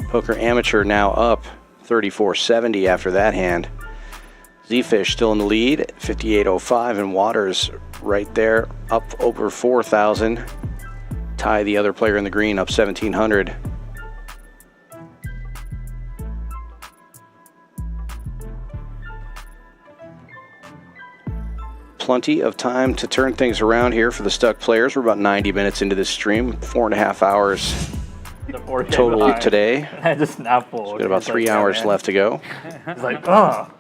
Poker Amateur now up 3,470 after that hand. Zefish still in the lead, 5,805, and Waters right there, up over 4,000. Ty, the other player in the green, up 1,700. Plenty of time to turn things around here for the stuck players. We're about 90 minutes into this stream, 4.5 hours total today. I just not full. Got about 3 hours left to go. It's like, oh.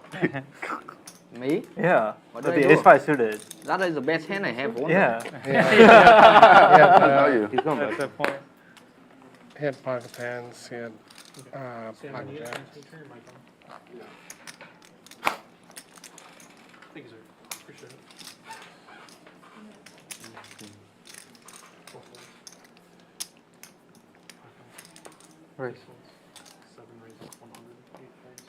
Me? Yeah. What But did the I do? ace-5 suited. That is the best hand I have won. Yeah. He's going At back. that point. He had 5 of 10s. He had 5 of jacks. Thank you, sir. Appreciate it. Right. 7 raises 100, 8 folds.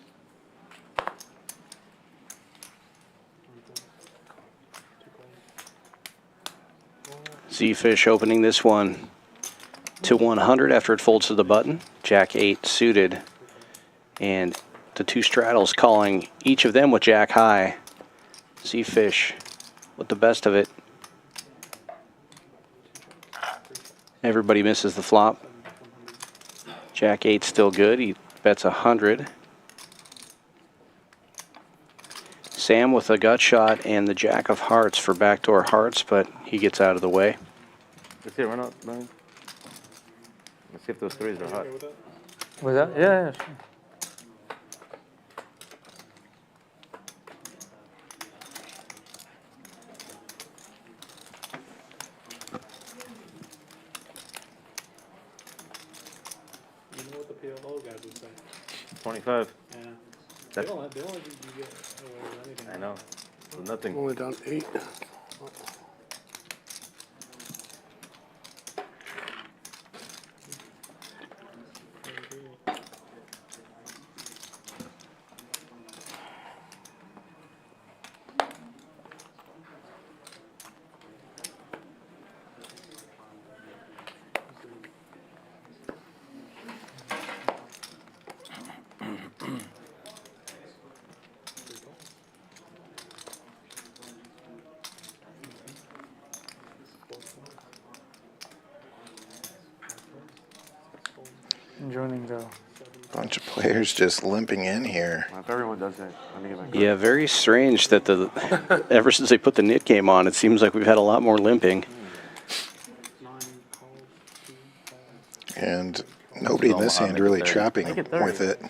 3 folds. 2 calls. Zefish opening this one to 100 after it folds to the button. Jack 8 suited. And the 2 straddles calling, each of them with Jack high. Zefish with the best of it. Everybody misses the flop. Jack 8 still good. He bets 100. Sam with a gut shot and the Jack of Hearts for backdoor hearts, but he gets out of the way. Let's see it run out, Brian. Let's see if those threes are hot. Was that? Yeah, sure. You know what the PLO guys would say? 25. Yeah. That's, They don't let you get away with anything. I know. So nothing. Only done 8. Joining the. Bunch of players just limping in here. If everyone does that, let me get my card. Yeah, very strange that ever since they put the knit game on, it seems like we've had a lot more limping. And nobody in this hand really trapping with it.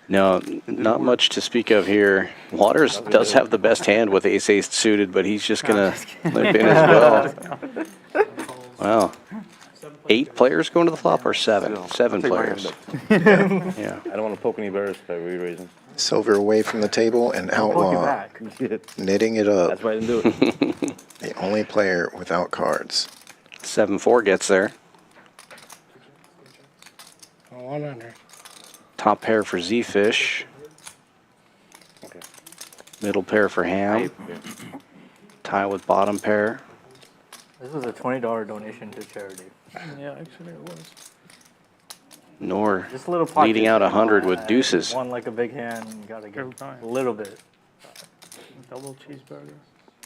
No, not much to speak of here. Waters does have the best hand with ace-ace suited, but he's just going to limp in as well. Wow. 8 players going to the flop or 7? 7 players. Yeah. I don't want to poke any bears by re-raising. Silver away from the table and Outlaw knitting it up. That's why I didn't do it. The only player without cards. 7-4 gets there. 1 under. Top pair for Zefish. Okay. Middle pair for Ham. Tie with bottom pair. This was a $20 donation to charity. Yeah, actually it was. Noor Just a little pocket. leading out 100 with deuces. One like a big hand, you gotta get Every time. a little bit. Double cheeseburger.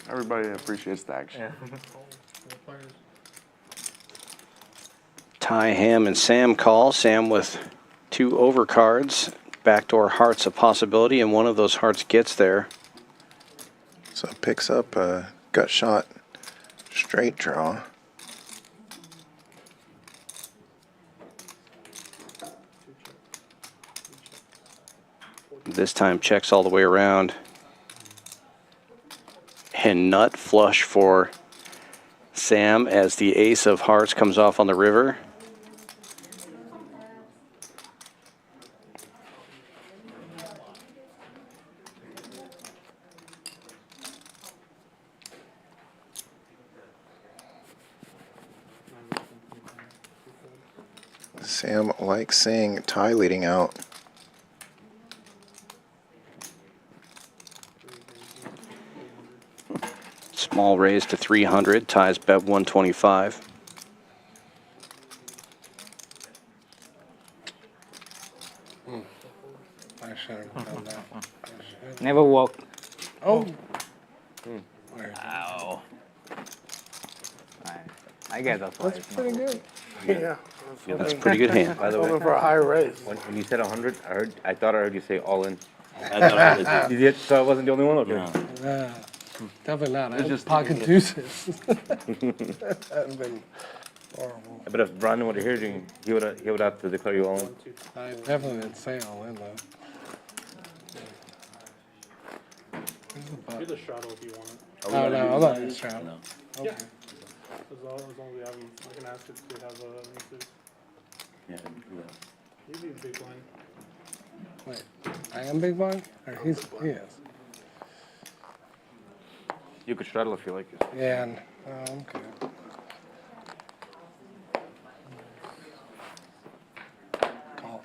Everybody appreciates the action. Yeah. Ty, Ham, and Sam call. Sam with 2 overcards. Backdoor heart's a possibility, and one of those hearts gets there. So picks up a gut shot straight draw. This time checks all the way around. And nut flush for Sam as the ace of hearts comes off on the river. Sam likes seeing Ty leading out. Small raise to 300. Ty's bet 125. I should have done that. Never work. Oh. Ow. I get that's why. That's pretty good. Yeah. That's a pretty good hand. By the way, Hoping for a high raise. when you said 100, I thought I heard you say all in. You did, so I wasn't the only one? Okay. Definitely not. I It's had just- pocket deuces. That'd been horrible. But if Brandon would have heard you, he would have to declare you all in. I definitely didn't say all in though. Where's the butt? the straddle if you want it. Oh no, I'm not gonna straddle. No. Okay. As long as we have them, I can ask if they have mixes. Yeah. Maybe a big line. Wait, I am big blind? Or he is? You could straddle if you like. Yeah, and, oh, okay. Call.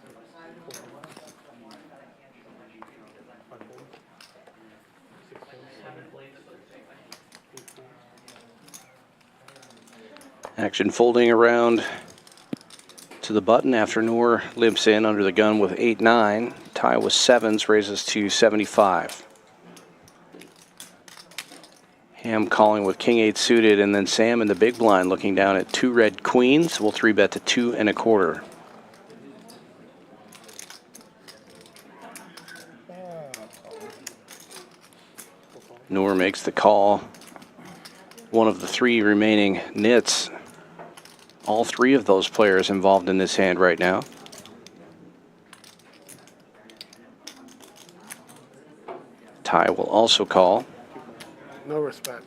Action folding around to the button after Noor limps in under the gun with 8-9. Tie with 7s raises to 75. Ham calling with King 8 suited, and then Sam in the big blind looking down at 2 red queens. We'll 3-bet to 2 1/4. Noor makes the call. One of the 3 remaining nits. All 3 of those players involved in this hand right now. Ty will also call. No respect.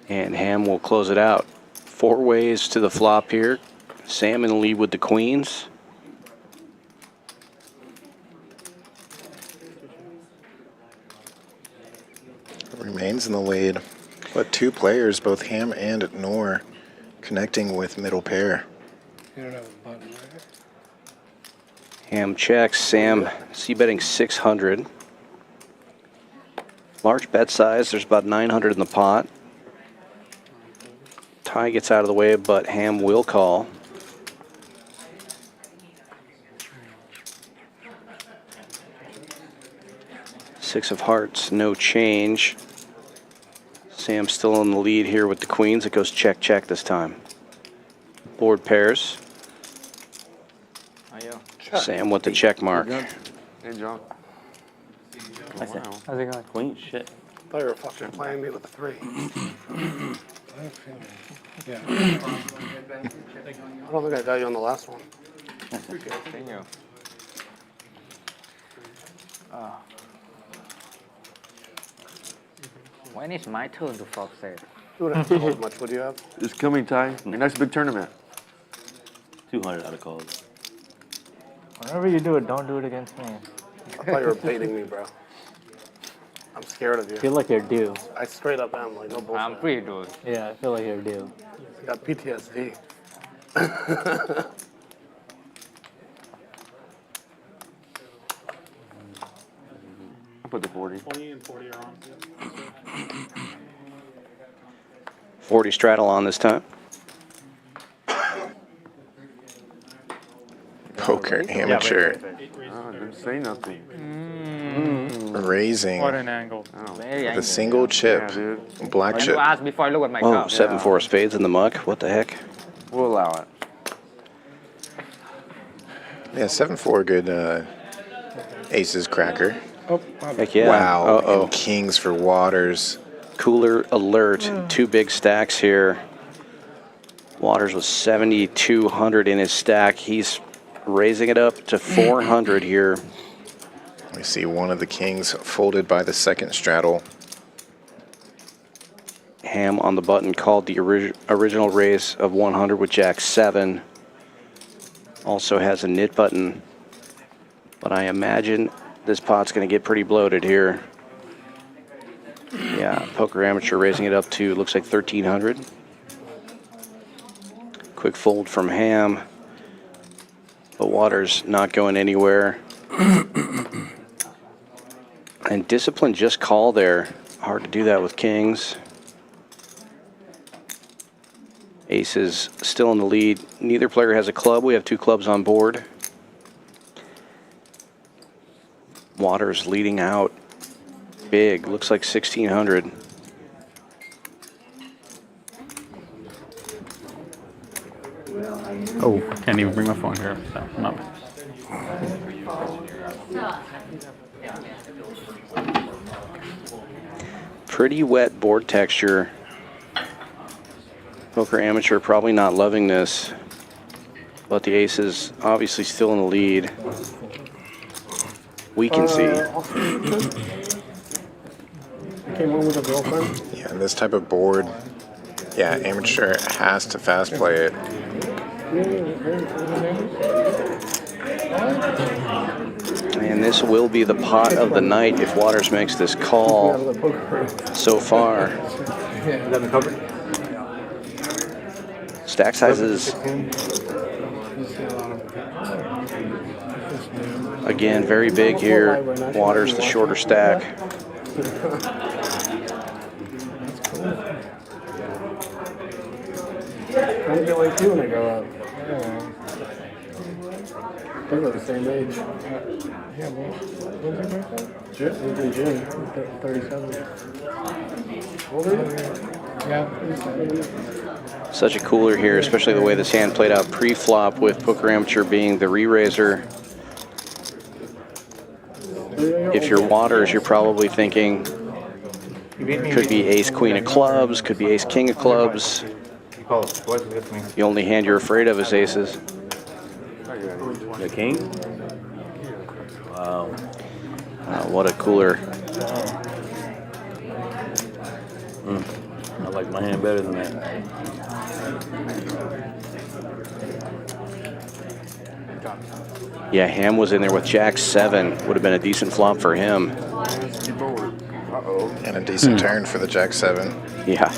And Ham will close it out. 4 ways to the flop here. Sam in the lead with the queens. Remains in the lead. But two players, both Ham and Noor, connecting with middle pair. You don't have a button, right? Ham checks. Sam c-betting 600. Large bet size. There's about 900 in the pot. Ty gets out of the way, but Ham will call. Six of hearts, no change. Sam still in the lead here with the queens. It goes check, check this time. Board pairs. Sam with the check mark. Hey, John. How's it going? Queen shit. I thought you were fucking playing me with a 3. Yeah. I don't think I got you on the last one. Thank you. When is my turn to flop set? You would have to hold much. What do you have? It's coming, Ty. Your next big tournament. 200 out of calls. Whenever you do it, don't do it against me. I thought you were baiting me, bro. I'm scared of you. I feel like you're due. I straight up am, like, no bullshit. I'm pretty good. Yeah, I feel like you're due. I got PTSD. I'll put the 40. 20 and 40 are on. 40 straddle on this time. Poker amateur Oh, didn't say nothing. raising What an angle. the single chip, Yeah, dude. black You chip. asked before I look at my Oh, cup. 7-4 of spades in the muck. What the heck? We'll allow it. Yeah, 7-4, good aces cracker. Oh, my bad. Heck yeah. Wow, Uh-oh. and kings for Waters. Cooler alert. Two big stacks here. Waters was 7,200 in his stack. He's raising it up to 400 here. We see one of the kings folded by the second straddle. Ham on the button called the original raise of 100 with Jack 7. Also has a nit button. But I imagine this pot's going to get pretty bloated here. Yeah, poker amateur raising it up to, looks like 1,300. Quick fold from Ham. But Waters not going anywhere. And discipline just call there. Hard to do that with kings. Aces still in the lead. Neither player has a club. We have two clubs on board. Waters leading out big. Looks like 1,600. Oh, can't even bring my phone here. So, no. Pretty wet board texture. Poker amateur probably not loving this. But the ace is obviously still in the lead. We can see. Came home with a girlfriend. Yeah, and this type of board, yeah, amateur has to fast play it. And this will be the pot of the night if Waters makes this call so far. Stack sizes, again, very big here. Waters the shorter stack. I'm get like you when I grow up. They're the same age. Yeah, well, when's your birthday? June. It's in June. 37. Older? Yeah, 37. Such a cooler here, especially the way this hand played out pre-flop with poker amateur being the re-raiser. If you're Waters, you're probably thinking could be ace queen of clubs, could be ace king of clubs. The only hand you're afraid of is aces. The king? Wow. What a cooler. I like my hand better than that. Yeah, Ham was in there with Jack 7. Would have been a decent flop for him. And a decent turn for the Jack 7. Yeah.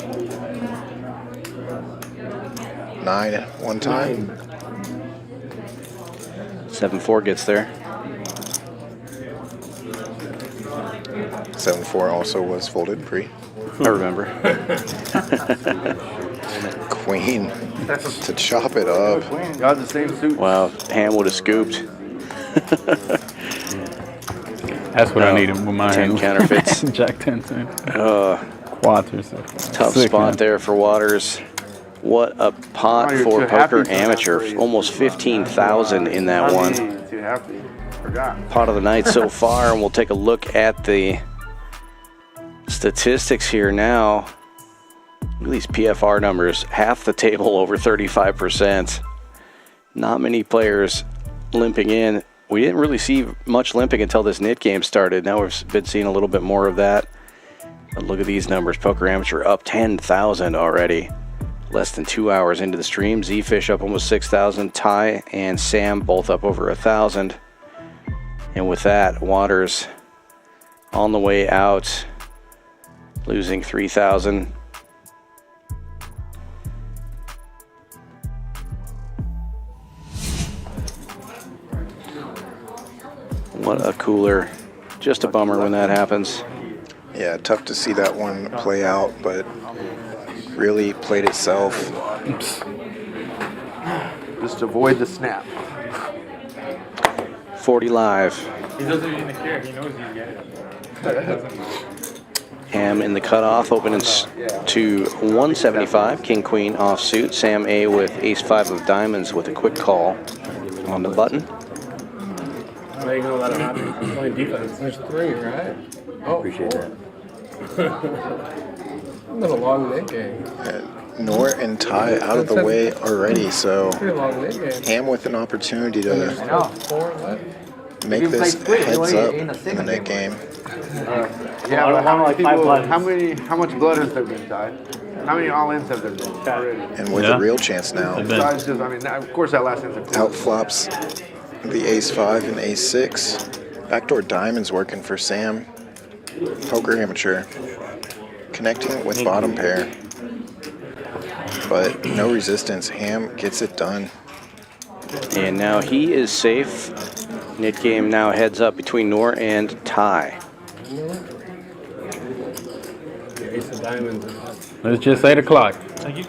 9 at one time. 7-4 gets there. 7-4 also was folded pre. I remember. Queen to chop it up. Got the same suit. Wow, Ham would have scooped. That's what I needed with my 10 counterfeits. Jack 10. Quads or something. Tough Sick, spot man. there for Waters. What a pot Oh, you're for too happy Poker for that Amateur. trade. Almost 15,000 in that one. Too happy. Forgot. Pot of the night so far, and we'll take a look at the statistics here now. Look at these PFR numbers. Half the table over 35%. Not many players limping in. We didn't really see much limping until this knit game started. Now we've been seeing a little bit more of that. But look at these numbers. Poker Amateur up 10,000 already. Less than 2 hours into the stream. Zefish up almost 6,000. Ty and Sam both up over 1,000. And with that, Waters on the way out, losing 3,000. What a cooler. Just a bummer when that happens. Yeah, tough to see that one play out, but really played itself. Just avoid the snap. 40 live. He doesn't even care. He knows he's getting it. Ham in the cutoff, opening to 175. King Queen offsuit. Sam A with Ace 5 of diamonds with a quick call on the button. How are you gonna let it happen? I'm playing defense. There's 3, right? Oh, appreciate that. That's a long net game. Noor and Ty out of the way already, so Pretty long net game. Ham with an opportunity to know. 4 left. make this heads up in the net game. Yeah, but how many like 5 people? buttons. How much blood has there been, Ty? How many all-ins have there been already? And with Yeah. a real chance now, Besides just, I mean, of course that last hand's a out flops the Ace 5 and Ace 6. Backdoor diamonds working for Sam. Poker Amateur. Connecting with bottom pair. But no resistance. Ham gets it done. And now he is safe. Knit game now heads up between Noor and Ty. Ace of diamonds. Let's just 8 o'clock.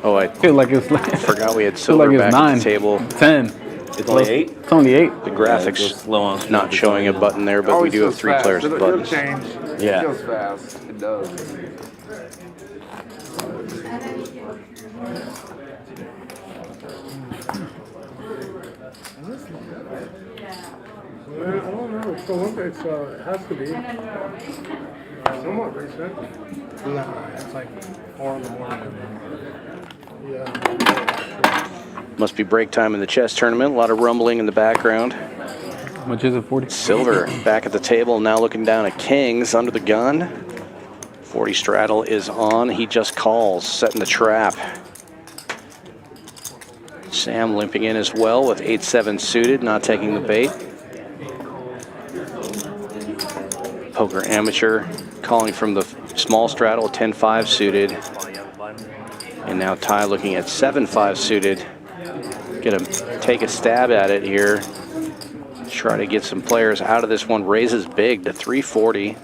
Oh, I Feel like it's like forgot we had feel like silver it's back 9, at the table. 10. It's only 8? It's only 8. The graphics not showing a button there, but we do have 3 players with It'll buttons. change. Yeah. It feels fast. It does. I don't know. It's the Olympics, so it has to be. Somewhat recent. No, it's like 4 in the morning. Yeah. Must be break time in the chess tournament. A lot of rumbling in the background. How much is it? 40? Silver back at the table, now looking down at Kings under the gun. 40 straddle is on. He just calls, setting the trap. Sam limping in as well with 8-7 suited, not taking the bait. Poker Amateur calling from the small straddle, 10-5 suited. And now Ty looking at 7-5 suited. Gonna take a stab at it here. Try to get some players out of this one. Raises big to 340.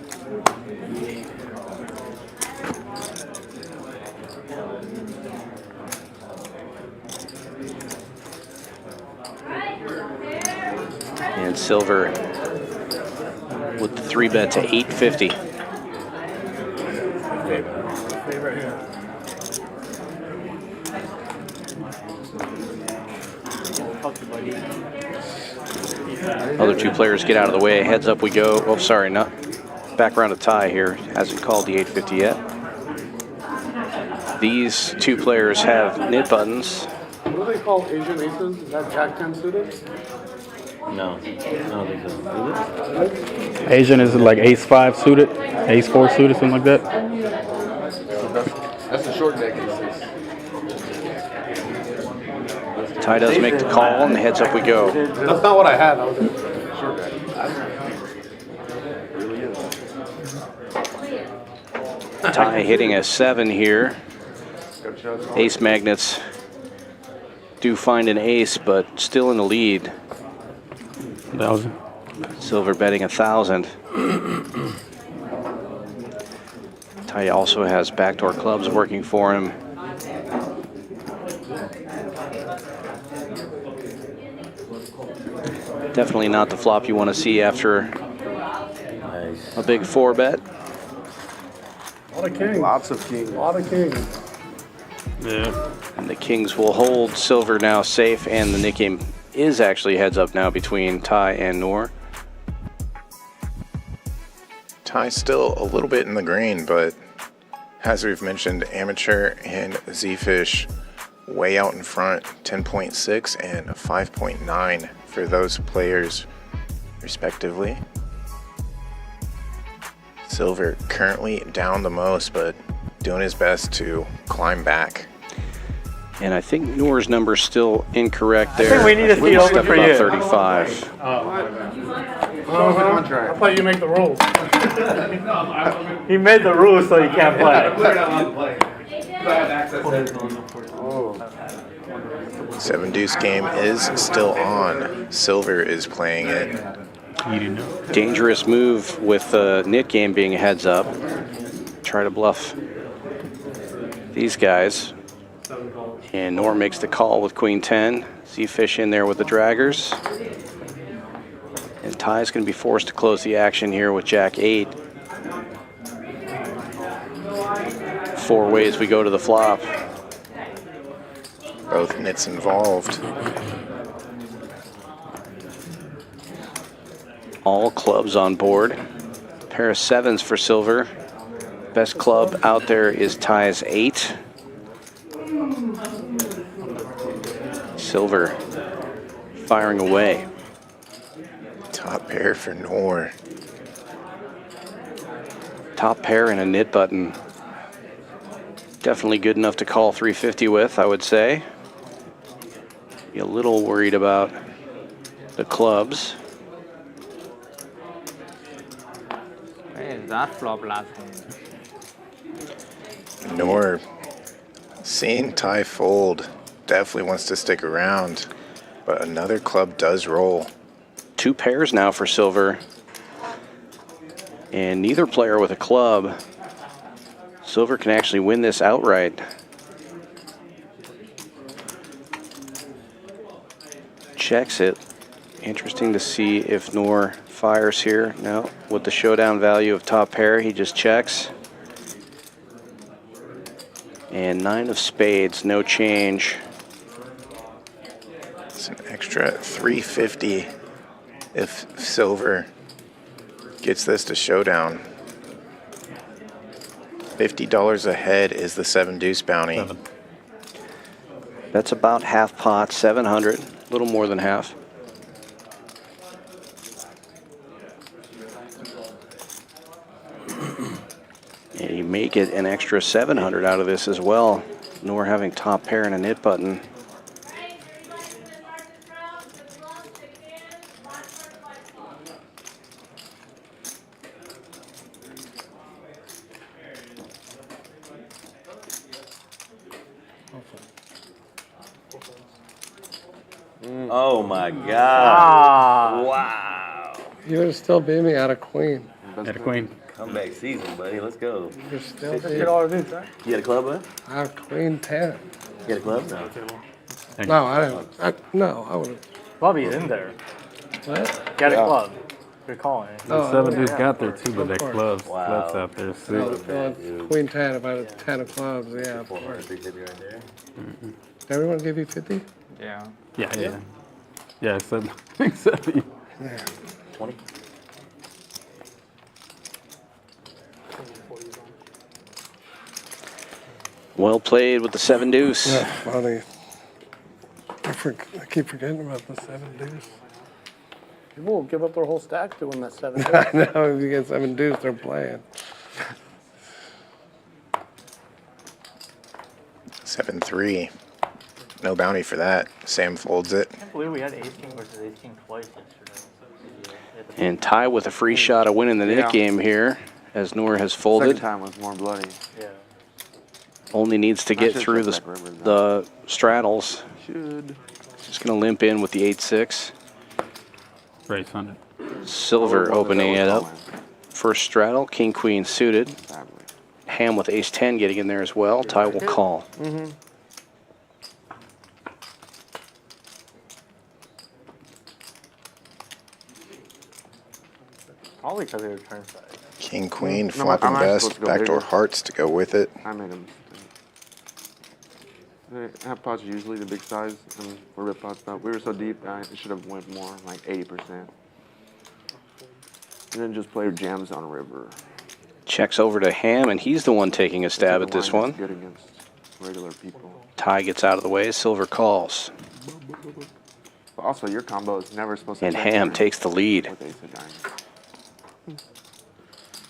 And Silver with the 3-bet to 850. Favorite here. Other 2 players get out of the way. Heads up we go. Oh, sorry, not back around to Ty here. Hasn't called the 850 yet. These 2 players have knit buttons. What do they call Asian aces? Is that Jack 10 suited? No, I don't think so. Asian is like Ace 5 suited, Ace 4 suited, something like that. That's the short deck aces. Ty does make the call, and the heads up we go. That's not what I had. I was short deck. Ty hitting a 7 here. Ace magnets do find an ace, but still in the lead. 1,000. Silver betting 1,000. Ty also has backdoor clubs working for him. Definitely not the flop you want to see after a big 4-bet. A lot of kings. Lots of kings. A lot of kings. Yeah. And the kings will hold. Silver now safe, and the Nick game is actually heads up now between Ty and Noor. Ty's still a little bit in the green, but as we've mentioned, Amateur and Zefish way out in front, 10.6 and 5.9 for those players respectively. Silver currently down the most, but doing his best to climb back. And I think Noor's number's still incorrect there. think we need to see We'll over step for about you. 35. I thought you make the rules. He made the rules so he can't play. 7 deuce game is still on. Silver is playing it. You didn't know. Dangerous move with the Nick game being a heads up. Try to bluff these guys. And Noor makes the call with Queen 10. Zefish in there with the draggers. And Ty's going to be forced to close the action here with Jack 8. 4 ways we go to the flop. Both nits involved. All clubs on board. Pair of 7s for Silver. Best club out there is Ty's 8. Silver firing away. Top pair for Noor. Top pair and a nit button. Definitely good enough to call 350 with, I would say. Be a little worried about the clubs. Where is that flop last time? Noor, seeing Ty fold, definitely wants to stick around, but another club does roll. 2 pairs now for Silver. And neither player with a club. Silver can actually win this outright. Checks it. Interesting to see if Noor fires here. No, with the showdown value of top pair, he just checks. And 9 of spades, no change. It's an extra 350 if Silver gets this to showdown. $50 ahead is the 7 deuce bounty. That's about half pot, 700, a little more than half. And you may get an extra 700 out of this as well. Noor having top pair and a nit button. Oh my God. Ah. Wow. You would have still beat me out of queen. Had a queen. Comeback season, buddy. Let's go. You're still beat. You got a club, bud? I have queen 10. You got a club? No. No, I didn't. No, I would have. Bobby's in there. What? Got a club. Good calling. No, 7 deuce got there too, but that course. clubs Wow. out there. No, Six. no, queen 10, if I had 10 of clubs, yeah, of course. 350 right there. Did everyone give you 50? Yeah. Yeah. Yeah, 7. 7. Yeah. 20. Well played with the 7 deuce. Yeah, funny. I keep forgetting about the 7 deuce. People will give up their whole stack doing that 7 deuce. I know, if you get 7 deuce, they're playing. 7-3. No bounty for that. Sam folds it. I can't believe we had ace king versus ace king twice yesterday. And Ty with a free shot of winning the Nick game here as Noor has Second folded. time was more bloody. Yeah. Only needs to I get should through check the, back river, the straddles. Should. Just going to limp in with the 8-6. Raise 100. Silver opening it up. First straddle, king queen suited. Ham with ace 10 getting in there as well. Ty will call. Mm-hmm. Probably because of your turn size. King, queen, No, flopping I'm actually supposed best, to go backdoor bigger. hearts to go with it. I made a mistake. Half pots are usually the big size, and for rip pot stuff, we were so deep, I should have went more, like 80%. And then just played jams on a river. Checks over to Ham, and he's the one taking a stab at this one. Good against regular people. Ty gets out of the way. Silver calls. But also, your combo is never supposed to. And check Ham turn takes the lead. with ace of diamonds.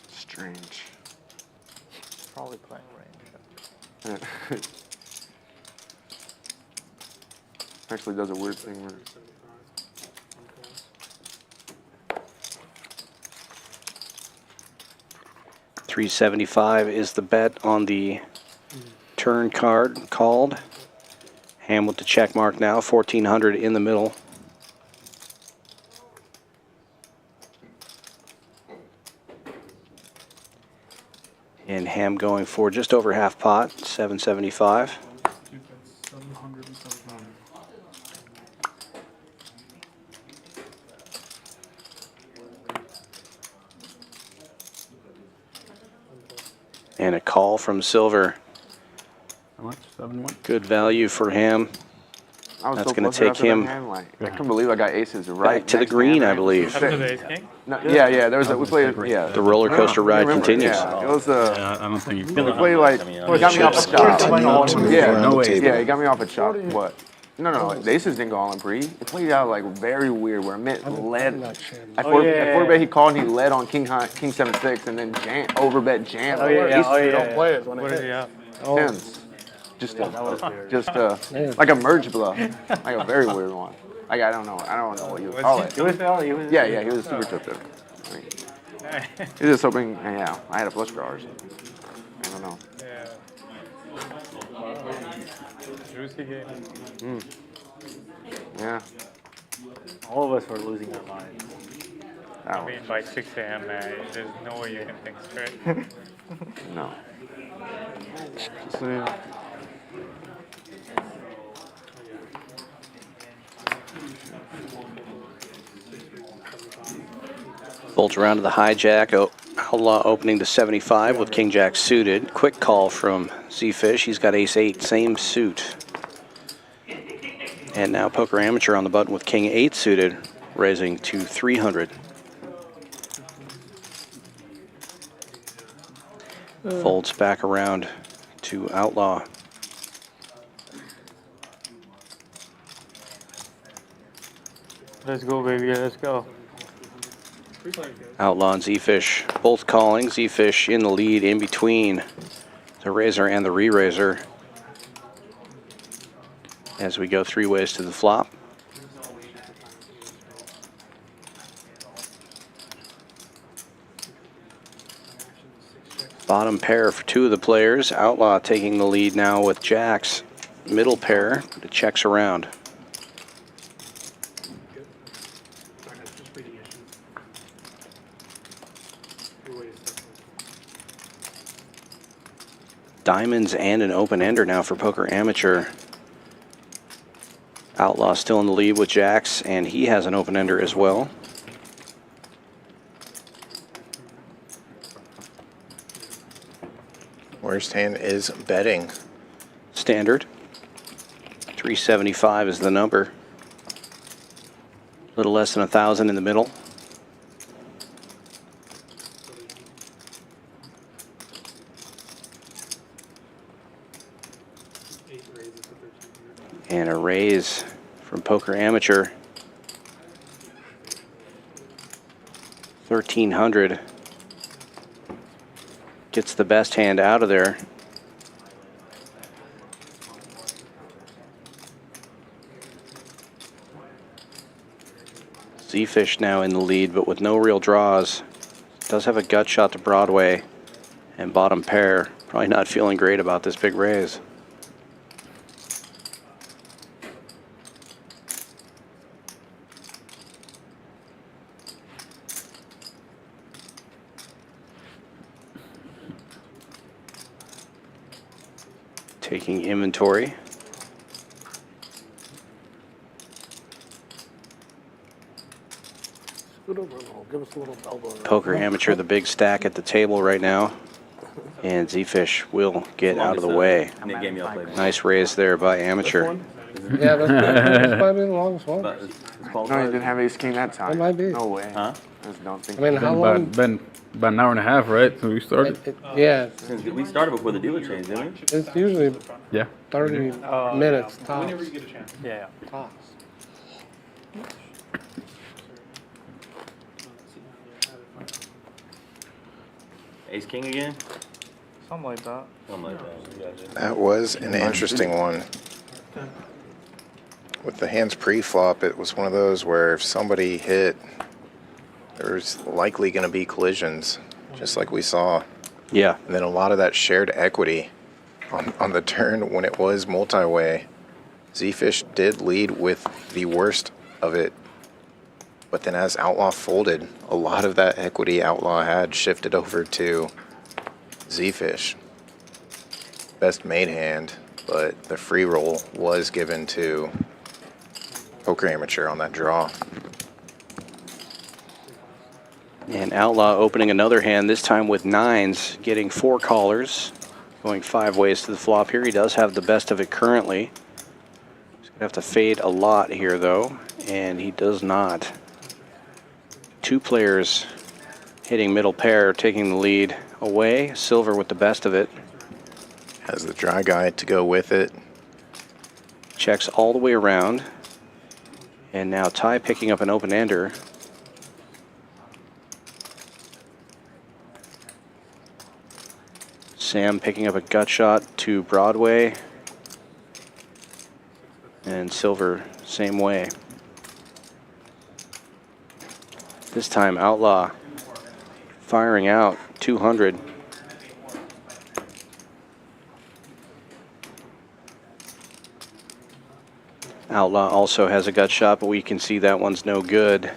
Strange. Probably playing range. Actually does a weird thing where 375 is the bet on the turn card called. Ham with the check mark now, 1400 in the middle. And Ham going for just over half pot, 775. And a call from Silver. How much? 7-1? Good value for Ham. I was That's so going to flustered take after that him hand, like, I couldn't believe I got aces right back to the next green, hand, I believe. After the ace king? No, yeah, there was we played, yeah. The roller coaster ride Remember, continues. Yeah, it was Yeah, I don't think you we can. played like, he got me off a chop. Yeah, No way. yeah, he got me off a chop. What? No, the aces didn't go all in pre. It played out like very weird where Mitt led. At 4-bet he called and he led on king 7-6 and then overbet jam. Don't play it when What it did he hits. have? Tens. Just like a merge bluff, like a very weird one. Like I don't know what you would call it. He was valid. Yeah, he was super tripped. I mean, he was just hoping. Yeah, I had a flush draw or something. I don't know. Yeah. Juicy game. Yeah. All of us were losing our minds. I mean, by 6 a.m., man, there's no way you can think straight. No. So, Folds around to the hijack. Outlaw opening to 75 with king jack suited. Quick call from Zefish. He's got ace 8, same suit. And now poker amateur on the button with king 8 suited, raising to 300. Folds back around to Outlaw. Let's go, baby. Let's go. Outlaw and Zefish both calling. Zefish in the lead in between the raiser and the re-raiser as we go 3 ways to the flop. Bottom pair for 2 of the players. Outlaw taking the lead now with jacks. Middle pair, the checks around. Diamonds and an open ender now for poker amateur. Outlaw still in the lead with jacks, and he has an open ender as well. Worst hand is betting. Standard. 375 is the number. A little less than 1,000 in the middle. And a raise from poker amateur. 1,300. Gets the best hand out of there. Zefish now in the lead, but with no real draws. Does have a gut shot to Broadway and bottom pair. Probably not feeling great about this big raise. Taking inventory. Scoot over a little. Give us a little elbow. Poker Amateur, the big stack at the table right now. And Zefish will get out of the way. Nice raise there by Amateur. Yeah, that's might be the longest one. No, he didn't have ace king that time. It might be. No way. Huh? I just don't think. I mean, how long? Been about an hour and a half, right? So we started. Yeah, We started before the dealer changed, didn't we? it's usually Yeah. 30 minutes tops. Whenever you get a chance. Yeah. Tops. Ace king again? Something like that. Something like that. Gotcha. That was an interesting one. With the hands pre-flop, it was one of those where if somebody hit, there's likely going to be collisions, just like we saw. Yeah. And then a lot of that shared equity on the turn when it was multi-way. Zefish did lead with the worst of it. But then as Outlaw folded, a lot of that equity Outlaw had shifted over to Zefish. Best made hand, but the free roll was given to Poker Amateur on that draw. And Outlaw opening another hand, this time with nines, getting 4 callers, going 5 ways to the flop here. He does have the best of it currently. He's going to have to fade a lot here, though, and he does not. 2 players hitting middle pair, taking the lead away. Silver with the best of it. Has the dry guy to go with it. Checks all the way around. And now Ty picking up an open-ender. Sam picking up a gut shot to Broadway. And Silver, same way. This time Outlaw firing out 200. Outlaw also has a gut shot, but we can see that one's no good.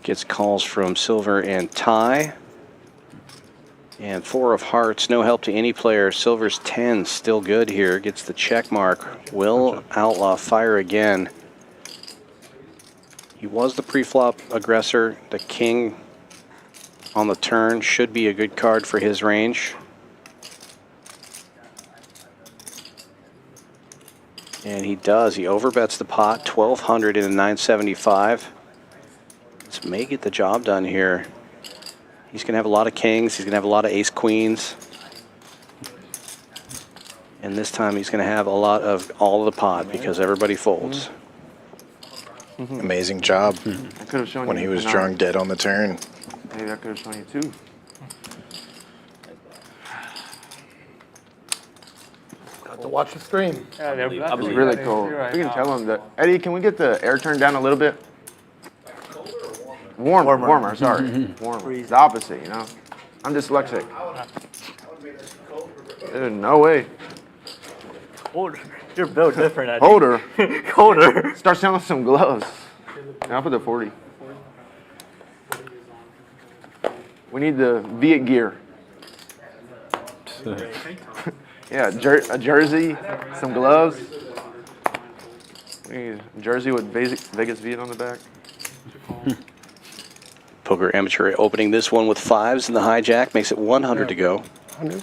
Gets calls from Silver and Ty. And 4 of hearts, no help to any player. Silver's 10, still good here. Gets the check mark. Will Outlaw fire again? He was the pre-flop aggressor. The king on the turn should be a good card for his range. And he does. He overbets the pot, 1,200 in a 975. This may get the job done here. He's going to have a lot of kings. He's going to have a lot of ace queens. And this time he's going to have a lot of all of the pot because everybody folds. Amazing job I could have shown when you he was nine. drunk dead on the turn. Maybe I could have shown you 2. Got to watch the stream. Yeah, they're I It's believe really they're cold. right We can now. tell him that. Eddie, can we get the air turned down a little bit? Warmer, sorry. Warmer. It's the opposite, you know? I'm dyslexic. Dude, no way. Colder. You're built different. Eddie. Holder. Colder. Start selling some gloves. Now for the 40. We need the Viet gear. Yeah, a jersey, some gloves. We need a jersey with Vegas Viet on the back. Poker Amateur opening this one with 5s in the hijack, makes it 100 to go. 100.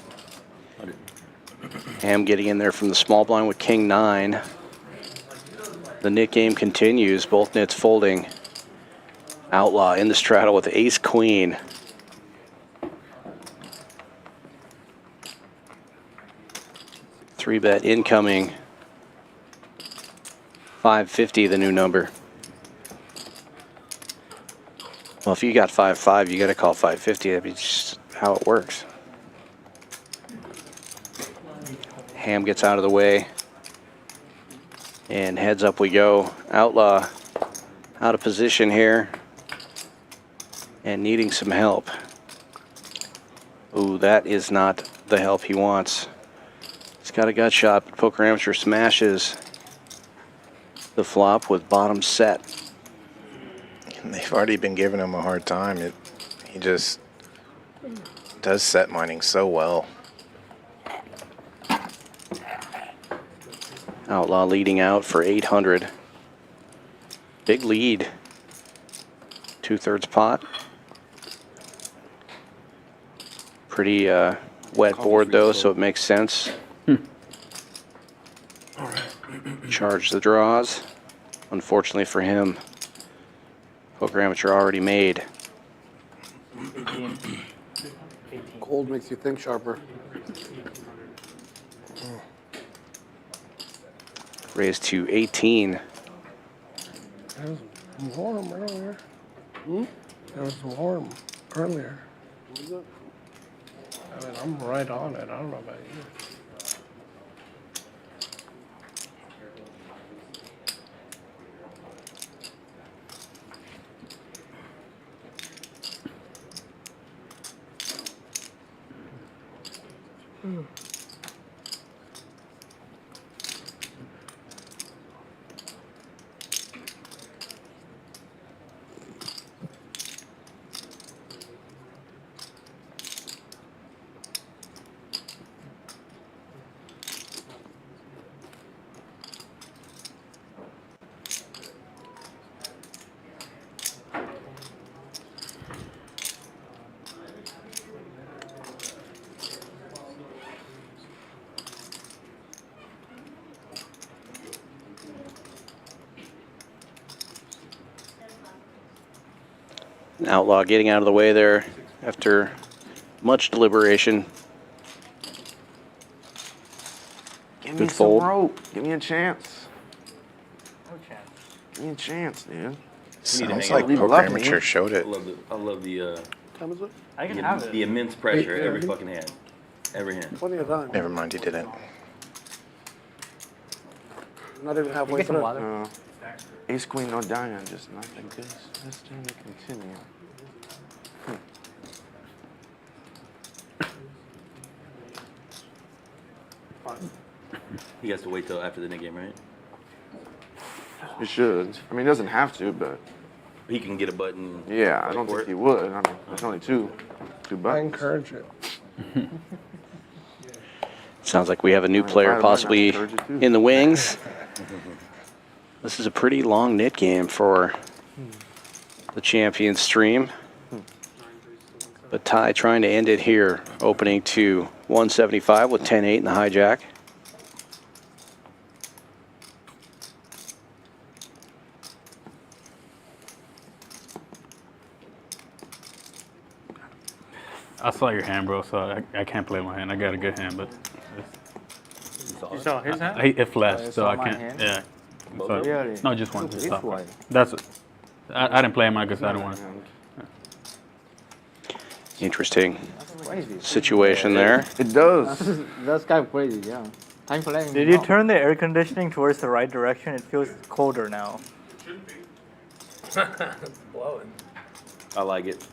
Ham getting in there from the small blind with king 9. The nit game continues, both nits folding. Outlaw in the straddle with ace queen. Three bet incoming. 550, the new number. Well, if you got 5-5, you got to call 550. That'd be just how it works. Ham gets out of the way. And heads up we go. Outlaw out of position here and needing some help. Ooh, that is not the help he wants. He's got a gut shot, but Poker Amateur smashes the flop with bottom set. They've already been giving him a hard time. He just does set mining so well. Outlaw leading out for 800. Big lead. 2/3 pot. Pretty wet board though, so it makes sense. Charge the draws. Unfortunately for him, Poker Amateur already made. Cold makes you think sharper. Raised to 18. It was warm earlier. It was warm earlier. I mean, I'm right on it. I don't know about you. Outlaw getting out of the way there after much deliberation. Give me Good some fold. rope. Give me a chance. No chance. Give me a chance, dude. Sounds hang like out. You Poker love Amateur me. showed it. I love the Time is it? I can have it. the immense pressure 8:30. every fucking hand. Every hand. Plenty of time. Never mind, he didn't. Not even halfway Get some through. water. Ace queen, no diamond, just not like this. Let's do the continue. He has to wait till after the net game, right? You should. I mean, he doesn't have to, but He can get a button. yeah, I don't think he would. I mean, there's only two I buttons. encourage it. Sounds like we have a new player possibly in the wings. This is a pretty long nit game for the champion stream. But Ty trying to end it here, opening to 175 with 10-8 in the hijack. I saw your hand, bro, so I can't play my hand. I got a good hand, but You saw his hand? it flashed, you so saw I my can't. hand? Yeah. So, Really? no, just one. Look at Just this stop. one. That's it. I didn't play mine because I didn't want to. Interesting Crazy. situation there. It does. That's kind of crazy, yeah. Time playing. Did you turn the air conditioning towards the right direction? It feels colder now. It's blowing. I like it.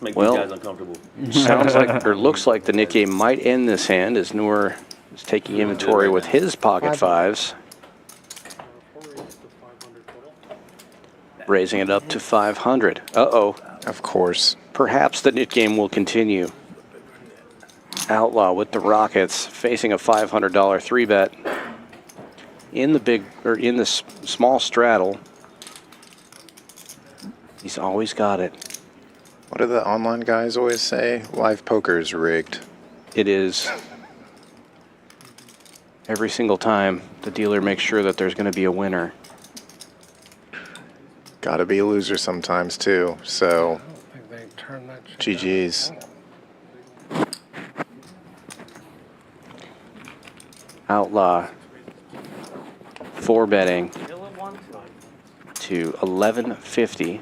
Make Well- these guys uncomfortable. Sounds like, or looks like the nit game might end this hand as Noor is taking inventory with his pocket fives, raising it up to 500. Uh-oh. Of course. Perhaps the nit game will continue. Outlaw with the Rockets facing a $500 3-bet in the big, or in the small straddle. He's always got it. What do the online guys always say? Live poker is rigged. It is. Every single time, the dealer makes sure that there's going to be a winner. Gotta be a loser sometimes too. So, I think they turned that shit GG's. Outlaw 4-betting to 1150.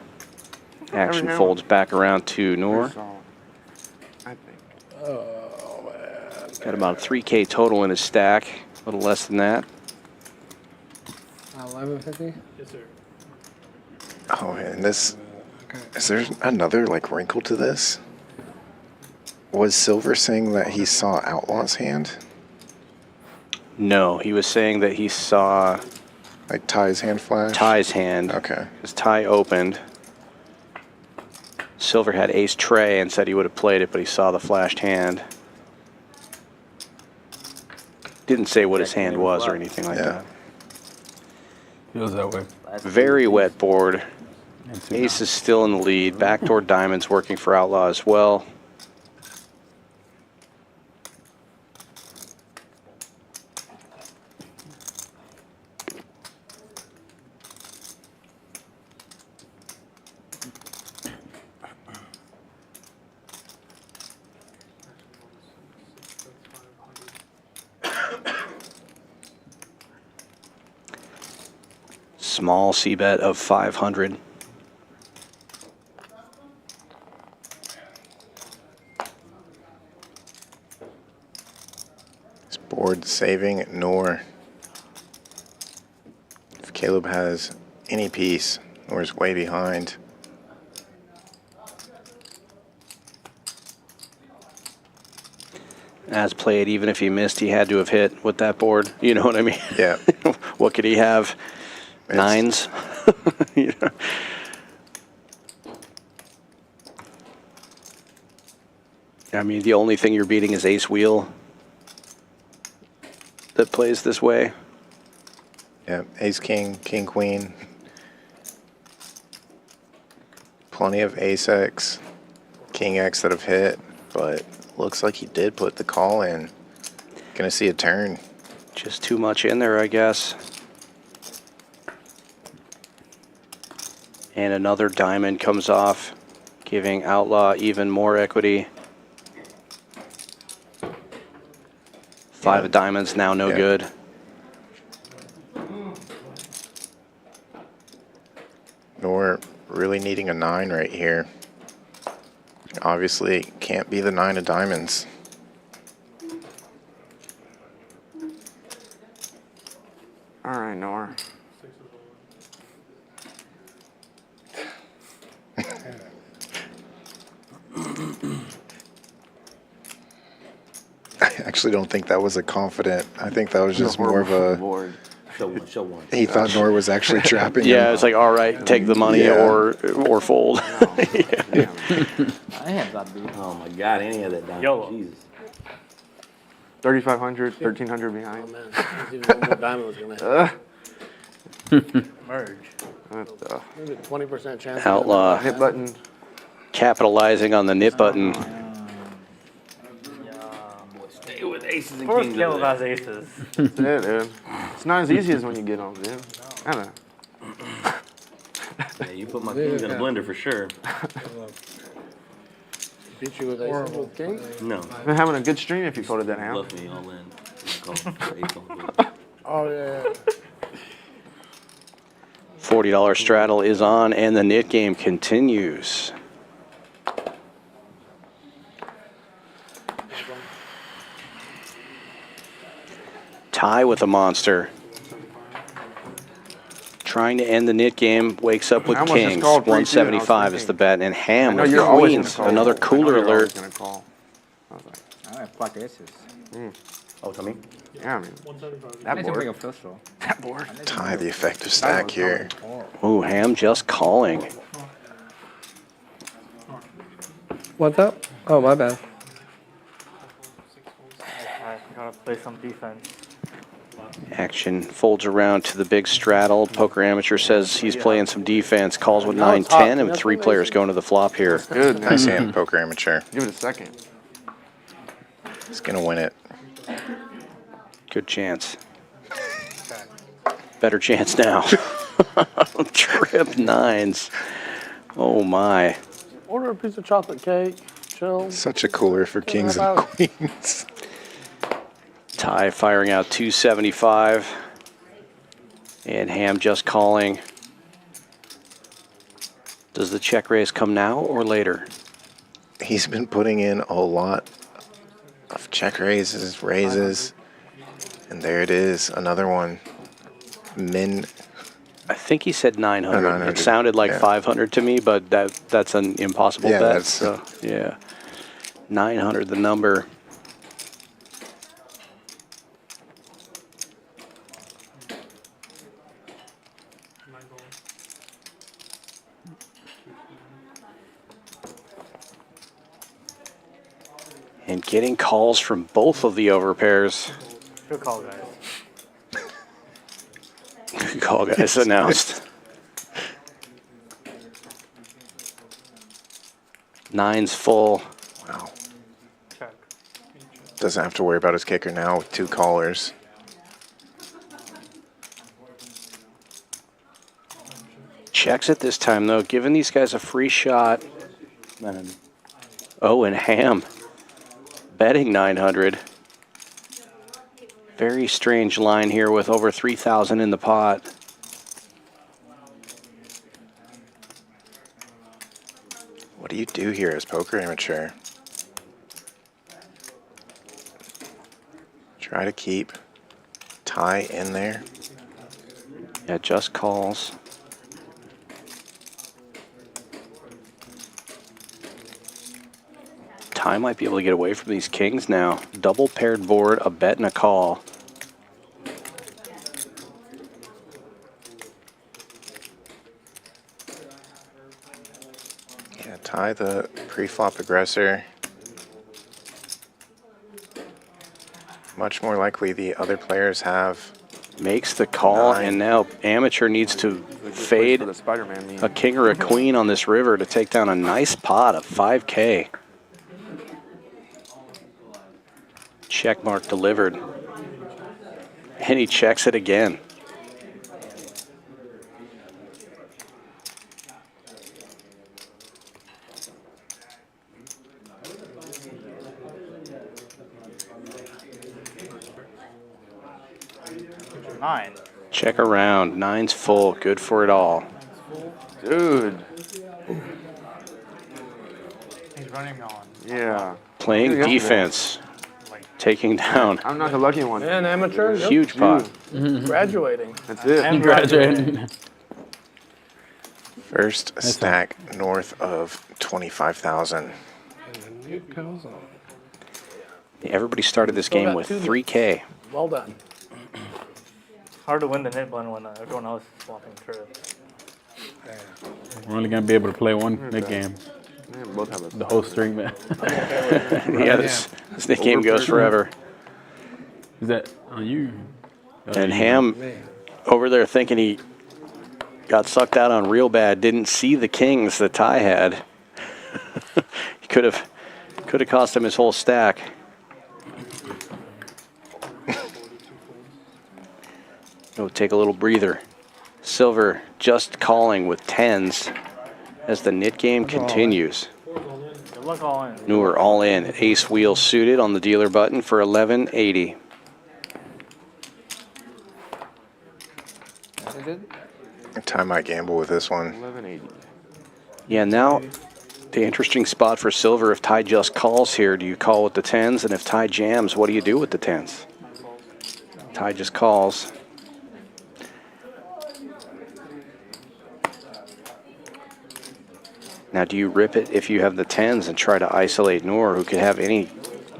Action Every folds back around to Noor. I think. Oh, man. Got about a 3K total in his stack. A little less than that. 1150? Yes, sir. Oh, and this, is there another like wrinkle to this? Was Silver saying that he saw Outlaw's hand? No, he was saying that he saw Like Ty's hand flash? Ty's hand. Okay. His Ty opened. Silver had ace tray and said he would have played it, but he saw the flashed hand. Didn't say what his hand was or anything like that. Feels that way. Very wet board. Ace is still in the lead. Backdoor diamonds working for Outlaw as well. Small C-bet of 500. This board saving Noor. If Caleb has any piece, Noor's way behind. As played, even if he missed, he had to have hit with that board. You know what I mean? Yeah. What could he have? Nines? You know? I mean, the only thing you're beating is ace wheel that plays this way. Yeah, ace king, king queen. Plenty of ace X, king X that have hit, but looks like he did put the call in. Gonna see a turn. Just too much in there, I guess. And another diamond comes off, giving Outlaw even more equity. 5 of diamonds, now no good. Noor really needing a 9 right here. Obviously, can't be the 9 of diamonds. All right, Noor. I actually don't think that was a confident. I think that was just more of a. Board. Show one. He thought Noor was actually trapping him. Yeah, it's like, all right, take the money or fold. I have that beat. Oh my God, any of that diamond. YOLO. Jesus. 3,500, 1,300 behind. Oh man, there's even one more diamond was gonna hit. Merge. What the? Maybe 20% chance. Outlaw Hit button. capitalizing on the nip button. Stay with aces and First kings. kill over there. has aces. That's it, dude. It's not as easy as when you get on, dude. Kinda. Yeah, you put my kings in a blender for sure. Beat you with aces with king? No. Been having a good stream if you folded that hand. Bluff me all in. Call for ace on the board. Oh yeah. $40 straddle is on, and the knit game continues. Tie with a monster. Trying to end the knit game, wakes up with I almost just kings. called 3-2, and I was 175 is thinking- the bet, and I ham know with you're always gonna queens. call. Another I know cooler you're always alert. gonna call. I was like, I have black aces. Oh, to me? yeah, I mean, 175. that Let's make a board. first roll. That board. Tie the effective stack here. Ooh, ham just calling. What's up? Oh my bad. I gotta play some defense. Action folds around to the big straddle. Poker Amateur says he's playing some defense. Calls with 9-10, and 3 players going to the flop here. Good. Nice hand, Poker Amateur. Give it a second. He's gonna win it. Good chance. Better chance now. Trip nines. Oh my. Order a piece of chocolate cake. Chill. Such a cooler for kings and queens. Tie firing out 275. And ham just calling. Does the check raise come now or later? He's been putting in a lot of check raises, and there it is, another one. Min I think he said 900. 900. It sounded like Yeah. 500 to me, but that's an impossible Yeah, bet. that's- So, yeah. 900 the number. And getting calls from both of the overpairs. Good call, guys. Good call, guys, announced. Nine's full. Wow. Check. Doesn't have to worry about his kicker now with 2 callers. Checks it this time, though, giving these guys a free shot. Oh, and Ham betting 900. Very strange line here with over 3,000 in the pot. What do you do here as poker amateur? Try to keep Ty in there. Yeah, just calls. Ty might be able to get away from these kings now. Double paired board, a bet and a call. Yeah, Ty the pre-flop aggressor. Much more likely the other players have. Makes the call, 9. and now amateur needs to fade For the Spider-Man meme. a king or a queen on this river to take down a nice pot of 5K. Check mark delivered. And he checks it again. Nine. Check around. Nine's full. Good for it all. Dude. He's running on. Yeah. Playing Yesterday. defense. Taking down. I'm not the lucky one. And amateur. Yep. Huge pot. Graduating. That's it. And Graduating. First stack north of 25,000. And then it goes on. Everybody started this Still game got with 2 3K. Well done. Hard to win the nit blend when everyone else is swapping through. We're only gonna be able to play one mid game. Yeah, both have a The whole string, man. Yeah, this Nick game goes forever. Is that on you? And Ham over there thinking he got sucked out on real bad, didn't see the kings that Ty had. He could have cost him his whole stack. Oh, take a little breather. Silver just calling with 10s as the nit game continues. Good luck all in. Noor all in. Ace wheel suited on the dealer button for 1180. Ty might gamble with this one. 1180. Yeah, now the interesting spot for Silver, if Ty just calls here, do you call with the 10s? And if Ty jams, what do you do with the 10s? Ty just calls. Now, do you rip it if you have the 10s and try to isolate Noor, who could have any,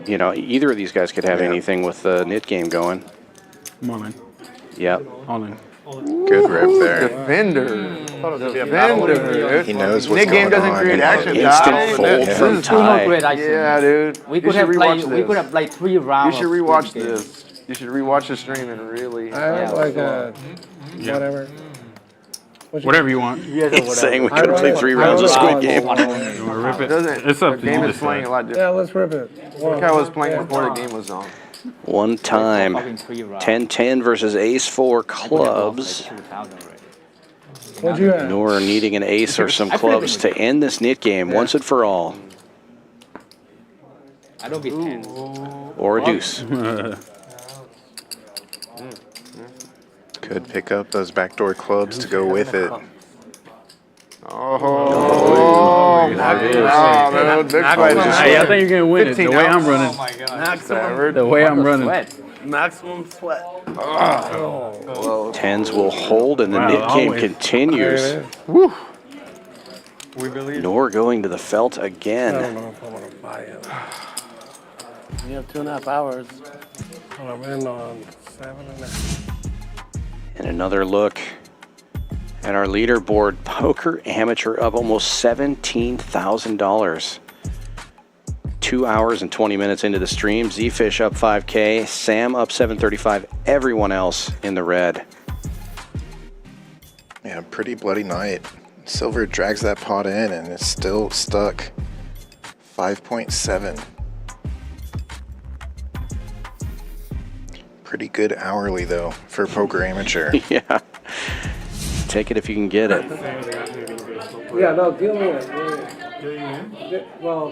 you know, either of these guys could have anything with the nit game going. Come on, man. Yep. All in. Good rip there. Defender. Thought it was gonna be a battle. Defender. He knows what's Nick game going doesn't on. create action. Instant Ty. fold This from is- Ty. Yeah, dude. We You could should have rewatch played. We this. could have played 3 You rounds. should of rewatch game. this. You should rewatch the stream and really. I have like a whatever. Whatever you want. He's saying we I could have played wrote- 3 I rounds of wrote- Squid Game. You wanna rip It it? doesn't. It's up the to you. game to is playing a decide. lot different. Yeah, let's rip it. Look how I was playing before the game was on. One time. Fucking 3 rounds. 10-10 versus ace 4 clubs. What'd you have? Noor needing an ace or some clubs to end this nit game once and for all. I don't be 10. Or a deuce. Could pick up those backdoor clubs to go with it. Oh, my God, man. Big fight. Hey, I think you're gonna win it. The 15 way I'm outs. running. Oh my god. The way I'm running. Sweat. Maximum sweat. Well, Tens will hold, and the Wow, knit game always. continues. woo. We believe. Noor going to the felt I again. don't know if I want to buy it. You have 2.5 hours. Well, I'm in on 7.5. And another look at our leaderboard. Poker amateur up almost $17,000. 2 hours and 20 minutes into the stream. Zefish up 5K. Sam up 735. Everyone else in the red. Yeah, pretty bloody night. Silver drags that pot in and it's still stuck. 5.7. Pretty good hourly though for poker amateur. Yeah. Take it if you can get it. Yeah, no, deal me it. Well,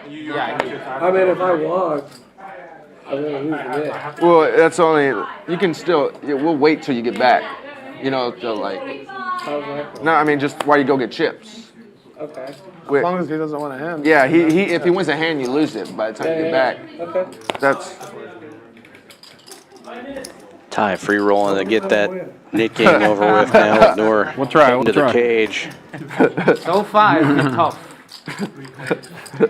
Yeah, I mean, if I walk, I'm gonna lose the net. Well, that's only, you can still, we'll wait till you get back. You know, till like, How's that? no, I mean, just while you go get chips. Okay. Wait. As long as he doesn't want a hand. Yeah, he if he wins a hand, you lose it by the time you get back. Okay. That's, Ty free rolling to get that knit game over with now with Noor. We'll try, into we'll the try. cage. so far it's been tough.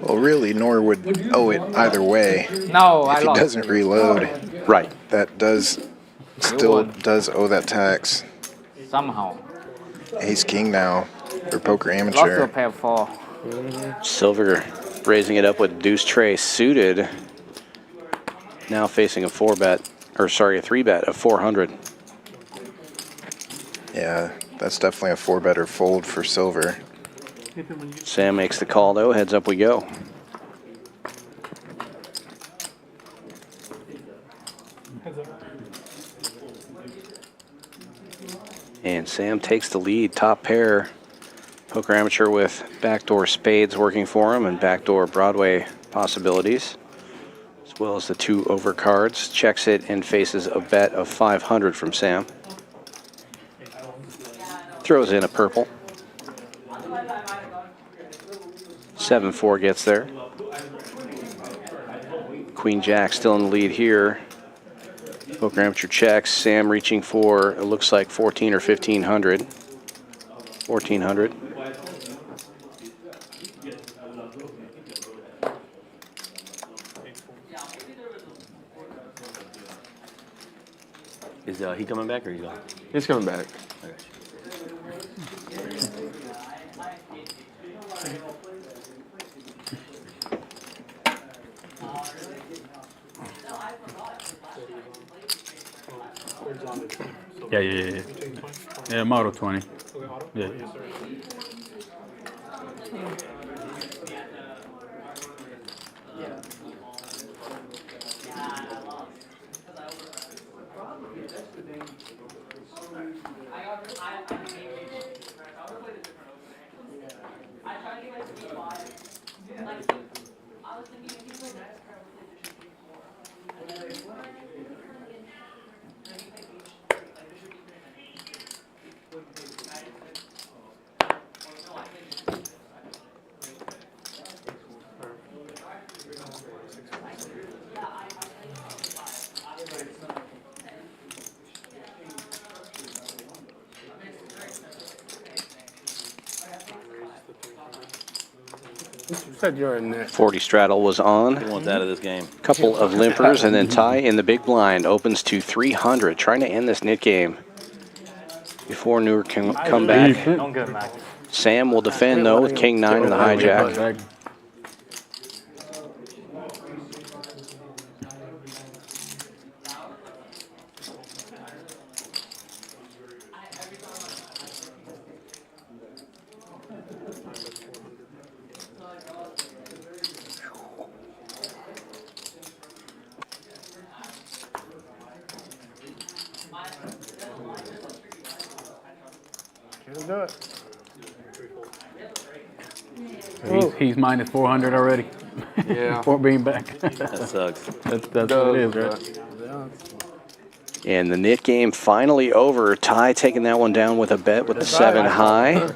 Well, really, Noor would owe it either way. No, If I he lost. doesn't reload, Right. that still does owe that tax. Somehow. Ace king now for poker Lost to a amateur. pair of 4. Silver raising it up with deuce tray suited. Now facing a 3-bet of 400. Yeah, that's definitely a 4-better fold for silver. Sam makes the call though. Heads up we go. And Sam takes the lead. Top pair. Poker amateur with backdoor spades working for him and backdoor Broadway possibilities, as well as the 2 overcards. Checks it and faces a bet of 500 from Sam. Throws in a purple. 7-4 gets there. Queen Jack still in the lead here. Poker amateur checks. Sam reaching for, it looks like 14 or 1500. 1400. Is he coming back or he's gone? he's coming back. Yeah. Yeah, model 20. Yeah. You said you're in net. 40 straddle was on. He wants out of this game. Couple of limpers, and then Ty in the big blind opens to 300, trying to end this knit game before Noor can come back. Don't get Mac. Sam will defend though with King 9 and the hijack. Can't do it. He's minus 400 already. Yeah. For being back. That sucks. That's what it is, right? And the knit game finally over. Ty taking that one down with a bet with the 7 high.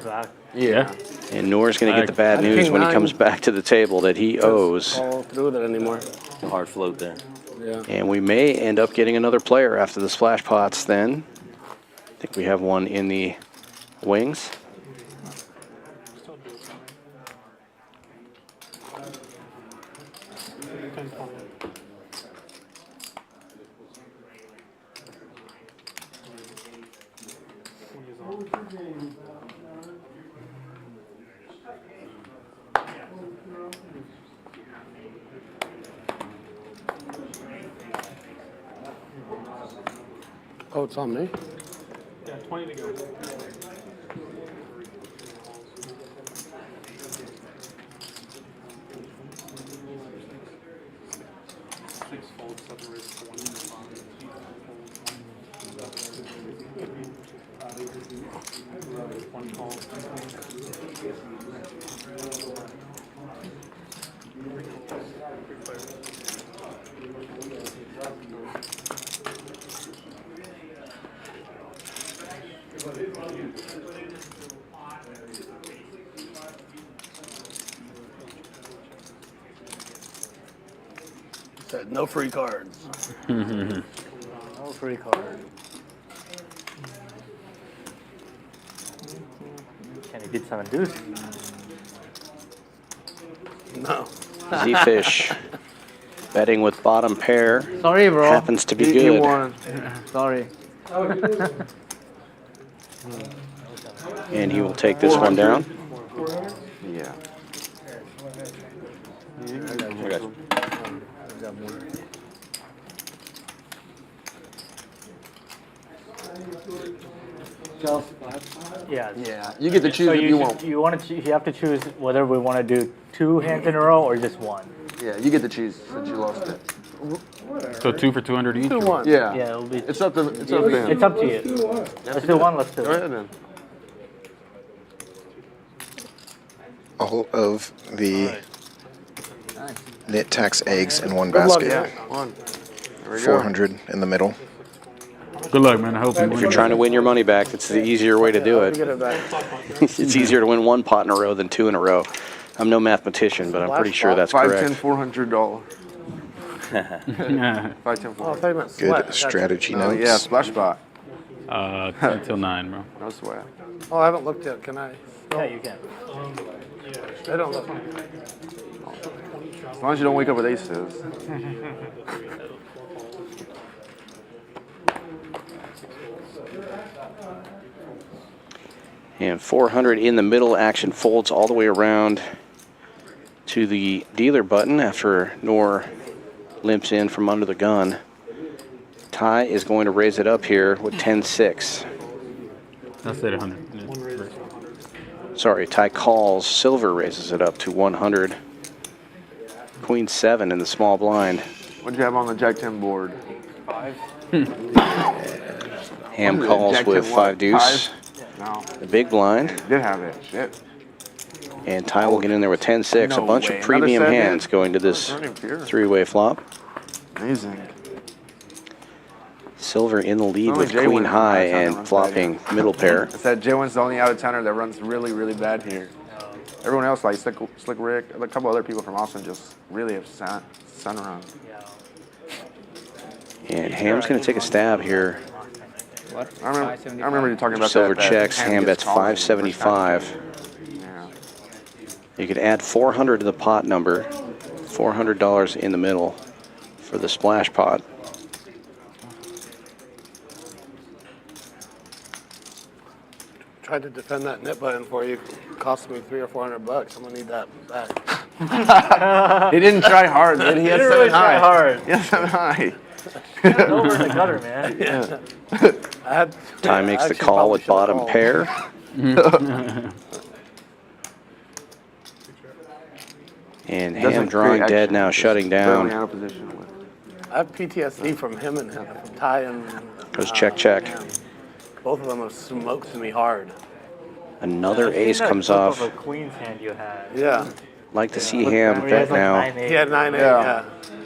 Yeah. And Noor's going to get the bad news when he comes back to the table that he owes. Fall through that anymore. A hard float there. Yeah. And we may end up getting another player after the splash pots then. I think we have one in the wings. Oh, it's on me? Yeah, 20 to go. Six folds, 7 raise, 1 call. Said no free cards. No free card. Can he beat 7 deuce? No. Zefish betting with bottom pair. Sorry, bro. Happens to be He good. won. Sorry. And he will take this one down. Yeah. I got you. Yeah. Yeah. You get to choose So if you want. You want to. You have to choose whether we want to do 2 hands in a row or just 1. Yeah, you get to choose since you lost it. So 2 for 200 each? 2-1. Yeah. Yeah, it'll be. It's up to him. It's up to you. Let's do 1. Let's do Go it. ahead then. All of the knit tax eggs in one Good luck, basket. yeah. One. There we go. 400 in the middle. Good luck, man. I hope you If win. you're trying to win your money back, it's the easier way to do it. Get it back. It's easier to win 1 pot in a row than 2 in a row. I'm no mathematician, but I'm pretty sure that's correct. $510, $400. Yeah. 5, 10, Oh, I 400. thought you meant Good sweat. strategy Oh, notes. yeah, splash spot. 10 till 9, bro. No sweat. Oh, I haven't looked yet. Can I? Yeah, you can. They don't look. As long as you don't wake up with aces. And 400 in the middle. Action folds all the way around to the dealer button after Noor limps in from under the gun. Ty is going to raise it up here with 10-6. I said 100. Sorry, Ty calls. Silver raises it up to 100. Queen 7 in the small blind. What'd you have on the Jack 10 board? 5. Ham What is it, calls Jack with 10 what? 5 deuce. 5? No. The big blind. Did have it. Shit. And Ty will get in there with 10-6. No A bunch way. of premium Another 7? hands going to this Running pure. 3-way flop. Amazing. Silver in the lead Only with Jay queen wins high out of town and that runs flopping bad. middle pair. It's that J1's the only out-of-towner that runs really, really bad here. Everyone else, like Slick Rick, a couple other people from Austin, just really have sun run. And Ham's going to take a stab here. What? I remember you talking about Silver that. checks. Ham Ham gets bets calling the first time. 575. Yeah. You could add 400 to the pot number. $400 in the middle for the splash pot. Tried to defend that knit button for you. Cost me $300 or $400. I'm gonna need that back. He didn't try hard, man. He had didn't 7 really high. try hard. He had 7 high. Over in the gutter, man. Yeah. Ty makes the call with bottom pair. And Ham drawing dead now, shutting down. Out of position. I have PTSD from him and him, from Ty and. Goes check, check. Both of them have smoked me hard. Another ace comes off. Of a queen's hand you had. Yeah. Like to see Ham bet now. He had 9-8. Yeah.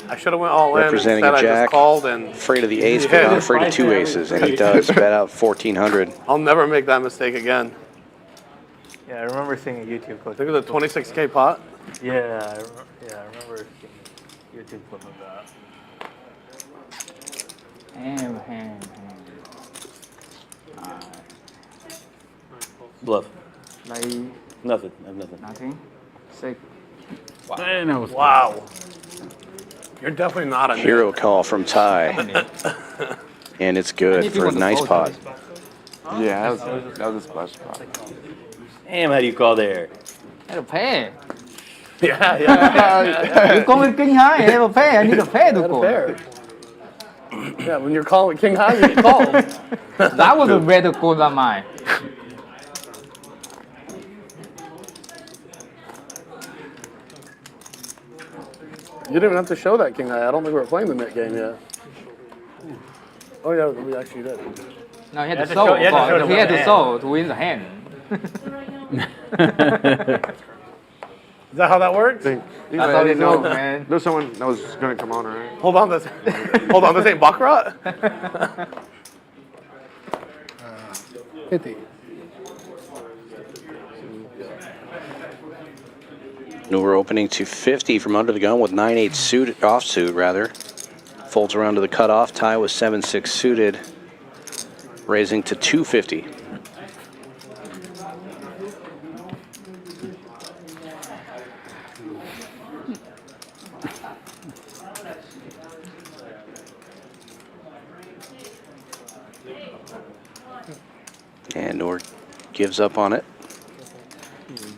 I should have went all in. Representing Instead, a I jack. just called and. Afraid of the ace, but not afraid of 2 aces. And he does bet out 1,400. I'll never make that mistake again. Yeah, I remember seeing a YouTube clip. Look at the 26K pot. Yeah, I remember seeing a YouTube clip of that. Ham. Bluff. Play Nothing. I have nothing. nothing. 6. Man, that was Wow. You're definitely not a Hero call from Ty. And it's good for a nice pot. Yeah, that was a splash spot. Damn, how do you call there? I have a pair. Yeah. You call me king high, I have a pair. I need a pair to call. Fair. Yeah, when you're calling king high, you get called. That was a better call than mine. You didn't even have to show that king high. I don't think we were playing the net game yet. Oh yeah, we actually did. No, he had to solve. He had to solve to win the hand. Is that how that works? That's how they know, man. There's someone that was gonna come on, right? Hold on, this ain't Baccarat? 50. Noor opening to 50 from under the gun with 9-8 suited, offsuit rather. Folds around to the cutoff. Tie with 7-6 suited, raising to 250. And Noor gives up on it.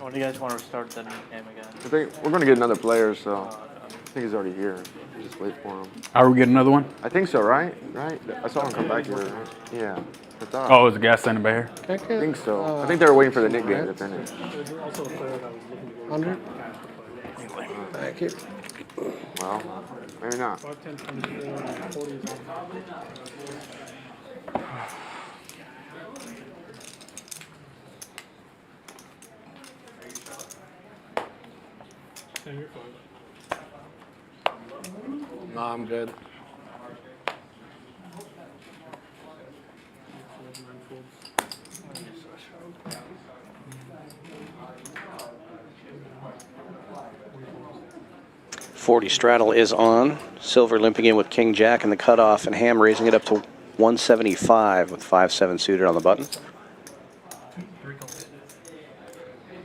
When do you guys want to start the game again? I think we're gonna get another player, so I think he's already here. Just wait for him. Are we getting another one? I think so, right? Right? I saw him come back here. Right? Yeah. I thought. Oh, is the gas standing back here? I think so. I think they were waiting for the Nick game to finish. 100. Thank you. Well, maybe not. No, I'm good. .40 straddle is on. Silver limping in with King Jack in the cutoff, and Ham raising it up to 175 with 5-7 suited on the button.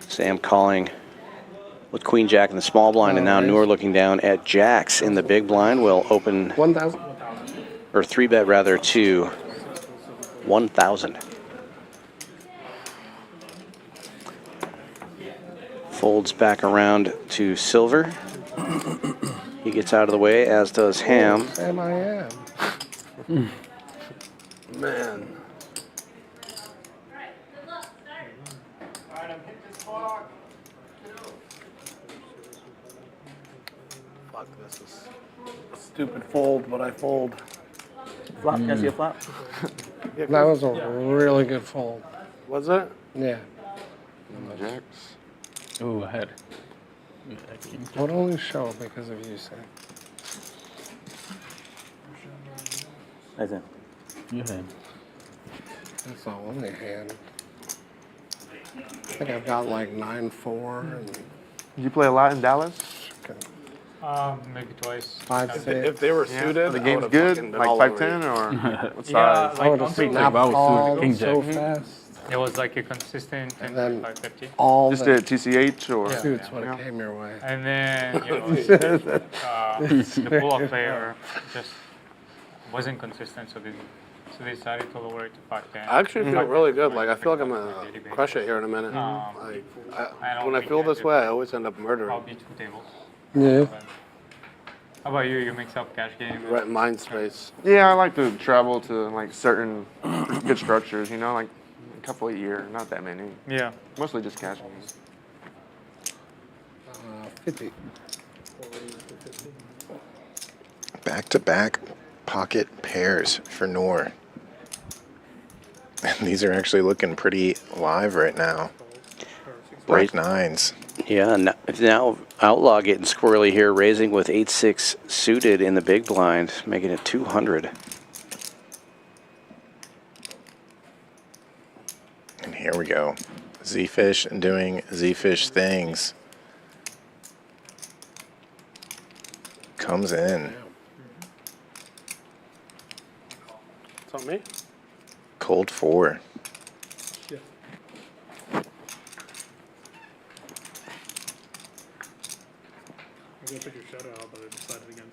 Sam calling with Queen Jack in the small blind, and now Noor looking down at Jacks in the big blind. Will open 1,000. or 3-bet rather to 1,000. Folds back around to Silver. He gets out of the way, as does Ham. Sam, I am. Man. Fuck, this is a stupid fold, but I fold. Flop, can I see a flop? That was a really good fold. Was it? Yeah. Jacks. Ooh, I had. Would only show because of you, Sam. That's it. You had. That's the only hand. I think I've got like 9-4 and Did you play a lot in Dallas? Maybe twice. 5-6. If they were suited, The I game's would've good, fucking been like all over 5-10 you. or what size? Yeah, I would like have on snapped I was all King so Jack. fast. it was like a consistent And then 550. all Just the a TCH or? suits when Yeah. it came your way. And then, you know, the pull-up player just wasn't consistent, so they decided to lower it to 510. I actually feel really good. Like I feel like I'm gonna crush it here in a minute. Um, Like don't when I think feel I this could way, I always end up murdering. Probably 2 tables. Yeah. But how about you? You mix up cash game? Right, mind space. Yeah, I like to travel to like certain good structures, you know, like a couple a year, not that many. Yeah. Mostly just cash games. 50. Back-to-back pocket pairs for Noor. And these are actually looking pretty live right now. Break nines. Yeah, now Outlaw getting squirrely here, raising with 8-6 suited in the big blind, making it 200. And here we go. Zefish doing Zefish things. Comes in. It's on me? Cold 4. Yeah. I'm gonna put your shadow out, but I decided against it.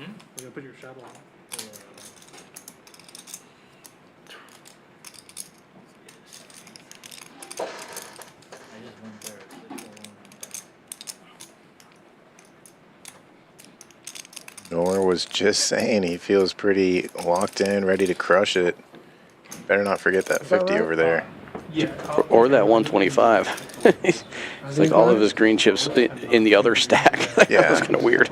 I'm gonna put your shadow out. Noor was just saying he feels pretty locked in, ready to crush it. Better not forget that 50 over there. Or that 125. It's like all of his green chips in the other stack. Yeah. That was kind of weird.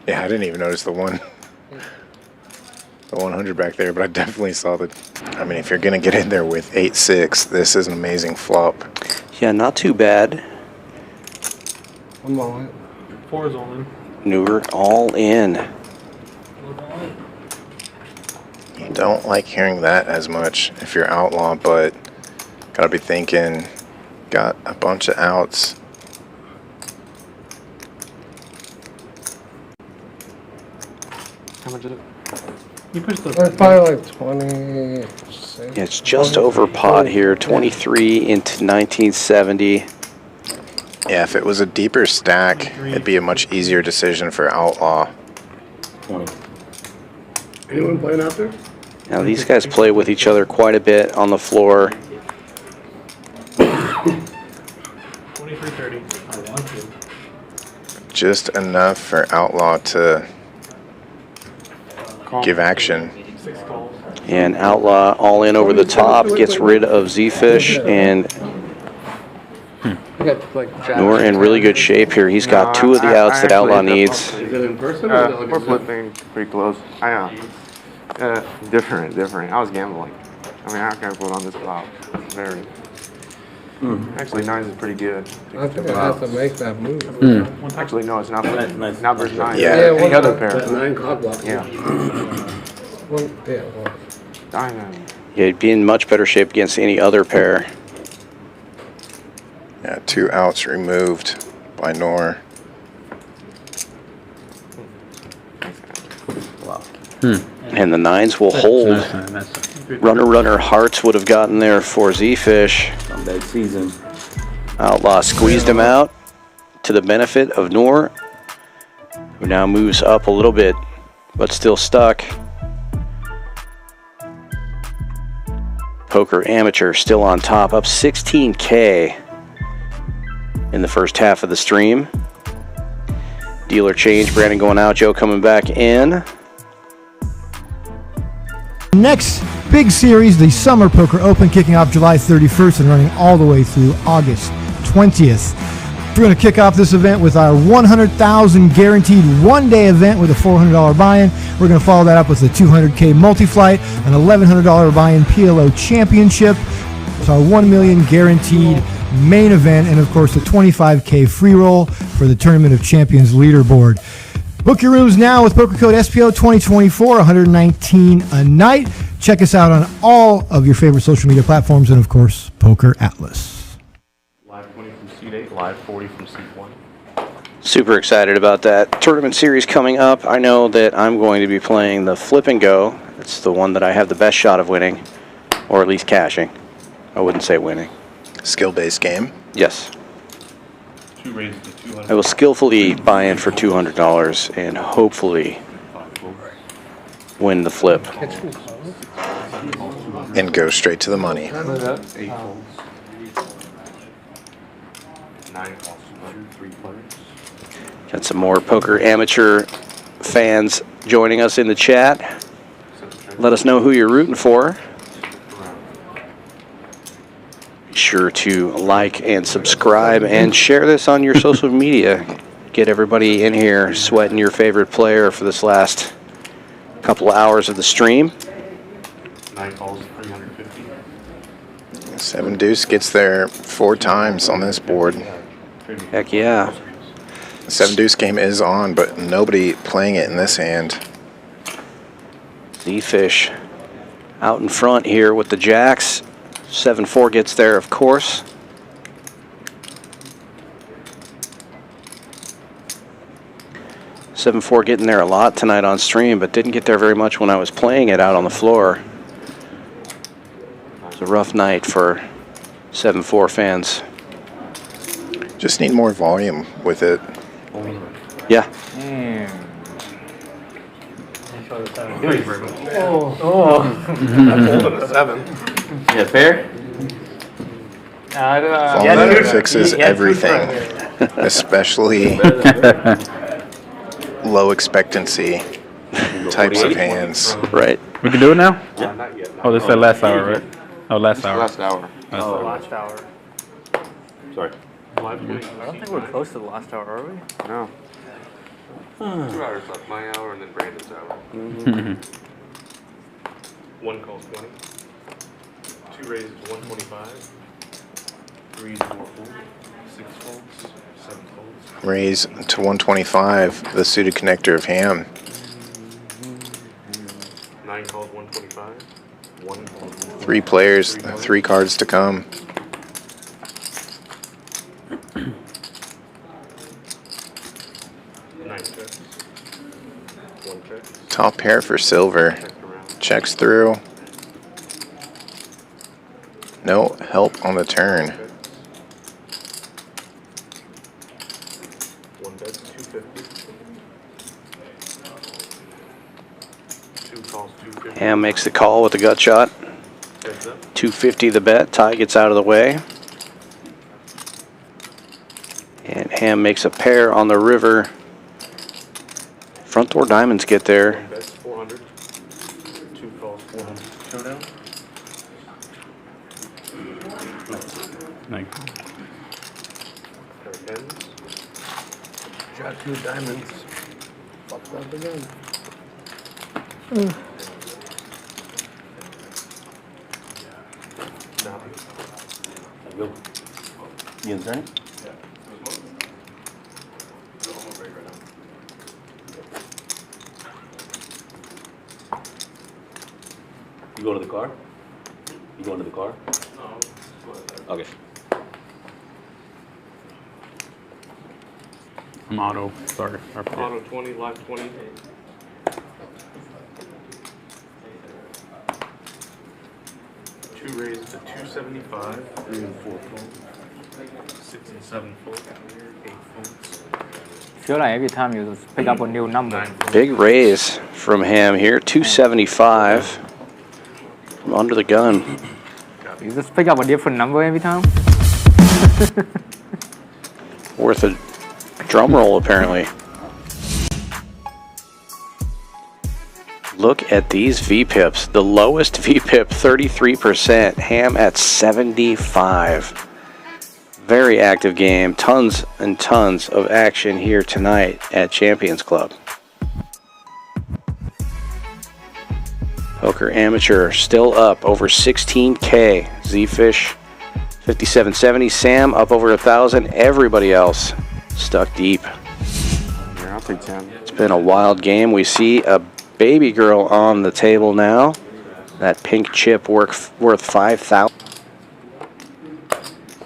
Yeah, I didn't even notice the 100 back there, but I definitely saw the. I mean, if you're gonna get in there with 8-6, this is an amazing flop. Yeah, not too bad. One moment. 4 is all in. Noor all in. You don't like hearing that as much if you're Outlaw, but gotta be thinking, got a bunch of outs. How much is it? You pushed the. Probably like 20. Yeah, it's just over pot here, 23 into 1970. Yeah, if it was a deeper stack, it'd be a much easier decision for Outlaw. 20. Anyone playing out there? Now these guys play with each other quite a bit on the floor. 23-30. I want to. Just enough for Outlaw to give action. 6 calls. And Outlaw all in over the top, gets rid of Zefish, and Noor in really good shape here. He's got 2 of the outs that Outlaw needs. Is it in person? We're flipping pretty close. I know. Different. I was gambling. I mean, how can I put on this flop? Very. Actually, 9s is pretty good. I think I have to make that move. Actually, no, it's not. Nice. Not versus 9. Yeah. Any other pair. That 9 clock block. Yeah. Well, Diamond. Yeah, he'd be in much better shape against any other pair. Yeah, 2 outs removed by Noor. Wow. And the 9s will hold. Runner, hearts would have gotten there for Zefish. Comeback season. Outlaw squeezed him out to the benefit of Noor, who now moves up a little bit, but still stuck. Poker Amateur still on top, up 16K in the first half of the stream. Dealer change, Brandon going out, Joe coming back in. Next big series, the Summer Poker Open, kicking off July 31st and running all the way through August 20th. We're going to kick off this event with our $100,000 guaranteed one-day event with a $400 buy-in. We're going to follow that up with a $200K multi-flight, an $1,100 buy-in PLO championship. It's our $1 million guaranteed main event, and of course the $25K free roll for the Tournament of Champions leaderboard. Book your rooms now with poker code SPO 2024, $119 a night. Check us out on all of your favorite social media platforms and, of course, Poker Atlas. Live 20 from seat 8, live 40 from seat 1. Super excited about that tournament series coming up. I know that I'm going to be playing the Flip and Go. It's the one that I have the best shot of winning, or at least cashing. I wouldn't say winning. Skill-based game. Yes. 2 raises to 200. I will skillfully buy in for $200 and hopefully win the flip. And go straight to the money. 8 folds. 9 calls, 200, 3 players. Got some more Poker Amateur fans joining us in the chat. Let us know who you're rooting for. Be sure to like and subscribe and share this on your social media. Get everybody in here sweating your favorite player for this last couple of hours of the stream. 9 calls, 350. 7 deuce gets there 4 times on this board. Heck yeah. 7 deuce game is on, but nobody playing it in this hand. Zefish out in front here with the jacks. 7-4 gets there, of course. 7-4 getting there a lot tonight on stream, but didn't get there very much when I was playing it out on the floor. It was a rough night for 7-4 fans. Just need more volume with it. Yeah. That's older than 7. Yeah, fair? Volume fixes everything, especially low expectancy types of hands. Right. We can do it now? Yeah. Not yet. Oh, this is the last hour, right? Oh, last hour. Last hour. Last hour. Sorry. I don't think we're close to the last hour, are we? No. 2 hours left. My hour and then Brandon's hour. One calls 20. 2 raises 125. 3 4 folds. 6 folds. 7 folds. Raise to 125, the suited connector of ham. 9 calls 125. 1 calls 3 players, 3 cards to come. Top pair for silver. Checks through. No help on the turn. One bets 250. 2 calls 250. Ham makes the call with the gut shot. 250 the bet. Ty gets out of the way. And Ham makes a pair on the river. Front door diamonds get there. Bets 400. 2 calls 400. Showdown. Nice. Pair of tens. Jack 2 diamonds. Fucked up again. Go. You insane? You go to the car? You going to the car? Okay. I'm auto. Sorry. Auto 20, live 20. Two raised to 275. 3 and 4 folds. 6 and 7 folds. 8 folds. Feel like every time you just pick up a new number. Big raise from Ham here. 275 from under the gun. You just pick up a different number every time? Worth a drum roll, apparently. Look at these VPIPs. The lowest VPIP, 33%. Ham at 75. Very active game. Tons and tons of action here tonight at Champions Club. Poker Amateur still up over 16K. Zefish 5770. Sam up over 1,000. Everybody else stuck deep. Yeah, I'll take 10. It's been a wild game. We see a baby girl on the table now. That pink chip worth 5,000.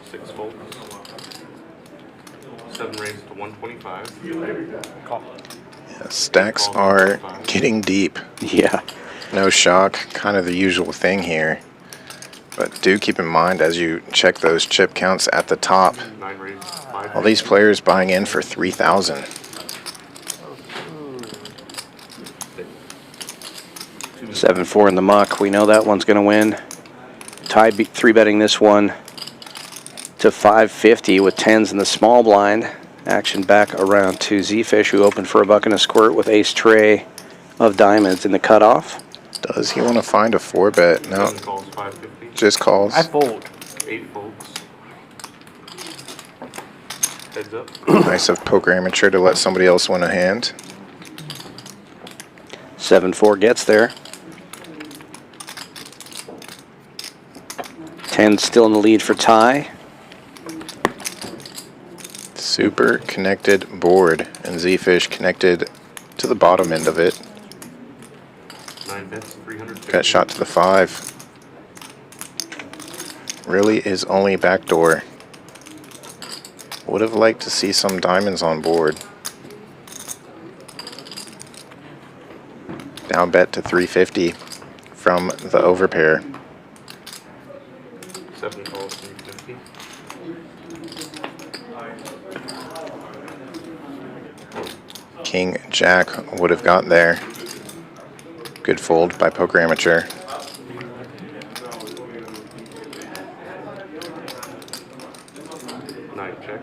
6 folds. 7 raised to 125. Call. Yeah, stacks are getting deep. Yeah. No shock, kind of the usual thing here. But do keep in mind as you check those chip counts at the top, 9 raised, 5 all these players buying in for 3,000. 7-4 in the muck. We know that one's going to win. Ty 3-betting this one to 550 with 10s in the small blind. Action back around to Zefish, who opened for $1 and a squirt with ace tray of diamonds in the cutoff. Does he want to find a 4-bet? No. calls 550. Just calls. I fold. 8 folds. Heads up. Nice of Poker Amateur to let somebody else win a hand. 7-4 gets there. 10 still in the lead for Ty. Super connected board, and Zefish connected to the bottom end of it. 9 bets, 300. Got shot to the 5. Really is only backdoor. Would have liked to see some diamonds on board. Down bet to 350 from the overpair. 7 calls, 350. King Jack would have got there. Good fold by Poker Amateur. Nine checks.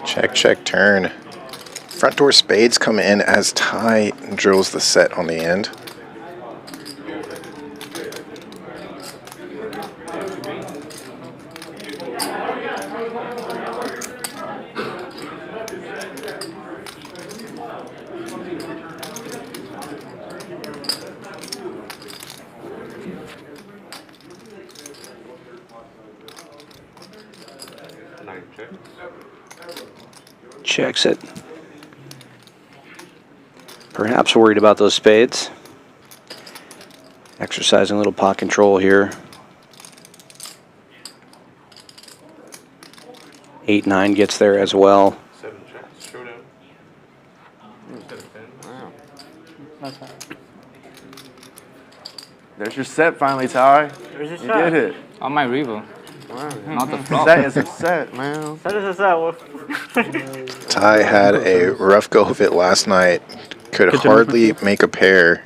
Check, check, turn. Front door spades come in as Ty drills the set on the end. Nine checks. Checks it. Perhaps worried about those spades. Exercising a little pot control here. 8-9 gets there as well. 7 checks. Showdown. Instead of 10. Wow. That's fine. There's your set finally, Ty. There's your You set. did it. On my river. Wow. Not the flop. Set is a set, man. That is a set. Ty had a rough go of it last night. Could hardly make a pair.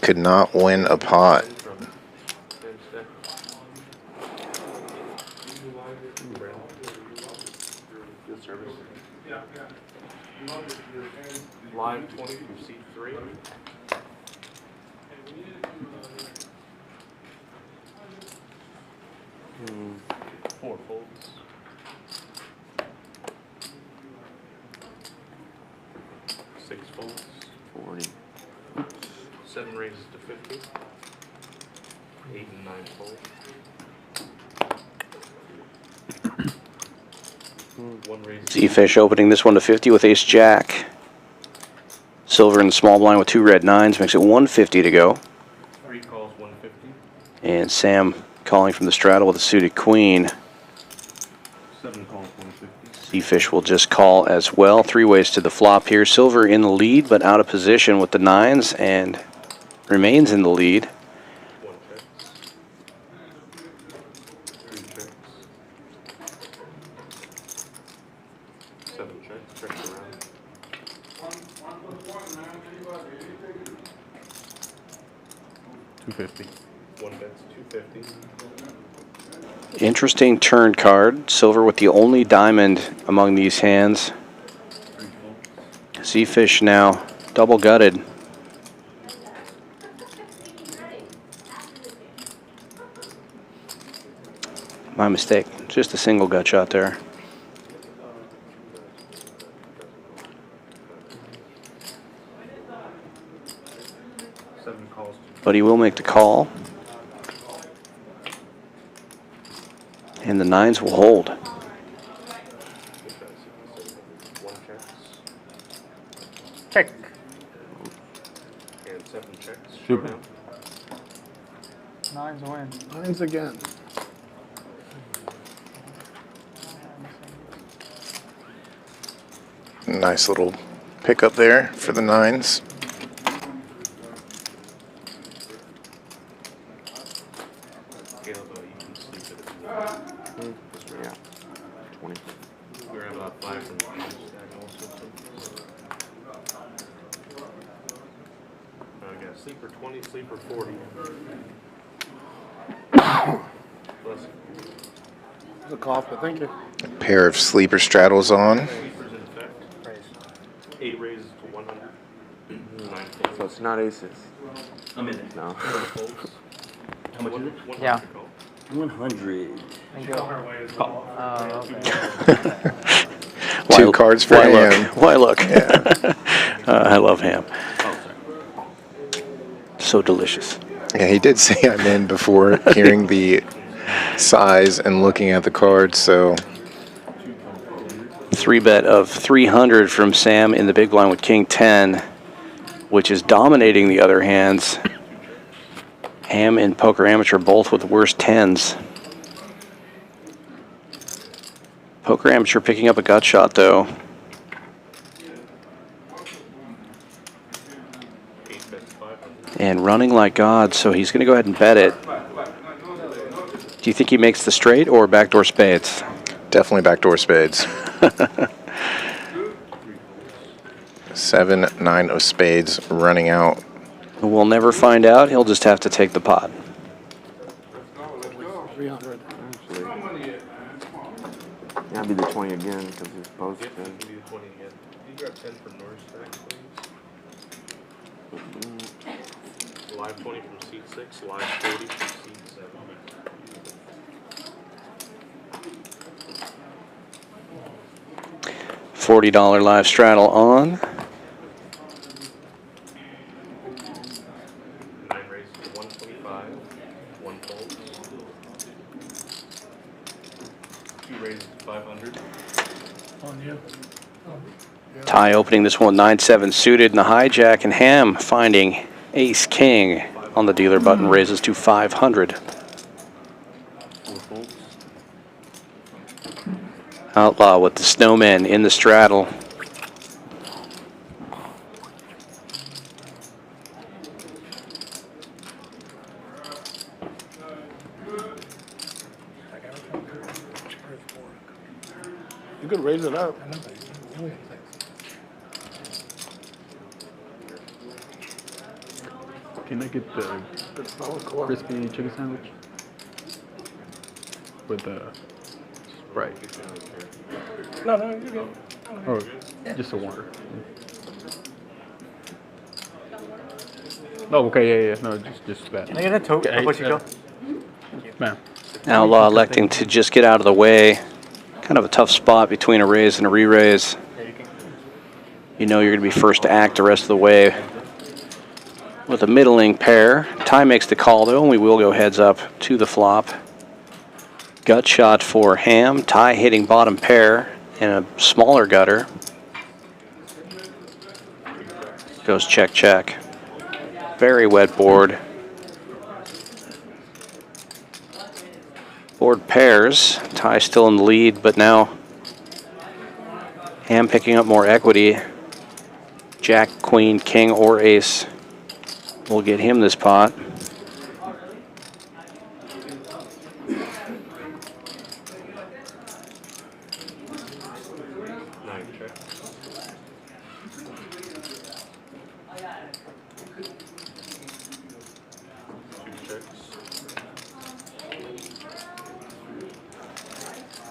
Could not win a pot. Good service. Live 20 through seat 3. Four folds. Six folds. 40. 7 raises to 50. 8 and 9 folds. 1 raise. Zefish opening this one to 50 with ace jack. Silver in the small blind with 2 red 9s makes it 150 to go. 3 calls, 150. And Sam calling from the straddle with a suited queen. 7 calls, 150. Zefish will just call as well. 3 ways to the flop here. Silver in the lead, but out of position with the 9s and remains in the lead. 1 check. 3 checks. 7 checks. Checks around. 250. 1 bet's 250. Interesting turn card. Silver with the only diamond among these hands. Zefish now double gutted. My mistake. Just a single gut shot there. But he will make the call. And the 9s will hold. 1 checks. Check. And 7 checks. Super. Showdown. 9's a win. 9's again. Nice little pickup there for the 9s. Yeah. 20. We're at about 5 from the stack also. I got sleeper 20, sleeper 40. Bless you. It's a cough, but thank you. A pair of sleeper straddles on. Sleepers in effect. 8 raises to 100. 9 folds. So it's not aces. I'm in it. No. 4 folds. How much is it? 100 Yeah. call. 100. Thank you. Okay. 2 cards for why him. look? Why look? I love ham. Oh, sorry. So delicious. Yeah, he did say I'm in before hearing the size and looking at the cards, so 3-bet of 300 from Sam in the big blind with King 10, which is dominating the other hands. Ham and Poker Amateur both with the worst 10s. Poker Amateur picking up a gut shot, though. And running like God, so he's going to go ahead and bet it. Do you think he makes the straight or backdoor spades? Definitely backdoor spades. 7, 9 of spades running out. We'll never find out. He'll just have to take the pot. 300. Yeah, I'll be the 20 again because he's supposed to. Yep, do the 20 again. Can you grab 10 from Noor's stack, please? Live 20 from seat 6, live 40 from seat 7. $40 live straddle on. 9 raises to 125, 1 fold. 2 raises to 500. On you. Ty opening this one 9-7 suited in the hijack, and Ham finding ace king on the dealer button, raises to 500. Outlaw with the snowman in the straddle. You could raise it up. Can I get the crispy chicken sandwich with the Sprite? No, you're good. Oh, just a water. No, okay, yeah, no, just that. Can I get a tote? Okay, What you go? Ma'am. Outlaw electing to just get out of the way. Kind of a tough spot between a raise and a re-raise. You know you're going to be first to act the rest of the way. With a middling pair, Ty makes the call though, and we will go heads up to the flop. Gut shot for Ham. Ty hitting bottom pair and a smaller gutter. Goes check, check. Very wet board. Board pairs. Ty still in the lead, but now Ham picking up more equity. Jack, queen, king, or ace will get him this pot.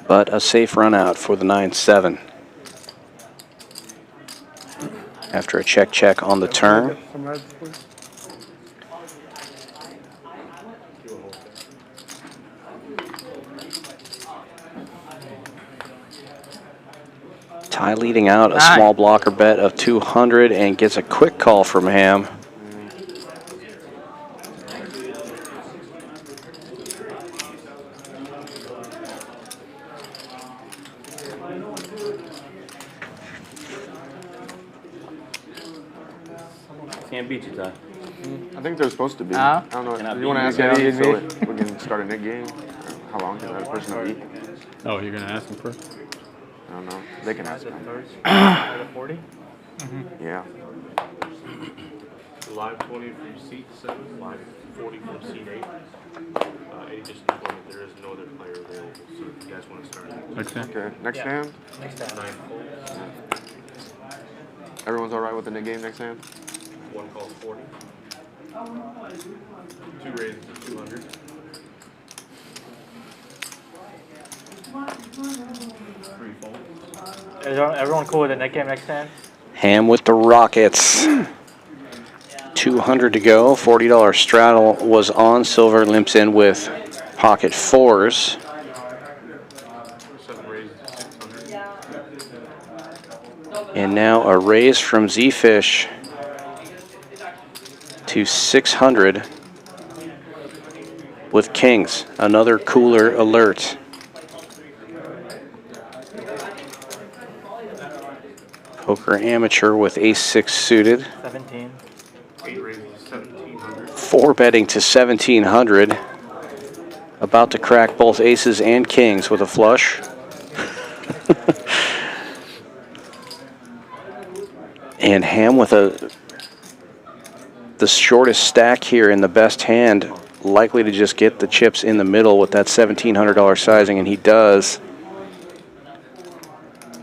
But a safe run out for the 9-7. After a check, check on the turn. Ty leading out a small blocker bet of 200 and gets a quick call from Ham. Can't beat you, Ty. I think they're supposed to be. Uh-huh. I don't know. Can I Do beat you want to you? ask Can I Eddie beat so me? we can start a net game? How long can that person be? Oh, you're gonna ask him first? I don't know. They can ask him. At a 40? Yeah. Live 20 from seat 7, live 40 from seat 8. Eddie just informed that there is no other player available, so if you guys want to start. Next time? Okay. Next hand? Next time. 9 folds, Everyone's all right with the net game next hand? 1 call 40. 2 raises to 200. 3 folds. Is everyone cool with the net game next time? Ham with the Rockets. 200 to go. $40 straddle was on. Silver limps in with pocket fours. 7 raises to 600. And now a raise from Zefish to 600 with kings. Another cooler alert. Poker amateur with ace-6 suited. 17. 8 raises 1,700. 4 betting to 1,700. About to crack both aces and kings with a flush. And Ham with the shortest stack here in the best hand, likely to just get the chips in the middle with that $1,700 sizing, and he does.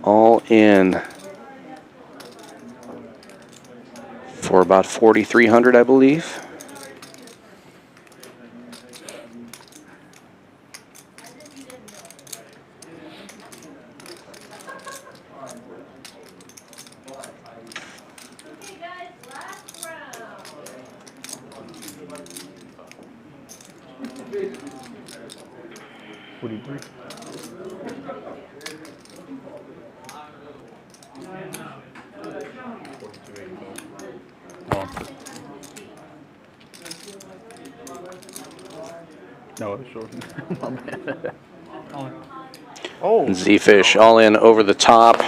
All in for about 4,300, I believe. No, it's short. My bad. Oh. Zefish all in over the top.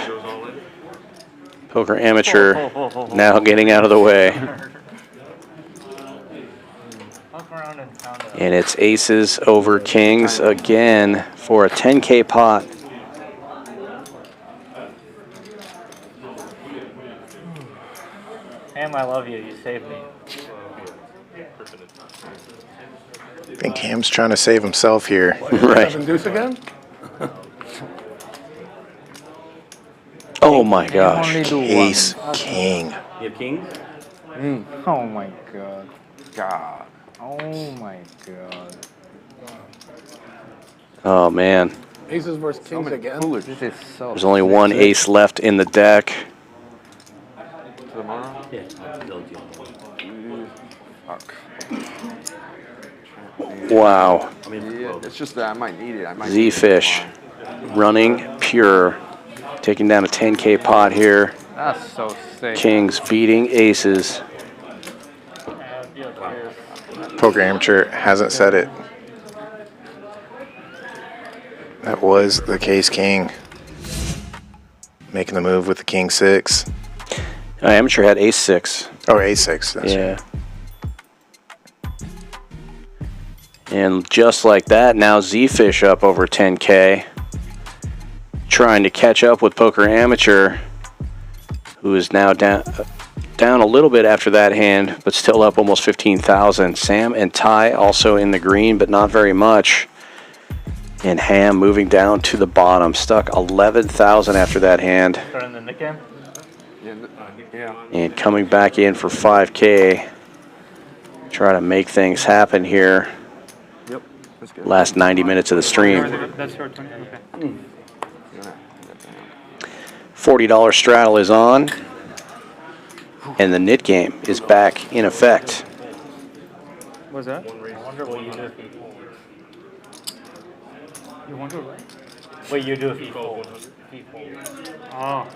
Poker amateur now getting out of the way. And it's aces over kings again for a 10K pot. Ham, I love you. You saved me. I think Ham's trying to save himself here. Right. Deuce again? Oh my gosh. Ace king. You have kings? Oh my god. God. Oh my god. Oh man. Aces versus kings again? This is so. There's only one ace left in the deck. Tomorrow? Yeah. Fuck. Wow. I mean, Yeah, it's just that I might need it. Zefish running pure. Taking down a 10K pot here. That's so sick. Kings beating aces. Poker amateur hasn't said it. That was the case king. Making the move with the king 6. Amateur had ace 6. Oh, ace 6. That's Yeah. right. And just like that, now Zefish up over 10K. Trying to catch up with Poker Amateur, who is now down a little bit after that hand, but still up almost 15,000. Sam and Ty also in the green, but not very much. And Ham moving down to the bottom, stuck 11,000 after that hand. Starting the Nick game? Yeah. And coming back in for 5K. Try to make things happen here. Yep. That's good. Last 90 minutes of the stream. That's your 20. Okay. $40 straddle is on. And the knit game is back in effect. What's that? I wonder what you do if you fold. You want to what? What you do if you fold. Oh.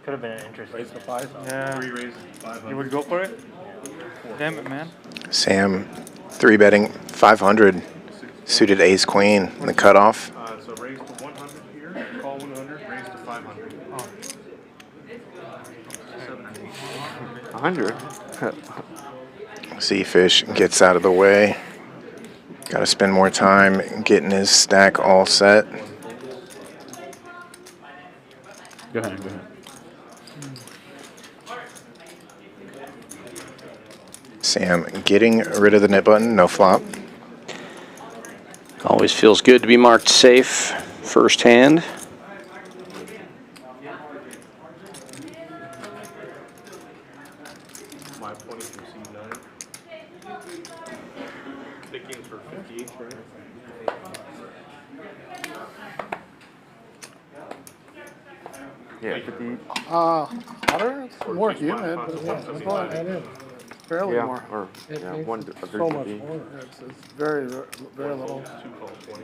Could have been an interesting. Raise the 5. Yeah. 3 raises 500. You would go for it? Damn it, man. Sam 3 betting 500. Suited ace queen in the cutoff. So raise to 100 here, call 100, raise to 500. 100? Zefish gets out of the way. Got to spend more time getting his stack all set. Go ahead, go ahead. Sam getting rid of the knit button, no flop. Always feels good to be marked safe first hand. My point from C9. Picking for 58, right? Yeah, 50. Hotter? It's more humid, but yeah, that's why I did. Fairly Yeah, more. or, It yeah, makes one, it a so much 350. more. It's very, very little. 2 call 20.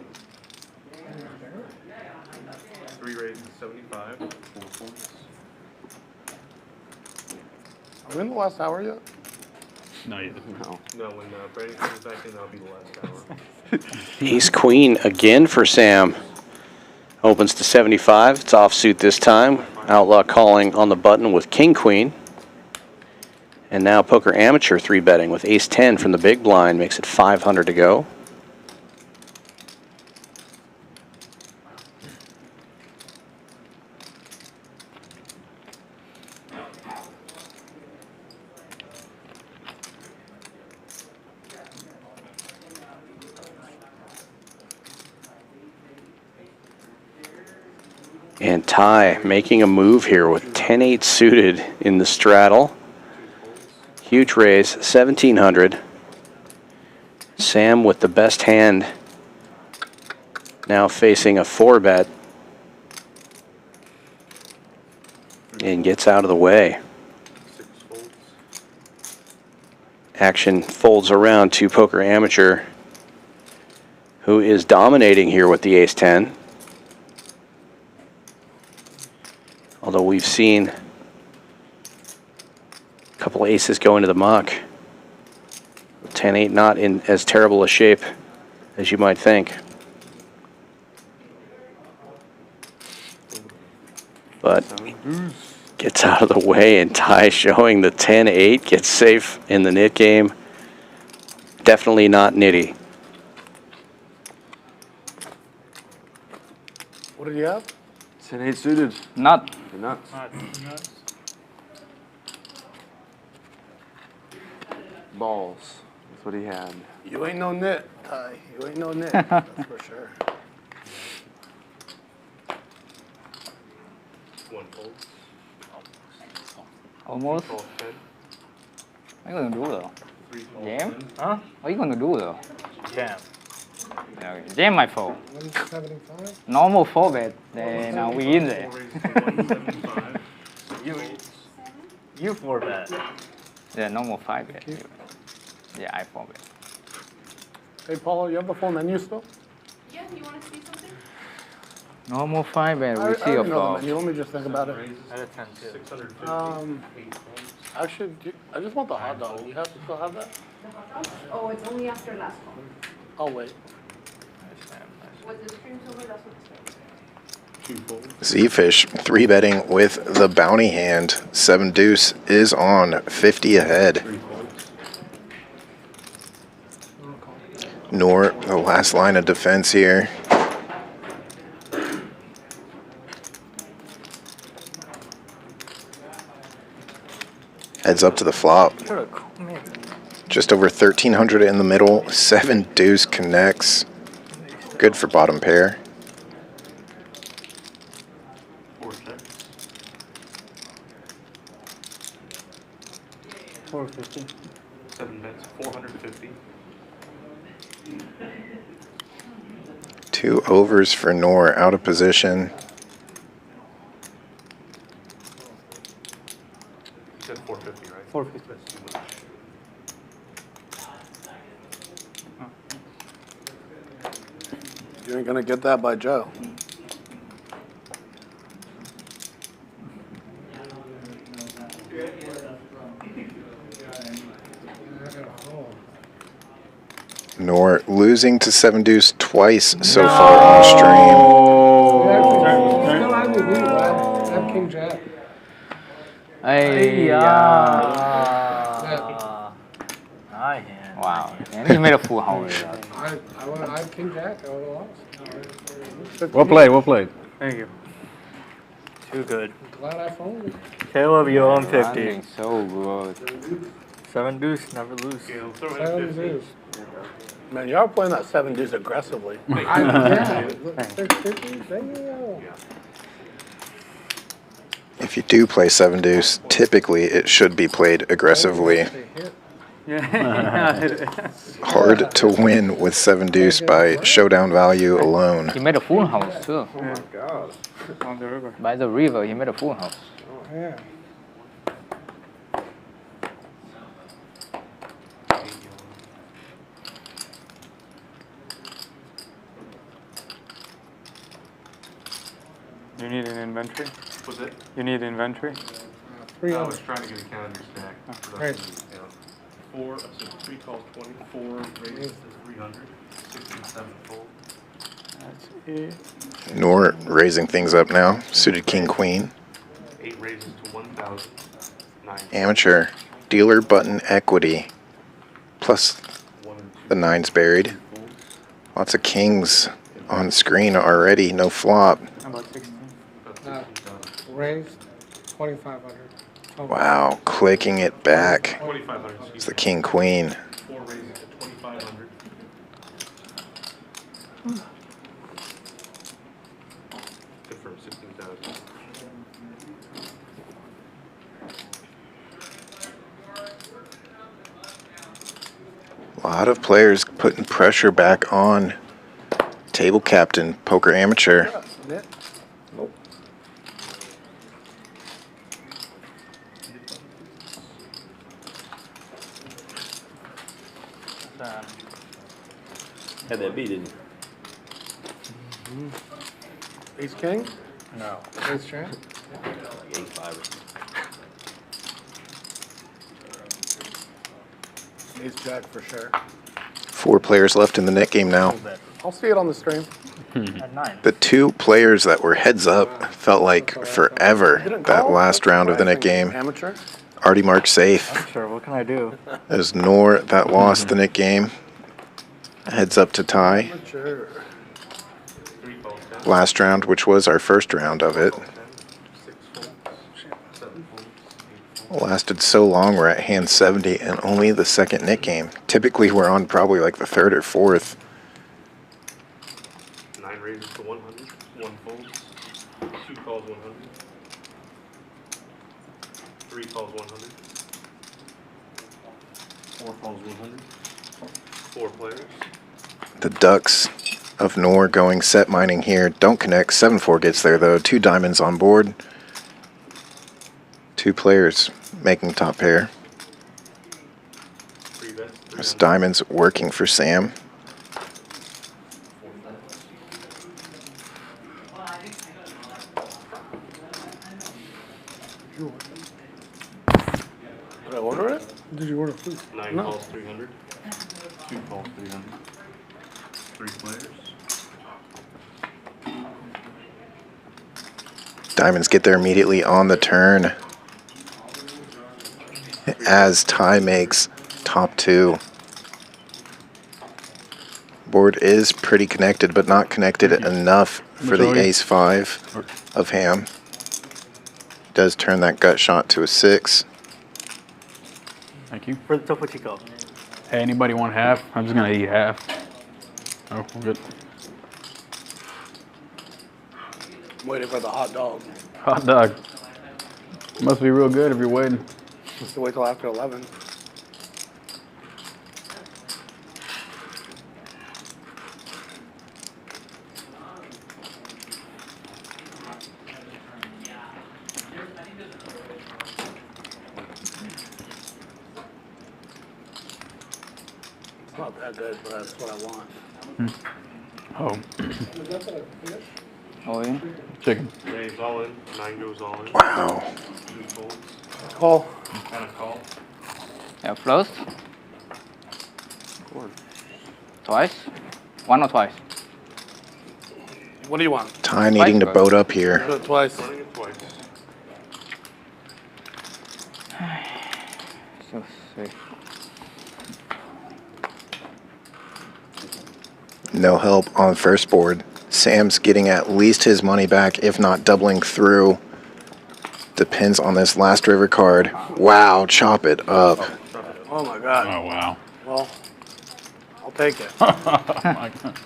3 raises 75. 4 points. Are we in the last hour yet? No, you No. No, when Brandon comes back in, that'll be the last hour. Ace queen again for Sam. Opens to 75. It's offsuit this time. Outlaw calling on the button with king queen. And now Poker Amateur 3-betting with ace 10 from the big blind makes it 500 to go. And Ty making a move here with 10-8 suited in the straddle. Huge raise, 1,700. Sam with the best hand now facing a 4-bet. And gets out of the way. Action folds around to Poker Amateur, who is dominating here with the ace-10. Although we've seen a couple aces go into the muck. 10-8 not in as terrible a shape as you might think. But gets out of the way, and Ty showing the 10-8 gets safe in the nit game. Definitely not nitty. What did you have? 10-8 suited. Not. Nuts. Balls. That's what he had. You ain't no nit, Ty. You ain't no nit. That's for sure. One fold. Almost. Call 10. What are you gonna do though? Three call Jam? 10. Huh? What are you gonna do though? Jam. Okay. Jam my fold. 175? Normal 4-bet, then we in there. Four raised to 175. You 4-bet. Yeah, normal 5-bet. Yeah, I 4-bet. Hey, Paulo, you have the full menu still? Yeah, you want to see something? Normal 5-bet, I we see a already know the flop. menu. Let me just think about it. Out of 10 too. 650. Actually, I just want the hot dog. You still have that? Oh, it's only after last call. I'll wait. Was the stream over? That's what it said. Zefish 3-betting with the bounty hand. 7 deuce is on 50 ahead. Noor, the last line of defense here. Heads up to the flop. Just over 1,300 in the middle. 7 deuce connects. Good for bottom pair. 4 checks. 450. 7 bets. 450. 2 overs for Noor, out of position. You said 450, right? 450. That's too much. You ain't gonna get that by Joe. Noor losing to 7 deuce twice so far on stream. Still have me beat, right? I have King Jack. Hey, High hand. Wow. And he made a full house. I have King Jack. I would have lost. Well played, well played. Thank you. Too good. Glad I folded. Caleb, you're on I'm 50. doing so good. 7 deuce, never lose. Okay, I'll throw in 7 50. deuce. Man, y'all playing that 7 deuce aggressively. Yeah. 650? Damn. If you do play 7 deuce, typically it should be played aggressively. Hard to win with 7 deuce by showdown value alone. He made a full house too. Oh my god. On the river. By the river, he made a full house. Yeah. You need an inventory? Was it? You need inventory? Three I on was trying to get a calendar stack. So Right. that's yeah. 4, so 3 calls 20, 4 raises to 300, 6 and 7 fold. That's it. Noor raising things up now. Suited king queen. 8 raises to 1,000. 9. Amateur. Dealer button equity. Plus the 9's buried. Lots of kings on screen already. No flop. About 16. Raised 2,500. Wow. Clicking it back. 2,500. It's the king queen. 4 raises to 2,500. Confirm 16,000. A lot of players putting pressure back on table captain, poker amateur. Nope. Had that beat, didn't you? Ace king? No. Ace jack? Like 8-5 or something. Ace jack for sure. 4 players left in the net game now. I'll see it on the stream. At 9. The 2 players that were heads up felt like forever that last round of the net game. Amateur? Already marked safe. Sure, what can I do? As Noor that lost the net game. Heads up to tie. Amateur. Last round, which was our first round of it. Lasted so long, we're at hand 70 and only the second net game. Typically we're on probably like the 3rd or 4th. 9 raises to 100. 1 folds. 2 calls 100. 3 calls 100. 4 calls 100. 4 players. The ducks of Noor going set mining here. Don't connect. 7-4 gets there though. 2 diamonds on board. 2 players making top pair. 3 bets. There's diamonds working for Sam. Did I order it? Did you order food? 9 No. calls 300. 2 calls 300. 3 players. Diamonds get there immediately on the turn. As tie makes top 2. Board is pretty connected, but not connected enough for the ace-5 of ham. Does turn that gut shot to a 6. Thank you. For the Topo Chico. Hey, anybody want half? I'm just gonna eat half. Oh, we're good. I'm waiting for the hot dog. Hot dog. Must be real good if you're waiting. Just to wait till after 11. It's not that good, but that's what I want. Oh, Oh, yeah? chicken. Raise all in. 9 goes all in. Wow. 2 folds. Call. And a call. Yeah, first. Twice? 1 or twice? What do you want? Tie needing to boat up here. Do it twice. Running it twice. So sweet. No help on first board. Sam's getting at least his money back, if not doubling through. Depends on this last river card. Wow, chop it up. Oh my god. Oh, wow. Well, I'll take it. Oh, my God.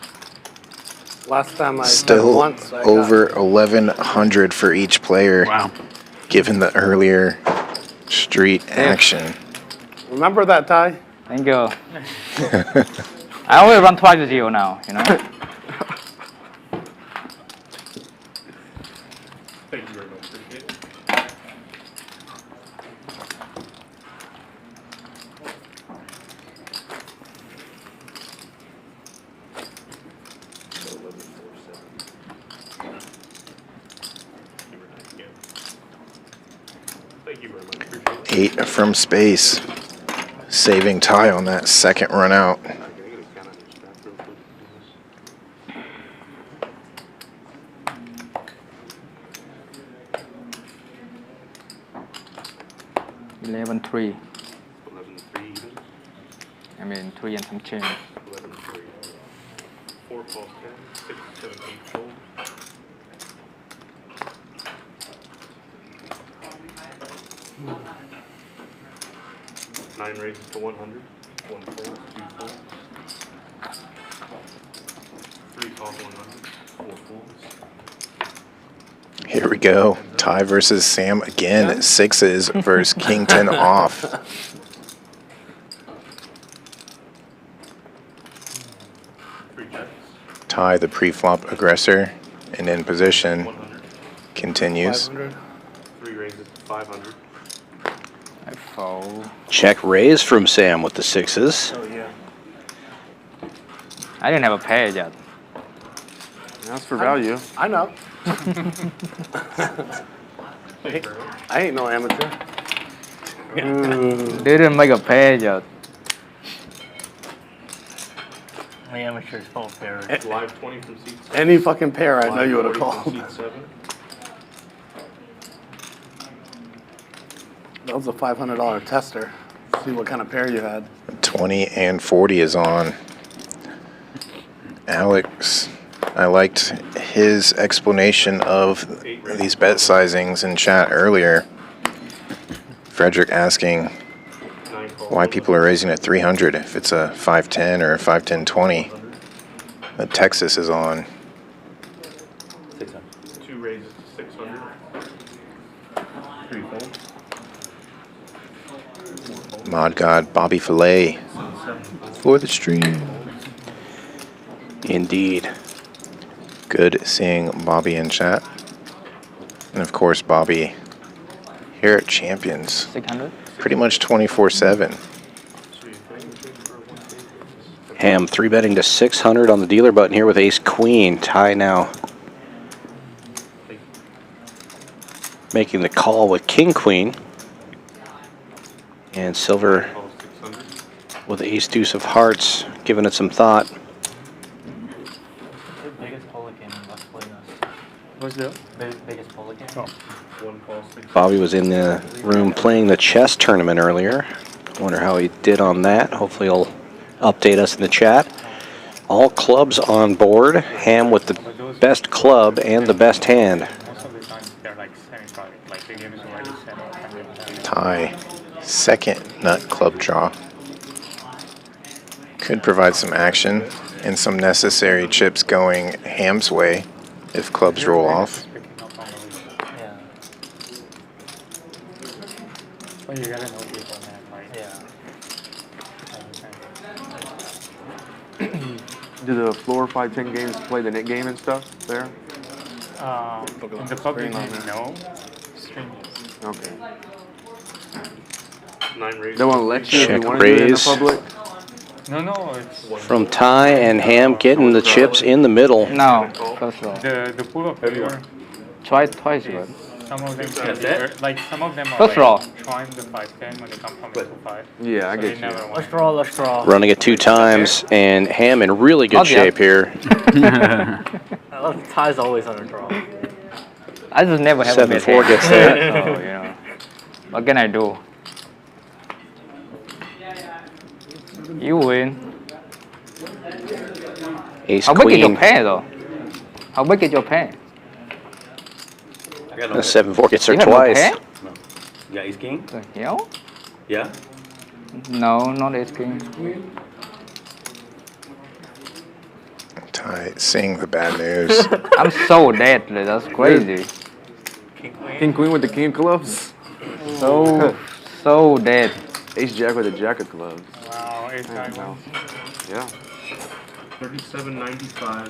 Last time I Still once, I over 1,100 for each player, Wow. given the earlier street action. Remember that, Ty? Thank you. I always run twice with you now, you know? Thank you very much. Appreciate it. Thank you very much. Appreciate it. 8 from space, saving Ty on that second run out. 11-3. 11-3 even. I mean 3 and some change. 11-3. 4 calls 10, 6, 7, 8 fold. Nine raises to 100. 1 fold, 2 folds. 3 calls 100. 4 folds. Here we go. Ty versus Sam again. Sixes versus King 10 off. Ty, the pre-flop aggressor, and in position, continues. 500. 3 raises to 500. I fold. Check raise from Sam with the sixes. Oh, yeah. I didn't have a pair yet. That's for value. I know. I ain't no amateur. Didn't make a pair yet. The amateur's full pair. Live 20 from seat 7. Any fucking pair I know you would have 40 called. from seat 7. That was a $500 tester. See what kind of pair you had. 20 and 40 is on. Alex, I liked his explanation of these bet sizings in chat earlier. Frederick asking why people are raising at 300 if it's a 510 or a 510-20. The Texas is on. 2 raises to 600. 3 folds. Mod God Bobby Filet for the stream. Indeed. Good seeing Bobby in chat. And of course, Bobby here at Champions. 600. Pretty much 24/7. Ham 3-betting to 600 on the dealer button here with ace queen. Ty now making the call with king queen. And silver with ace deuce of hearts, giving it some thought. The biggest polar game in Let's Play us. What's the Biggest polar game. Oh. 1 call 6. Bobby was in the room playing the chess tournament earlier. Wonder how he did on that. Hopefully he'll update us in the chat. All clubs on board. Ham with the best club and the best hand. Most of the time they're like semi-private, like the game is already set up. Ty, second nut club draw. Could provide some action and some necessary chips going Ham's way if clubs roll off. Yeah. But you gotta know people, man. Like, Do the floor 5-10 games play the net game and stuff there? in the public game, no. Stream. Okay. 9 raises. They won't let you if Check you want to do it in the raise. public? No, it's From Ty and Ham getting the chips in the middle. No, first roll. the pool of favor. Try twice, but Some of them, like some of them are First roll. like trying the 5-10 when they come from the 2-5. Yeah, I So get they you. never want. Let's draw, let's draw. Running it 2 times, and Ham in really good Not yet. shape here. I love Ty's always on a draw. I just never have a bad 7-4 hand. gets there. So, you know, what can I do? You win. Ace How big is your queen. pair though? How big is your pair? I got The no 7-4 gets her You have no twice. pair? You got ace king? Yeah? Yeah? No, not ace king. Ty seeing the bad news. I'm so dead. That's crazy. King queen with the king of clubs? So dead. Ace jack with a jack of clubs. Wow, ace high Wow. wins. Yeah. 37.95.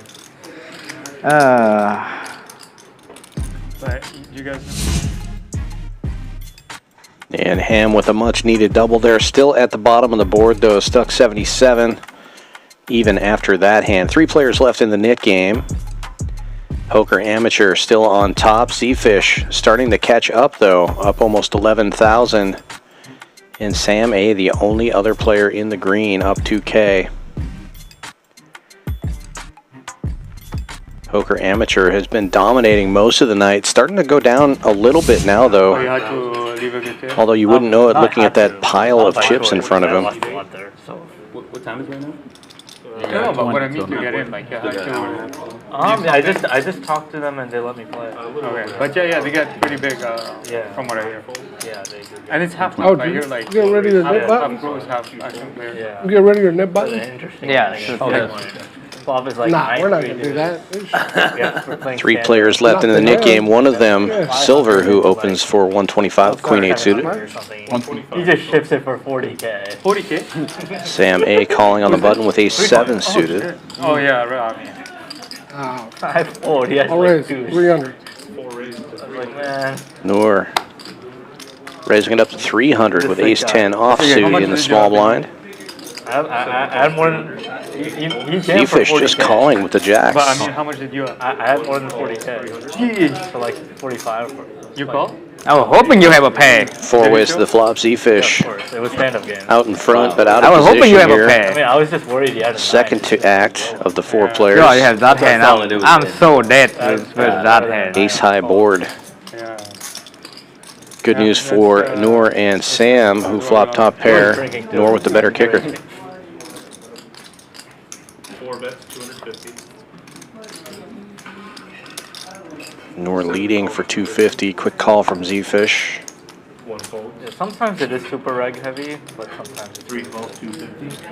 But you guys. And Ham with a much needed double there. Still at the bottom of the board though, stuck 77. Even after that hand. 3 players left in the knit game. Poker Amateur still on top. Zefish starting to catch up though, up almost 11,000. And Sam A, the only other player in the green, up 2K. Poker Amateur has been dominating most of the night. Starting to go down a little bit now though. You had to leave a good tip. Although you wouldn't know it looking at that pile of chips in front of him. What time is it right now? No, but what I mean to get in, like, yeah, I just talked to them and they let me play. Okay, but yeah, they get pretty big, from what I hear. Yeah, they do. And it's half Oh, life, do you're you like, get rid of your nip half button? pros, half action player. Yeah. You get rid of your nip button? Interesting. Yeah. Bob is like, Nah, we're not gonna do that. Three players left in the knit game. One of them, Silver, who opens for 125, Queen 8 suited. He just ships it for 40K. 40K? Sam A calling on the button with Ace 7 suited. Oh yeah, right. Oh, 5-4. He has I'll like raise 2. 300. Like, man. Noor raising it up to 300 with Ace 10 offsuit in the small blind. I had more than Zefish just calling with the jacks. But I mean, how much did you have? I had more than 40K. Jeez. So like 45. You call? I was hoping you have a pay. 4 ways to the flop. Zefish It was stand-up game. out in front, but out I of was position hoping you have here. a pay. I mean, I was just worried he had a Second to act of the 4 players. Sure, you have that hand. I'm so dead with that hand. Ace high board. Yeah. Good news for Noor and Sam, who flopped top pair. Noor with the better kicker. 4 bets, 250. Noor leading for 250. Quick call from Zefish. 1 fold. Yeah, sometimes it is super reg heavy, but sometimes it's 3 calls, 250.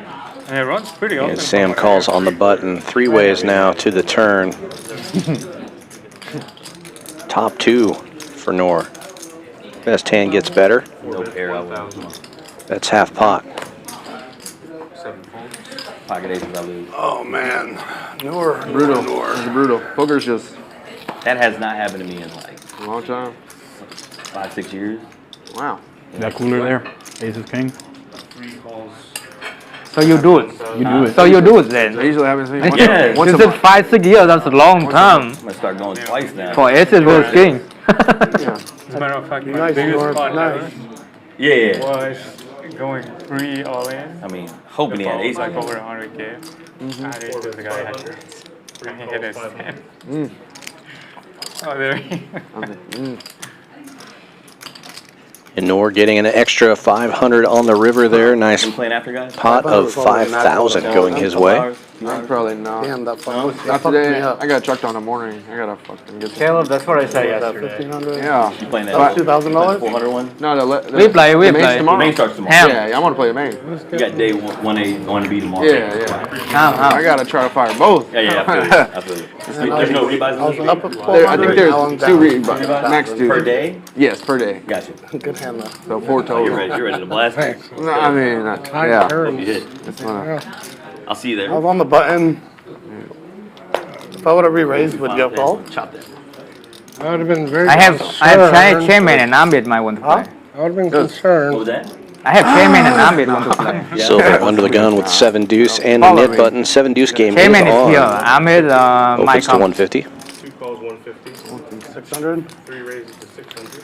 And it runs pretty often. And Sam calls on the button. 3 ways now to the turn. Top 2 for Noor. Best hand gets better. No pair I will. That's half pot. 7 folds. Pocket aces I lose. Oh man, Noor. Brutal. This is brutal. Poker's just That has not happened to me in like a long time. 5-6 years. Wow. That cooler there? Ace of King? 3 calls. So you do it. You do it. So you do it then. That usually happens to me Yeah. once a This is month. 5-6 years. That's a long time I'm gonna start going twice now. for aces versus king. As a matter of fact, my Nice, biggest Noor. pot ever Nice. Yeah. was going 3 all in. I mean, hoping he had ace. Like over 100K. I had aces, the guy had aces. And he hit his 10. Oh, there he And Noor getting an extra 500 on the river there. Nice You playing after guys? pot of 5,000 going his way. Probably not. Damn, that fuck. Not That fucked today. me up. I got chucked on the morning. I gotta fucking get. Caleb, that's what I said That yesterday. 1,500. Yeah. You playing that? But- $2,000? 400 one? No, the We play, we the main's play. tomorrow. Main starts tomorrow. Ham. Yeah, I want to play the main. You got day 1A, 1B tomorrow. Yeah. I gotta try to fire both. Yeah, I feel you. There's no rebuys I was this up week? at I think 1,200. there's now I'm 2 down. rebuys, max 2. Per day? Yes, per day. Gotcha. Good hand though. So 4 Oh, total. you're ready to blast it? No, I mean, yeah. Hope you hit. It's fun. I'll see you I there. was on the button. If I would have re-raised, would you have called? Chop that. I would have been very I have concerned. chairman and ambit my one to play. I would have been What concerned. was that? I have chairman and ambit one to play. Silver under the gun with 7 deuce and the knit button. 7 deuce game is Chairman is here. on. Ambit, my Opens to comp. 150. 2 calls, 150. 600. 3 raises to 600.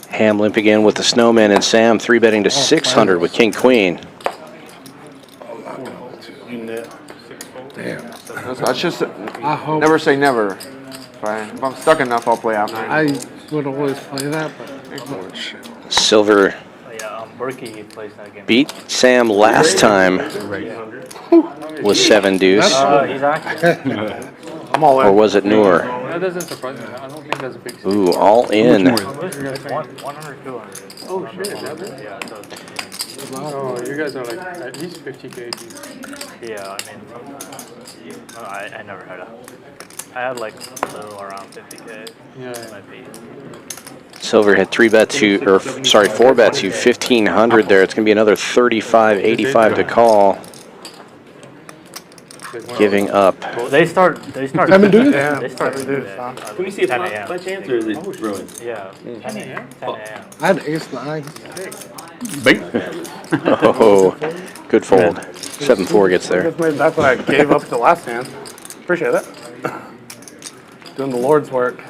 Ham limp again with the snowman and Sam 3 betting to 600 with king queen. You net. 6 folds. That's just I hope. never say never. If I'm stuck enough, I'll play after. I would always play that, but shit. Silver Yeah, Berkey plays that game. beat Sam last time with 7 deuce. He's active. I'm all Or in. was it Noor? That doesn't surprise me. I don't think that's a big thing. Ooh, all in. 100, 200. Oh shit, that's it? Yeah, so, Oh, you guys are like at least 50K deep. yeah, I mean, I never had I had like a little around 50K. Yeah. Might be. Silver had 4 bets you 1,500 there. It's going to be another 35.85 to call. Giving up. Well, they start. Seven deuce? Yeah, they start. Seven deuce, huh? Can we see a 10 flop a.m. by chance, or is it ruined? Yeah, 10 a.m. 10 a.m. I had ace 9. Oh, good fold. 7-4 gets there. That's what I gave up the last hand. Appreciate it. Doing the Lord's work.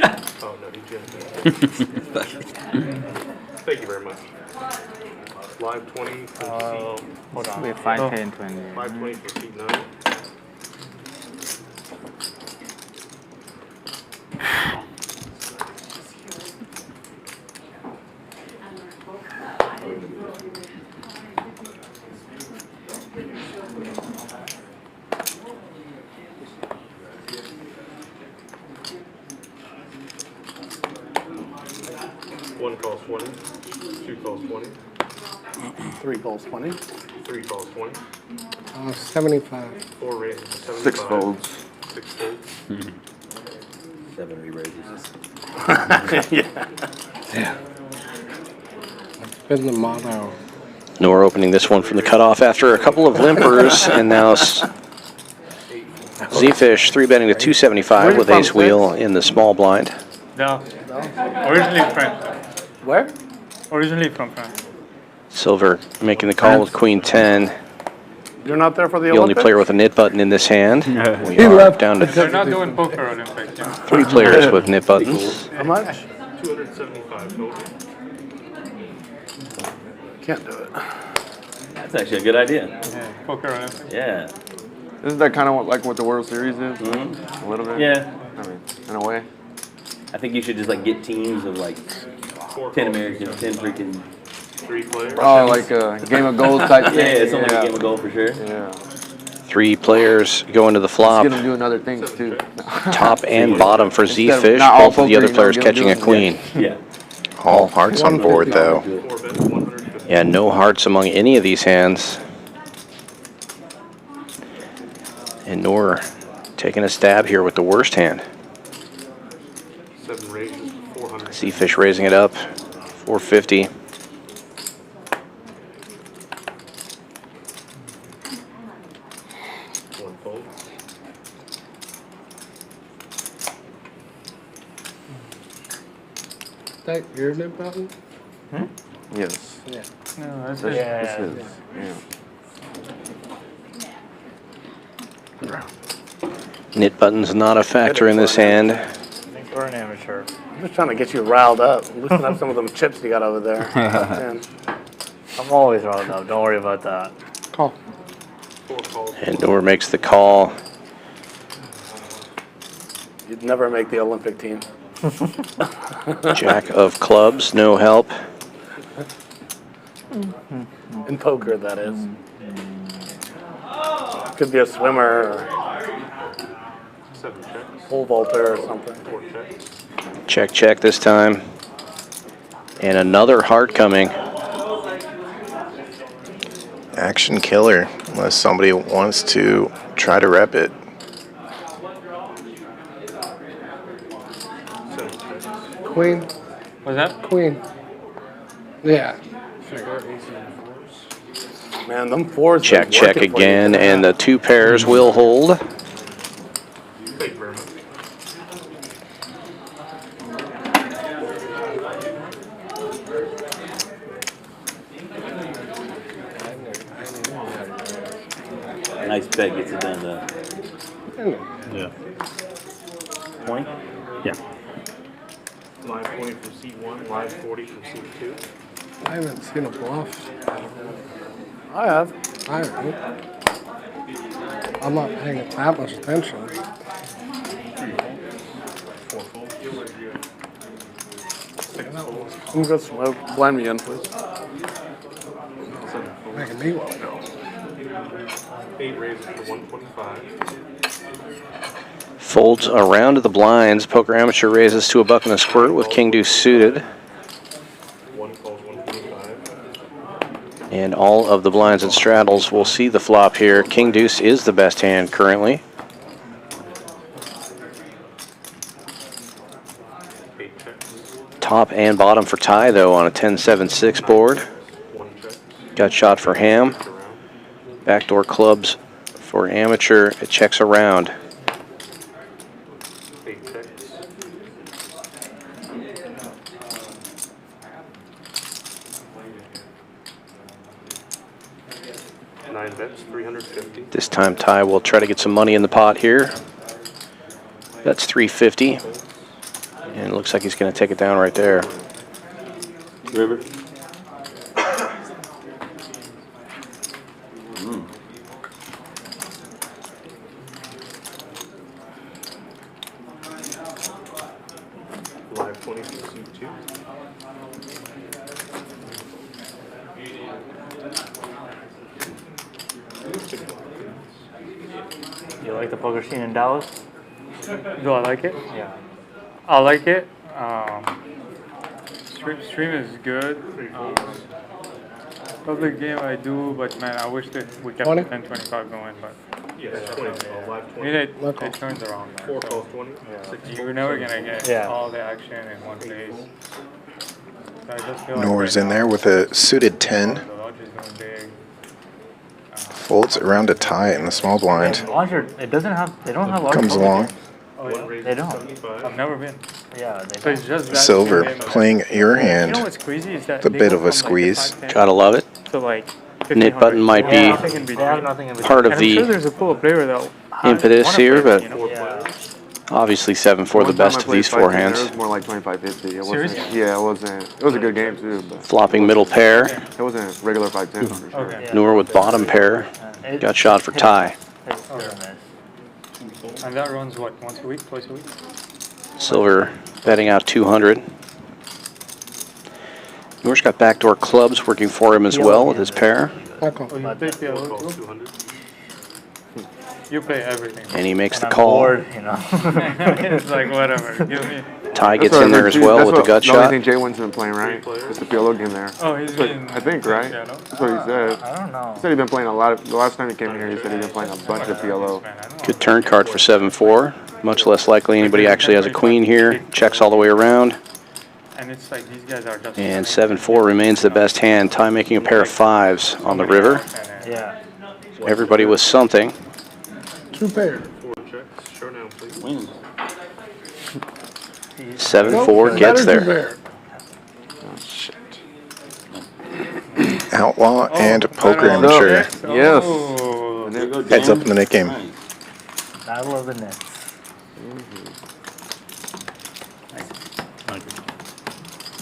Oh, no, he jammed Thank you very much. Live 20 for seat. Hold on. We 5, 10, 20. 520 for seat 9. 1 calls 20. 2 calls 20. 3 calls 20. 3 calls 20. 75. 4 raises to 75. 6 folds. 6 folds. 7 re-raises. Yeah. That's been the motto. Noor opening this one from the cutoff after a couple of limpers, and now Zefish 3-betting to 275 with ace wheel in the small blind. No. Originally France. Where? Originally from France. Silver making the call with queen 10. You're not there for the The only Olympics? player with a nit button in this hand. We He are left down to They're not doing poker Olympics. Yeah. 3 players with nit buttons. How much? 275 total. Can't do it. That's actually a good idea. Yeah. Poker Olympics. Yeah. Isn't that kind of like what the World Series is? Mm-hmm. A little bit? Yeah. I mean, in a way. I think you should just like get teams of like 10 Americans, 10 freaking. 3 players. Oh, like a game of gold type thing. Yeah, it's like a game of gold for sure. Yeah. 3 players going to the flop. Let's get them doing other things too. Top and bottom for Instead of Zefish. not all Both of the poker, other you know, players get 'em catching a doing- queen. Yeah. All hearts on board, though. 4 bet 150. Yeah, no hearts among any of these hands. And Noor taking a stab here with the worst hand. 7 raises, 400. Zefish raising it up, 450. One fold. Is that your nib button? Yes. Yeah. No, that's This, it. this is. Yeah. Nit button's not a factor in this hand. I think we're an amateur. I'm just trying to get you riled up. Loosen up some of them chips you got over there. Man. I'm always riled up. Don't worry about that. Call. 4 calls. And Noor makes the call. You'd never make the Olympic team. Jack of clubs, no help. In poker, that is. Could be a swimmer or 7 checks. pole vaulter or something. 4 checks. Check, check this time. And another heart coming. Action killer, unless somebody wants to try to rep it. 7 checks. Queen. What's that? Queen. Yeah. Man, them fours. Check, been check working for you. again, and the 2 pairs will hold. Thank you very much. Nice bet gets it done though. Yeah. 20? Yeah. Live 20 from C1, live 40 from C2. I haven't seen a bluff. I have. I haven't. I'm not paying that much attention. 4 folds. 6 folds. I'm gonna go smoke. Blind me in, please. 7 folds. Making me want to go. 8 raises for 125. Folds around to the blinds. Poker amateur raises to a buck and a squirt with king deuce suited. 1 calls 125. And all of the blinds and straddles will see the flop here. King deuce is the best hand currently. 8 checks. Top and bottom for tie though on a 10-7-6 board. 1 check. Got shot for ham. Around. Backdoor clubs for amateur. It checks around. 8 checks. 9 bets, 350. This time Ty will try to get some money in the pot here. That's 350. And it looks like he's going to take it down right there. River. Live 20 from C2. You like the poker scene in Dallas? Do I like it? Yeah. I like it. It's stream is good. Public game I do, but man, I wish that we kept 10-25 going, but Yeah, 20 live I mean, 20. it turns around. Man, 4 so, calls 20. you're never gonna get Yeah. all the action in one place. So I just feel like Noor's right in now, there with a suited 10. the lodge is going big. Folds around a tie in the small blind. Larger, it doesn't have. They don't have large. Comes poker along. games. Oh, yeah. They don't. I've never been. Yeah, they So it's don't. just that Silver game. playing your You hand. know what's crazy is that It's a they bit go of a from, like, the squeeze. 5-10 Gotta love it. to like Knit button 1500. might They have be nothing in They have between. nothing in between. part of And I'm sure the there's a pool player that impetus wanna here, play but that, you know? Yeah. obviously 7-4 the One time best I of played these 5-10, forehands. It was more like 25-50. It wasn't. Seriously? Yeah, it wasn't. It was a good game too, but Flopping middle pair. it wasn't a regular 5-10 for sure. Okay. Noor with bottom pair. It- Got shot for tie. It's hit or miss. And that runs what, once a week, twice a week? Silver betting out 200. Noor's got backdoor clubs working for him as well with his pair. Oh, you play PLO too? 200. You play everything. And he makes And the I'm call. bored, you know. It's like whatever. Give me. Ty That's gets what I in there heard as too. well That's with the what- gut The only shot. thing Jay Wynn's been playing, right? It's the PLO game there. Oh, he's But been. I think, right? Yeah, no? That's what he said. I don't know. He said he'd been playing a lot of. The last time he came here, he said he'd been playing a bunch of PLO. Man, I don't know. Good turn card for 7-4. Much less likely anybody actually has a queen here. Checks all the way around. And it's like these guys are just. And 7-4 remains the best hand. Ty making a pair of fives on the river. Yeah. Everybody with something. 2 pair. 4 checks. Show now, please. Wins. 7-4 gets Better 2 there. pair. Outlaw and poker Yes. amateur. Yes. Oh, There you go, Heads Dan. up in the net game. Nice. Battle of the Nets.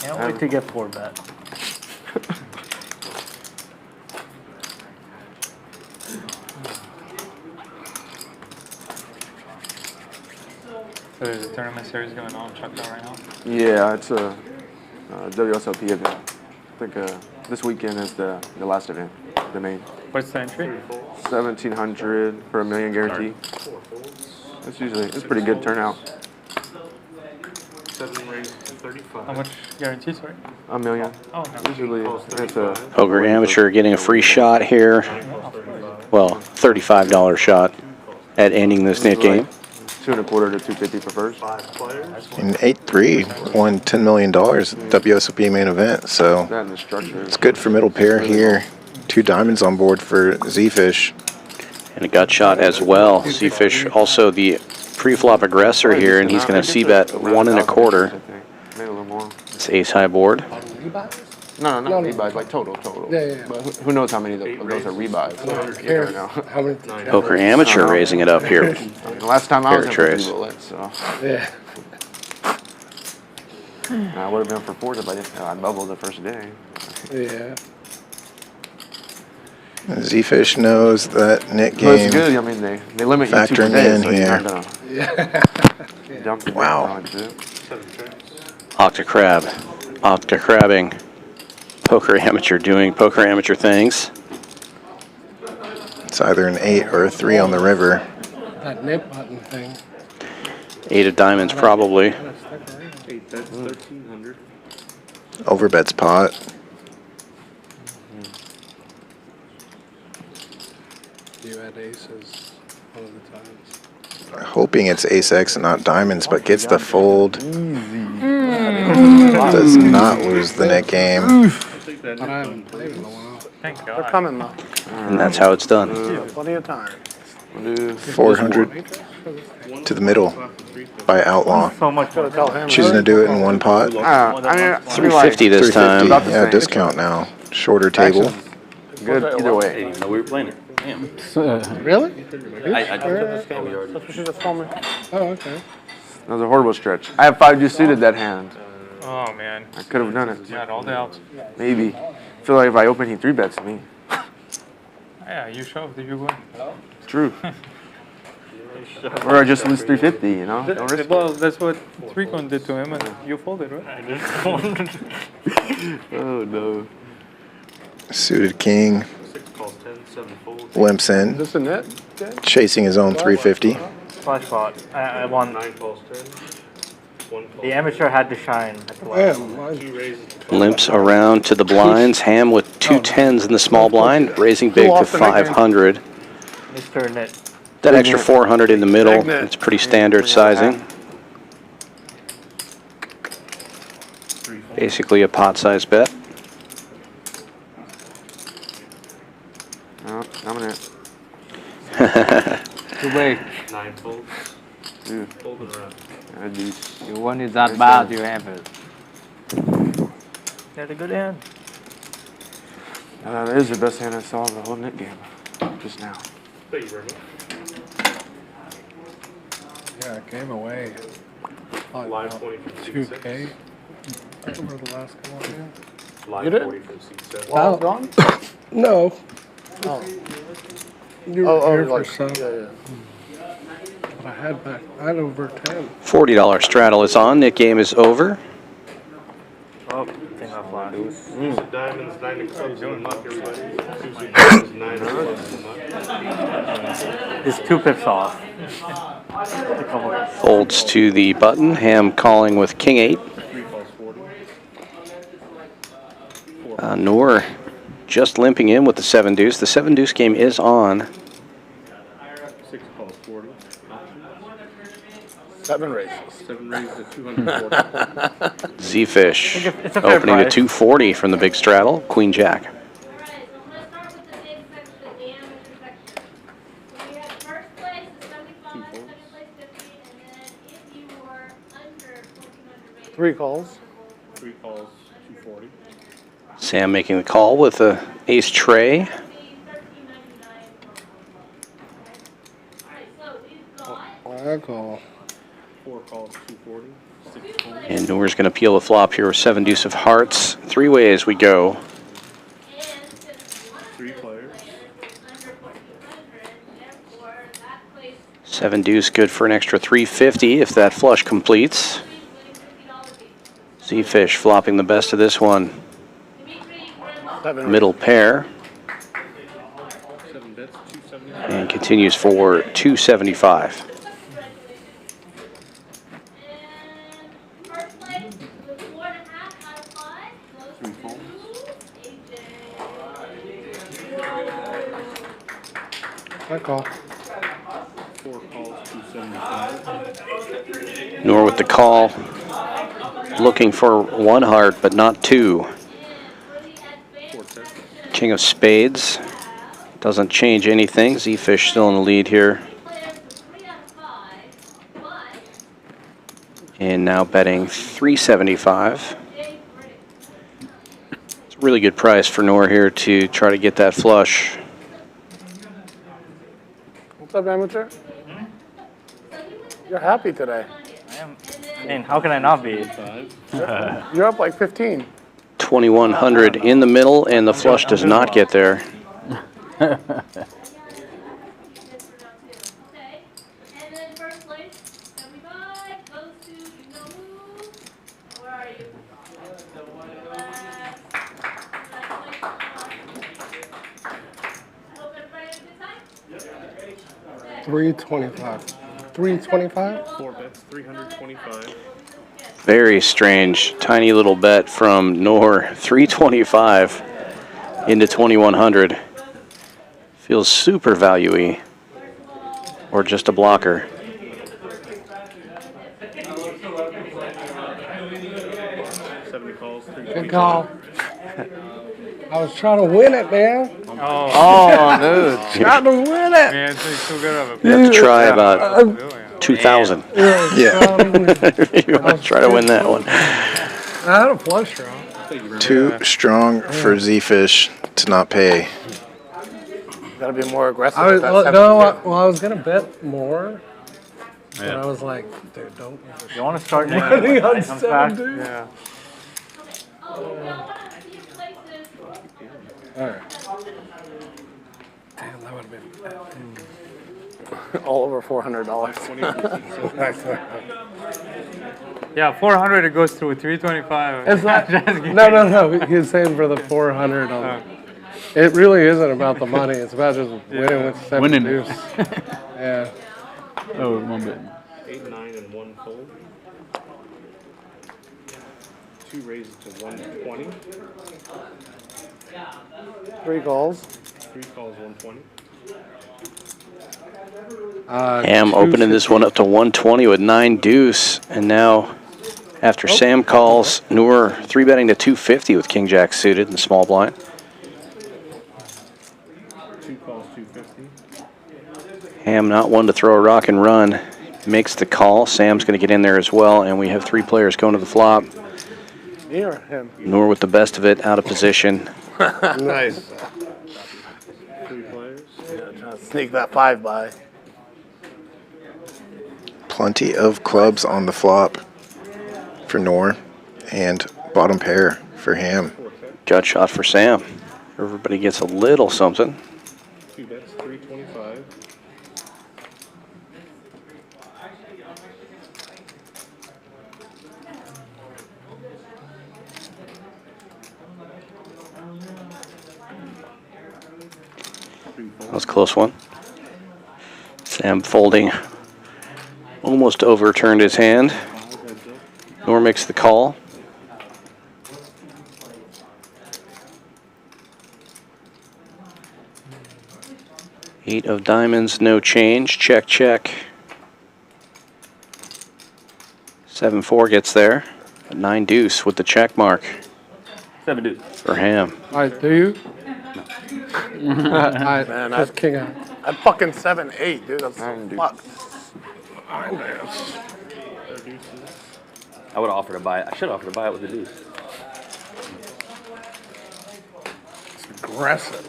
Can't wait to get 4-bet. so there's a tournament series going on. Check that right now. Yeah, it's a WSLP event. I think this weekend is the last event, the main. What's the entry? 1,700 for $1 million guarantee. It's pretty good turnout. 7 raised to 35. How much guarantee, sorry? $1 million. Oh, no. Usually it's a Poker amateur getting a free shot here. Well, $35 shot at ending this net game. 2 1/4 to 250 for first. 5 players. And 8-3 won $10 million at WSOP main event. So That and the structure. it's good for middle pair here. 2 diamonds on board for Zefish. And a gut shot as well. Zefish also the pre-flop aggressor here, and he's going to c-bet 1 1/4. Maybe a little more. It's ace high board. No, not rebuys, like total. Yeah. But who knows how many of those are rebuys? You never know. How many? Poker amateur raising it up here. The last time I was in Fair for trace. 3 bullets, so Yeah. I would have been for 4s if I didn't. I bubbled the first day. Yeah. Zefish knows that net But it's game. good. I mean, they limit you to 2 per Factoring day, in so you're here. not gonna Yeah. dump your Wow. on it. 7 checks. Octacrab. Octacrabbing. Poker amateur doing poker amateur things. It's either an 8 or a 3 on the river. That nip button thing. 8 of diamonds probably. 8 bets, 1,300. Overbets pot. You had aces one of the times. Hoping it's ace X and not diamonds, but gets the fold. Does not lose the net game. I'll take that. But I haven't played in a while. Thank They're God. coming though. And that's how it's done. Plenty of time. 400 to the middle by Outlaw. So much. Gotta tell him. Choosing to do it in one pot. I mean, 350 this 350. time. About the Yeah, same. discount now. Shorter table. Good either I way. didn't even know we were playing it. Damn. Really? I That's what you just told me. Oh, okay. That was a horrible stretch. I have 5 juice suited that hand. Oh, man. I could have done it. You had all the outs. Maybe. I feel like if I open, he 3-bets me. Yeah, you shoved. Did you win? It's true. Or I just lose 350, you know? Don't risk it. Well, that's what Three-Con did to him, and you folded, right? Oh, no. Suited king. 6 calls 10, 7 folds. Limps Is in. this a net? Dad? Chasing his own 350. Flash pot. I won. 9 calls 10. one fold. The amateur had to shine at the last. Damn, Two raises to 12. Limps around to the blinds. Ham with 2 10s in the small blind, raising big to 500. Mr. Net. That extra 400 in the middle, it's pretty standard sizing. Basically a pot-sized bet. No, I'm in it. Too big. 9 folds. Dude. Folding around. You want it that bad, you have it. Got a good hand. That is the best hand I saw of the whole net game. Just now. Thank you very much. Yeah, it gave away. Live 20 from seat 6. 2K. I remember the last come on here. Live You did? 40 from seat 7. Well, gone? No. Oh. You were here for some. Yeah. But I had over 10. $40 straddle is on. Net game is over. Oh, thing off line. Suits of diamonds, 9 of clubs in the muck, everybody. Suits of diamonds, 9 of clubs in the muck. It's 2 pips off. Folds to the button. Ham calling with king 8. 3 falls 40. Noor just limping in with the 7 deuce. The 7 deuce game is on. 6 falls 40. 7 raises. 7 raises to 240. Zefish It's a fair opening at price. 240 from the big straddle. Queen Jack. Three calls. 3 calls 240. Sam making the call with a ace tray. I call. 4 calls 240. 6 calls. And Noor's going to peel the flop here with 7 deuce of hearts. 3 ways we go. 3 players. 7 deuce good for an extra 350 if that flush completes. Zefish flopping the best of this one. Middle pair. 7 bets, 275. And continues for 275. I call. 4 calls 275. Noor with the call. Looking for 1 heart, but not 2. 4 10. King of spades. Doesn't change anything. Zefish still in the lead here. And now betting 375. It's a really good price for Noor here to try to get that flush. What's up, amateur? You're happy today. I mean, how can I not be? You're up like 15. 2100 in the middle, and the flush does not get there. $325. $325? 4 bets, 325. Very strange, tiny little bet from Noor. 325 into 2100. Feels super value-y, or just a blocker. 70 calls, Good call. I was trying to win it, man. Oh, dude. Trying to win it. Man, it's too good of a You have to try about 2,000. Yeah. You want to try to win that one. I had a flush draw. Too strong for Zefish to not pay. Gotta be more aggressive. I was, with that well, 72. no, I was gonna bet more, but Yeah. I was like, dude, don't. You want to start Money making on it comes back? 7, dude. Yeah. All right. Damn, that would have been all over $400. Yeah, 400 it goes through 325. It's not. Just kidding. No. He's saying for the 400. It really isn't about the money. It's about just winning with 7 Winning. deuce. Yeah. Oh, 1 bit. 8, 9, and 1 fold. 2 raises to 120. 3 calls. 3 calls, 120. Ham opening this one up to 120 with 9 deuce. And now, after Sam calls, Noor 3-betting to 250 with King Jack suited in the small blind. 2 calls, 250. Ham not one to throw a rock and run. Makes the call. Sam's going to get in there as well. And we have 3 players going to the flop. Me or him? Noor with the best of it, out of position. Nice. 3 players. Yeah, trying to sneak that 5 by. Plenty of clubs on the flop for Noor and bottom pair for Ham. Gut shot for Sam. Everybody gets a little something. 2 bets, 325. That was a close one. Sam folding. Almost overturned his hand. Noor makes the call. Eight of diamonds, no change. Check, check. 7-4 gets there. 9 deuce with the check mark. 7 deuce. For Ham. All right, do you? Man, that's king. I fucking 7-8, dude. That's so fucked. I would have offered to buy it. I should have offered to buy it with the deuce. It's aggressive.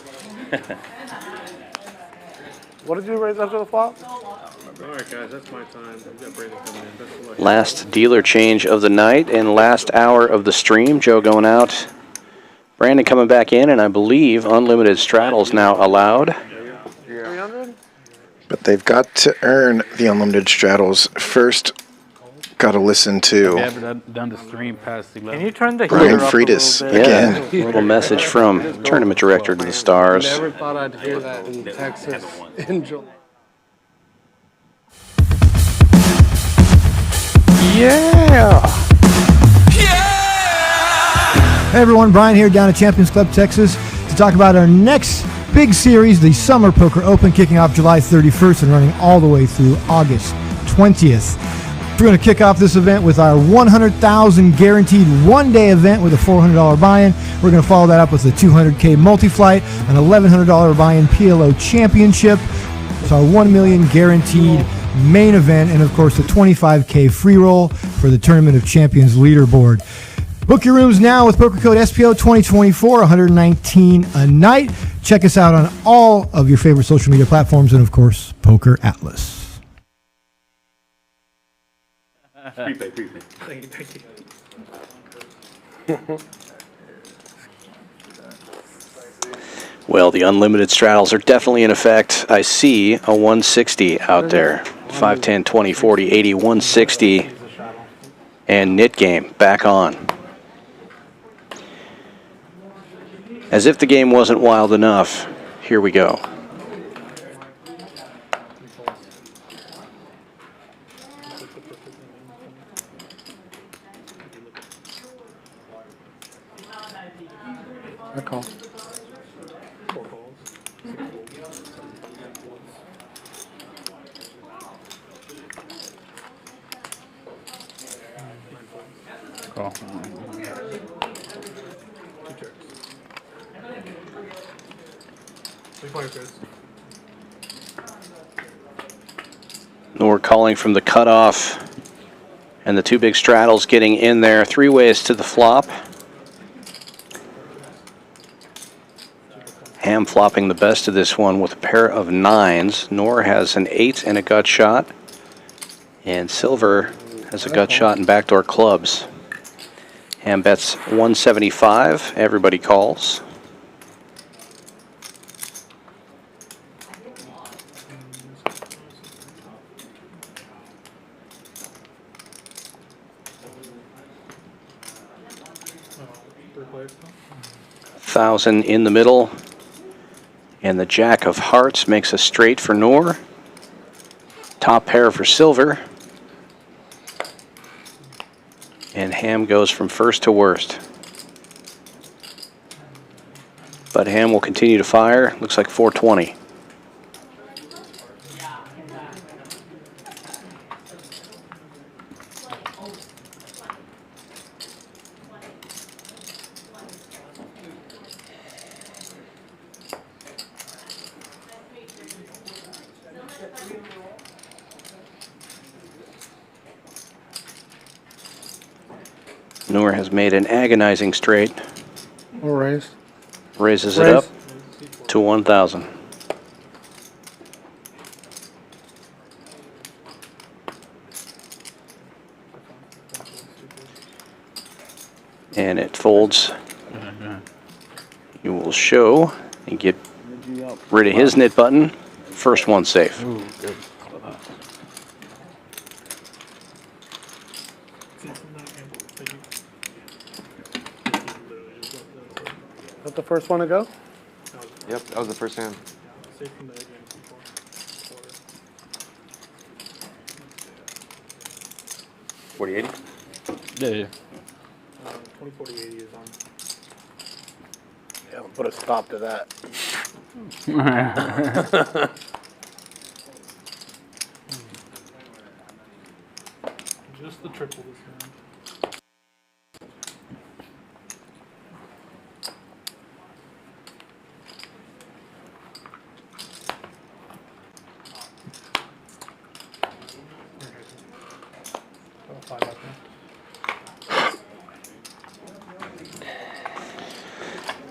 What did you raise after the flop? All right, guys, that's my time. We've got Brandon coming in. Best of luck. Last dealer change of the night and last hour of the stream. Joe going out. Brandon coming back in, and I believe unlimited straddles now allowed. 300? But they've got to earn the unlimited straddles. First, got to listen to Never done the stream past 11. Can you turn the Brian heater up Freitas a little bit? again. A little message from tournament director to the stars. Never thought I'd hear that in Texas in July. Yeah! Hey everyone, Brian here down at Champions Club, Texas to talk about our next big series, the Summer Poker Open, kicking off July 31st and running all the way through August 20th. We're going to kick off this event with our $100,000 guaranteed one-day event with a $400 buy-in. We're going to follow that up with a $200K multi-flight, an $1,100 buy-in PLO championship. It's our $1 million guaranteed main event, and of course the $25K free roll for the Tournament of Champions leaderboard. Book your rooms now with poker code SPO 2024, $119 a night. Check us out on all of your favorite social media platforms and, of course, Poker Atlas. Prepay. Thank you. Well, the unlimited straddles are definitely in effect. I see a 160 out there. 5, 10, 20, 40, 80, 160. And Knit Game back on. As if the game wasn't wild enough, here we go. I call. Call. Noor calling from the cutoff. And the 2 big straddles getting in there. 3 ways to the flop. Ham flopping the best of this one with a pair of 9s. Noor has an 8 and a gut shot. And Silver has a gut shot and backdoor clubs. Ham bets 175. Everybody calls. $1,000 in the middle. And the Jack of Hearts makes a straight for Noor. Top pair for Silver. And Ham goes from first to worst. But Ham will continue to fire. Looks like 420. Noor has made an agonizing straight. We'll raise. Raises it up to 1,000. And it folds. You will show and get rid of his knit button. First one safe. Ooh, good. Is that the first one to go? Yep, that was the first hand. $40.80? Yeah. 204080 is on. Yeah, we'll put a stop to that. Just the triple this hand.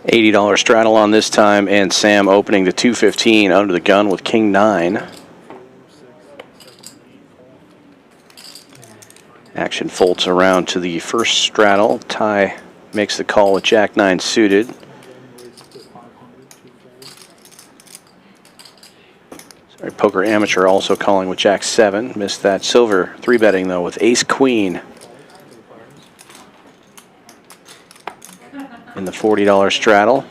$80 straddle on this time, and Sam opening the 215 under the gun with King 9. Action folds around to the first straddle. Ty makes the call with Jack 9 suited. Sorry, Poker Amateur also calling with Jack 7. Missed that. Silver 3-betting though with Ace Queen. In the $40 straddle,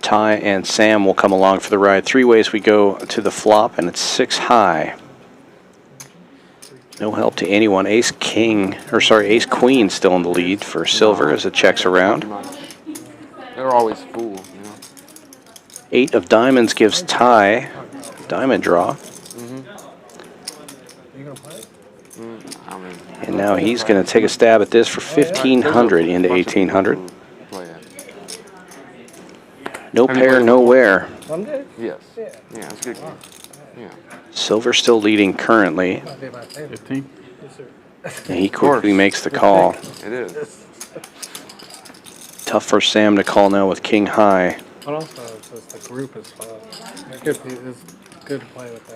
Ty and Sam will come along for the ride. 3 ways we go to the flop, and it's 6 high. No help to anyone. Ace Queen still in the lead for Silver as it checks around. They're always full. You know? 8 of diamonds gives Ty diamond draw. And now he's going to take a stab at this for 1,500 into 1,800. No pair, no wear. Yes. Yeah, it's good. Yeah. Silver still leading currently. 15. And he quickly makes the call. It is. Tough for Sam to call now with King High. But also, it's just the group is fun. It's good to play with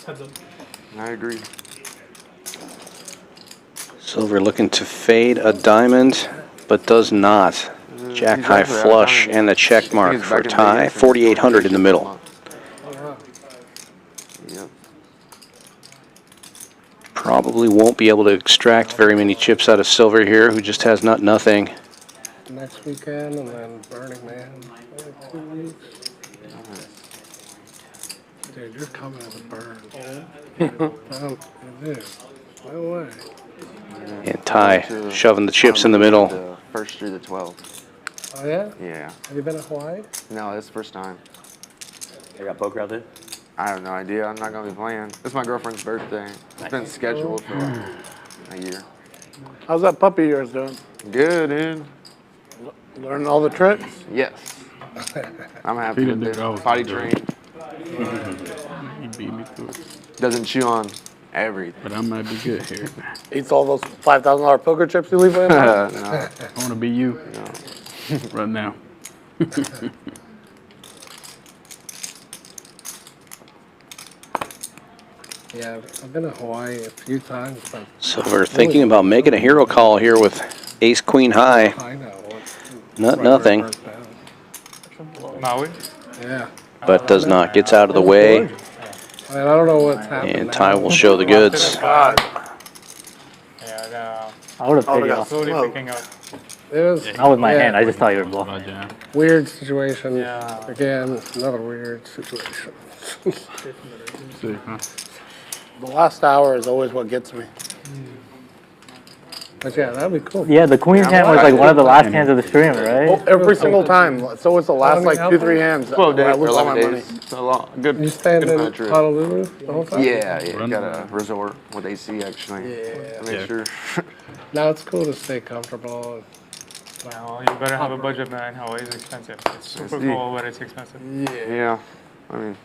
them. I agree. Silver looking to fade a diamond, but does not. Jack high flush and the check mark for Ty. 4,800 in the middle. Probably won't be able to extract very many chips out of Silver here, who just has nothing. Next weekend, and then Burning Man. 2 weeks. Dude, you're coming with a burn. Dude, no way. And Ty shoving the chips in the middle. First through the 12. Oh, yeah? Yeah. Have you been to Hawaii? No, this is the first time. They got poker out there? I have no idea. I'm not going to be playing. It's my girlfriend's birthday. It's been scheduled for a year. How's that puppy of yours doing? Good, dude. Learning all the tricks? Yes. I'm happy with it. Potty trained. He beat me to it. Doesn't chew on everything. But I might be good here. Eats all those $5,000 poker chips you leave in? No. I want to be you. No. Right now. Yeah, I've been to Hawaii a few times. But Silver thinking about making a hero call here with Ace Queen High. I know. Nothing. Maui? Yeah. But does not. Gets out of the way. I mean, I don't know what's happening. And Ty will show the goods. Yeah, I would have paid you off. slowly picking up. It was, Not with my yeah, hand, I just thought you were bluffing. weird situation. Yeah. Again, another weird situation. See, huh? The last hour is always what gets me. But yeah, that'd be cool. Yeah, the queen's hand was like one of the last hands of the stream, right? Oh, every single time. So it's the last like 2-3 hands. 12 days I or lose all my 11 money. days. It's a long, good. You staying good in amount of trip. Honolulu the whole time? Yeah, got a resort with AC actually. Yeah. To make sure. Now it's cool to stay comfortable. Well, you better have a budget, man. Hawaii is expensive. It's super cool, but it's expensive. Yeah. I mean.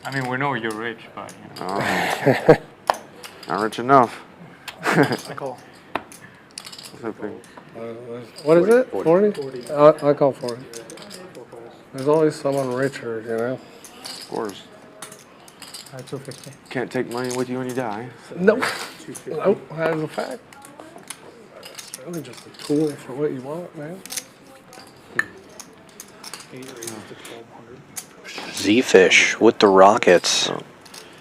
I mean, we know you're rich, but you know. Not rich enough. Cool. What's What is it? 40? I call 40. There's always someone richer, you know? Of course. 250. Can't take money with you when you die. Nope. Nope. That is a fact. It's really just a tool for what you want, man. Zefish with the Rockets.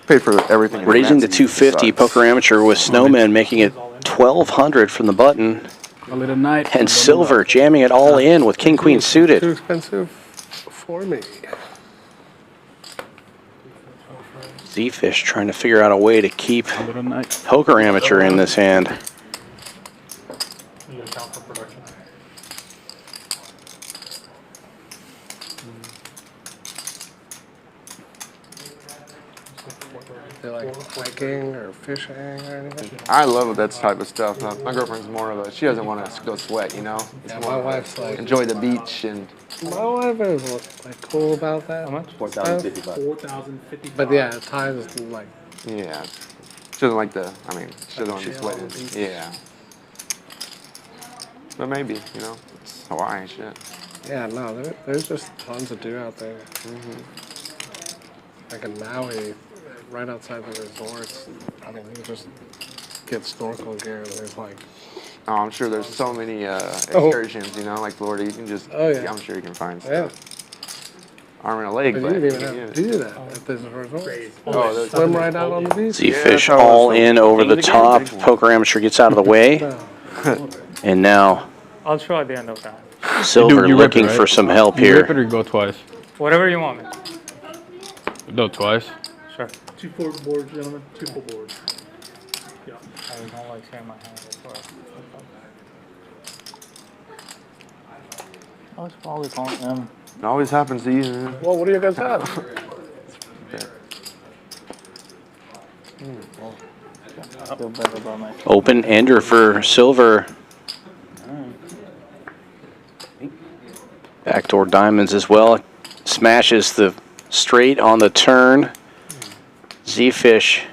Paid for everything. Raising to 250. Poker Amateur with Snowman making it 1,200 from the button. Call it a night. And Silver jamming it all in with King Queen Too suited. expensive for me. Zefish trying to figure out a way to keep Poker Amateur in this hand. You account for production. They like hiking or fishing or anything? I love that type of stuff. My girlfriend's more of a, she doesn't want to go sweat, you know? It's Yeah, more my of a wife's like- enjoy the beach and. My wife is like cool about that. How much? $4,055. But yeah, at times it's like. Yeah. She doesn't like the, I mean, she doesn't want to be chill on the sweating. beach. Yeah. But maybe, you know, it's Hawaii shit. Yeah, no, there's just tons to do out there. Like in Maui, right outside the resorts, I mean, you can just get snorkel gear and there's like. Oh, I'm sure there's so many excursions, you know, like Florida. You can just, Oh, yeah. I'm sure you can find Yeah. stuff. Arm and a leg, But but you didn't even yeah. have to do that at this resort. Oh, there's- Swim right out on the beach. Zefish all in over the top. Poker Amateur gets out of the way. And now I'll show at the end of that. Silver You rip it, looking right? for some help You here. rip it or go twice? Whatever you want, man. Go twice. Sure. 2 full boards, gentlemen. 2 full boards. Yeah. I don't like saying my hand before. Oh, it's probably calling them. It always happens to you. Man. Well, what do you guys have? I feel better about my. Open ender for Silver. Backdoor diamonds as well. Smashes the straight on the turn. Zefish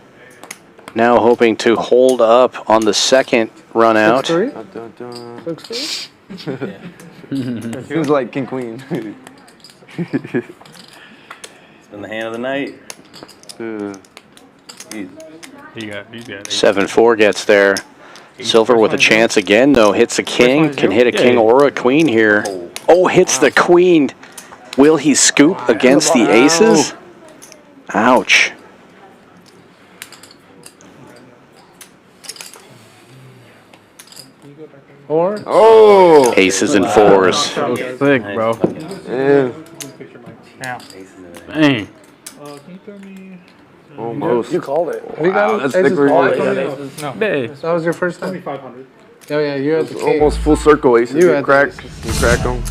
now hoping to hold up on the second run out. 6-3? 6-3? Seems like King Queen. It's been the hand of the night. You got it. 7-4 gets there. Silver with a chance again, though. Hits a king. Can hit a king or a queen here. Oh, hits the queen. Will he scoop against the aces? Ouch. Four? Oh! Aces and fours. So sick, bro. Yeah. Yeah. Dang. Can you throw me? Almost. You called it. Have you Wow, got that's aces thicker. called? No. Hey. That was your first time? 2,500. Oh yeah, you had the It's king. almost full circle aces. You You had crack, the you crack them.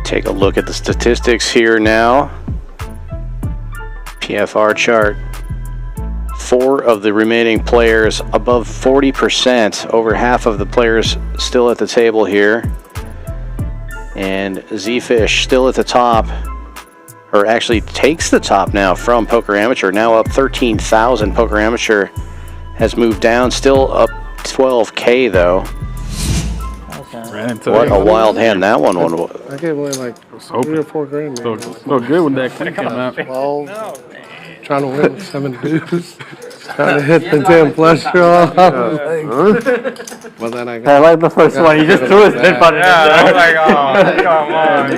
Take a look at the statistics here now. PFR chart. 4 of the remaining players above 40%. Over half of the players still at the table here. And Zefish still at the top. Or actually takes the top now from Poker Amateur. Now up 13,000. Poker Amateur has moved down. Still up 12K though. Ran into What it. a wild hand that one was. I gave away like hoping. 3 or 4 grand. So, Man. so good when that king came out. Well, trying to win 7 dudes. Trying to hit the 10 plus draw. But then I got. I like the first one. He just threw his nip button in Yeah, there. I was like, oh, come on.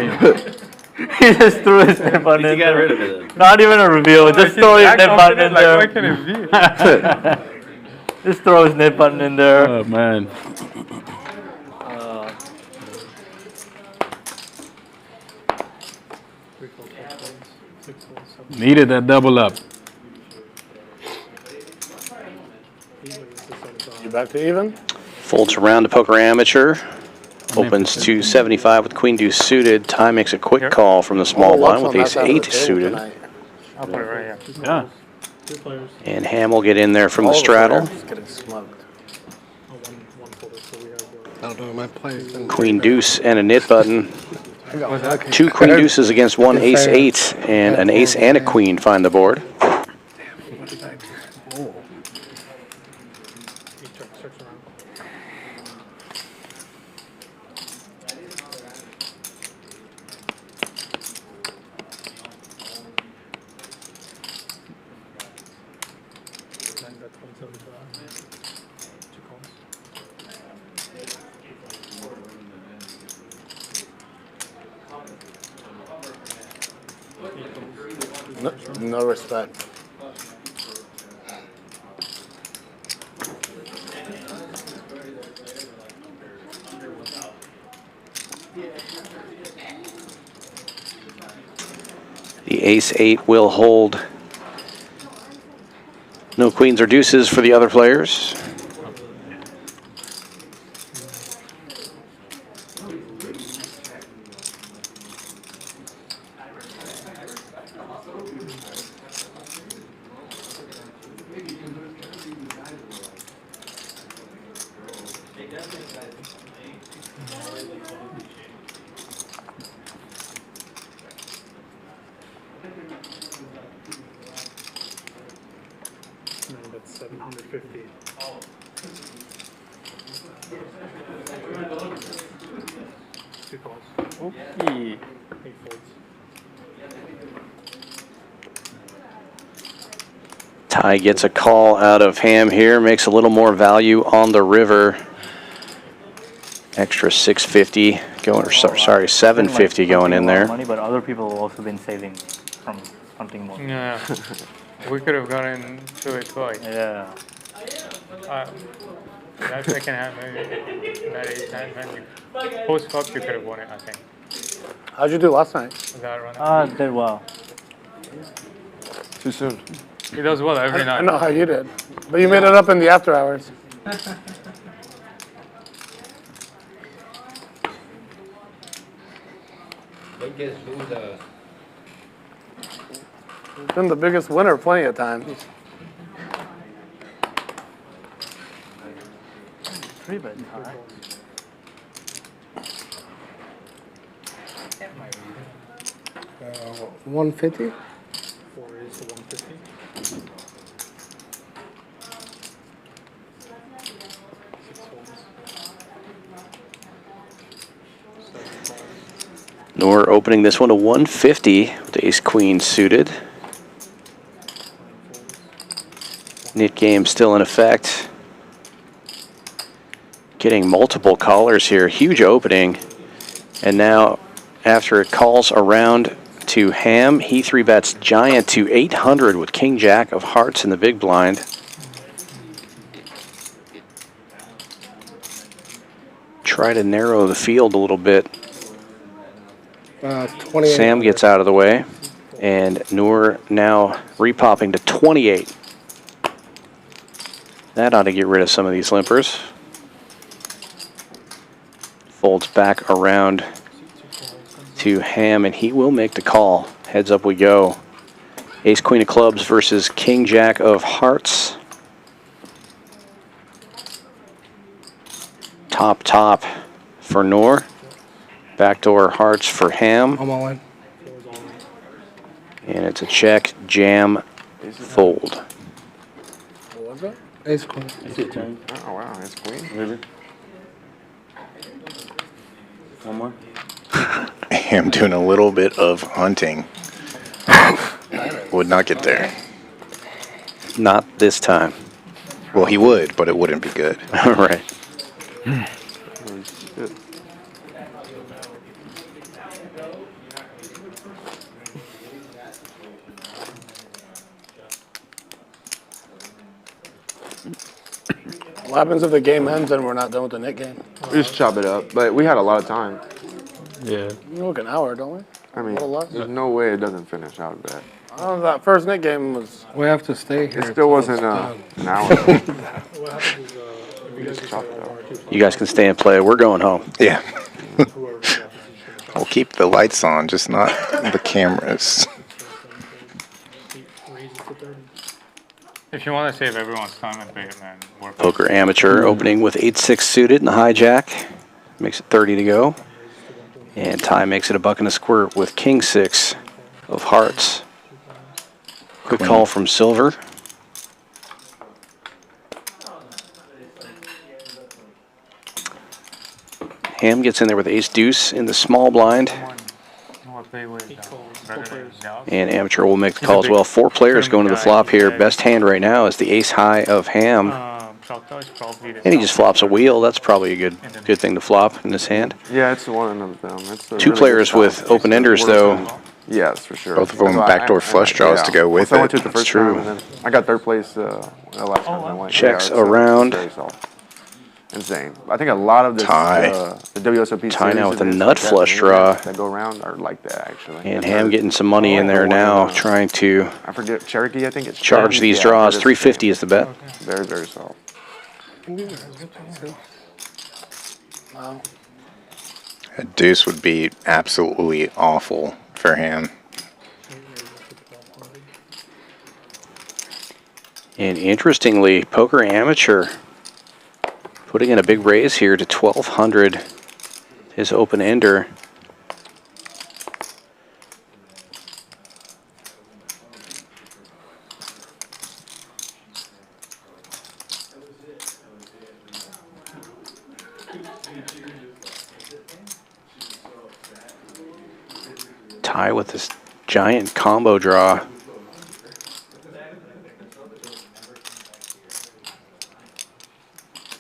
He just threw his nip button in got there. rid of it. Not even a reveal. Just throw his nip button in there. What can it be? Just throw his nip button in there. Oh man. Needed that double up. You back to even? Folds around to poker amateur. Opens to 75 with queen deuce suited. Ty makes a quick call from the small blind with ace 8 suited. I'll put it right here. Yeah. And Ham will get in there from the straddle. Getting smoked. I don't know, my play's been Queen deuce and a nit button. Two queen deuces against one ace 8, and an ace and a queen find the board. No respect. The ace 8 will hold. No queens or deuces for the other players. That's 750. Two calls. Okay. 8 folds. Ty gets a call out of Ham here, makes a little more value on the river. Extra 650 going, or sorry, 750 going in there. Money, but other people have also been saving from hunting more. Yeah. We could have gotten to it twice. Yeah. That second hand, maybe, that ace hand, maybe. Post flop, you could have won it, I think. How'd you do last night? Was that running? Did well. Too soon. He does well every night. I know how you did. But you made it up in the after hours. You've been the biggest winner plenty of times. 3-bet high. Uh, 150? 4 is to 150. Noor opening this one to 150 with ace queen suited. Nit game still in effect. Getting multiple callers here, huge opening. And now after it calls around to Ham, he 3-bets giant to 800 with king jack of hearts in the big blind. Try to narrow the field a little bit. 28. Sam gets out of the way, and Noor now repopping to 28. That ought to get rid of some of these limpers. Folds back around to Ham, and he will make the call. Heads up we go. Ace queen of clubs versus king jack of hearts. Top for Noor. Backdoor hearts for Ham. I'm all in. And it's a check, jam, fold. What was that? Ace queen. Oh, wow, that's queen. River. One more. Ham doing a little bit of hunting. Would not get there. Not this time. Well, he would, but it wouldn't be good. All right. What happens if the game ends and we're not done with the net game? We just chop it up, but we had a lot of time. Yeah. We look an hour, don't we? I mean, A little less? there's no way it doesn't finish out of that. Oh, that first net game was. We have to stay here. It still wasn't an hour. You guys can stay and play. We're going home. Yeah. We'll keep the lights on, just not the cameras. If you want to save everyone's time and pay, man, work. Poker Amateur opening with 8-6 suited in the hijack. Makes it 30 to go. And Ty makes it a buck and a squirt with King 6 of hearts. Quick call from Silver. Ham gets in there with ace deuce in the small blind. And Amateur will make the call as well. 4 players going to the flop here. Best hand right now is the ace high of Ham. And he just flops a wheel. That's probably a good thing to flop in this hand. Yeah, it's one of them. It's a 2 really players good with style. open enders though. Yeah, that's for sure. Both of them backdoor flush draws to go with I went it. to it the That's first true. time, and then I got third place the last time I went. Checks it's around. very soft. Insane. I think a lot of this, Tie. the WSOP Tie now series with a events nut like that, flush the draw. events that go around are like that actually. And Ham getting some money in there now, trying to I forget Cherokee. I think it's charge these draws. 350 is the bet. Very very soft. Wow. A deuce would be absolutely awful for him. And interestingly, Poker Amateur putting in a big raise here to 1,200. His open ender. Tie with this giant combo draw.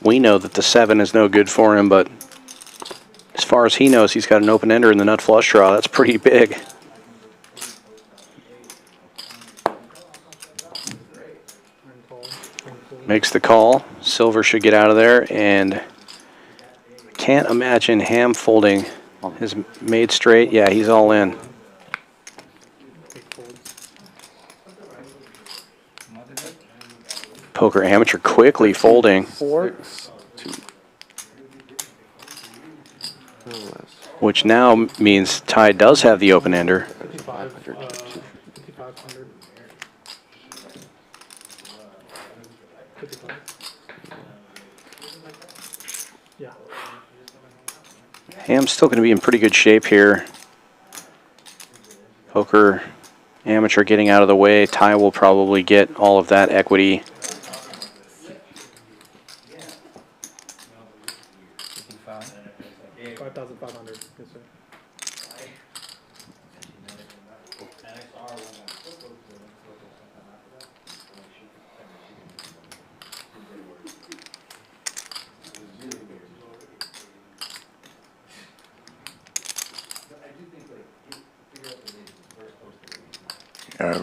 We know that the 7 is no good for him, but as far as he knows, he's got an open ender in the nut flush draw. That's pretty big. Makes the call. Silver should get out of there, and can't imagine Ham folding his made straight. Yeah, he's all in. Poker Amateur quickly folding. 4. Which now means Ty does have the open ender. 5,500. Yeah. Ham's still going to be in pretty good shape here. Poker Amateur getting out of the way. Ty will probably get all of that equity. $5,500. Yes, sir.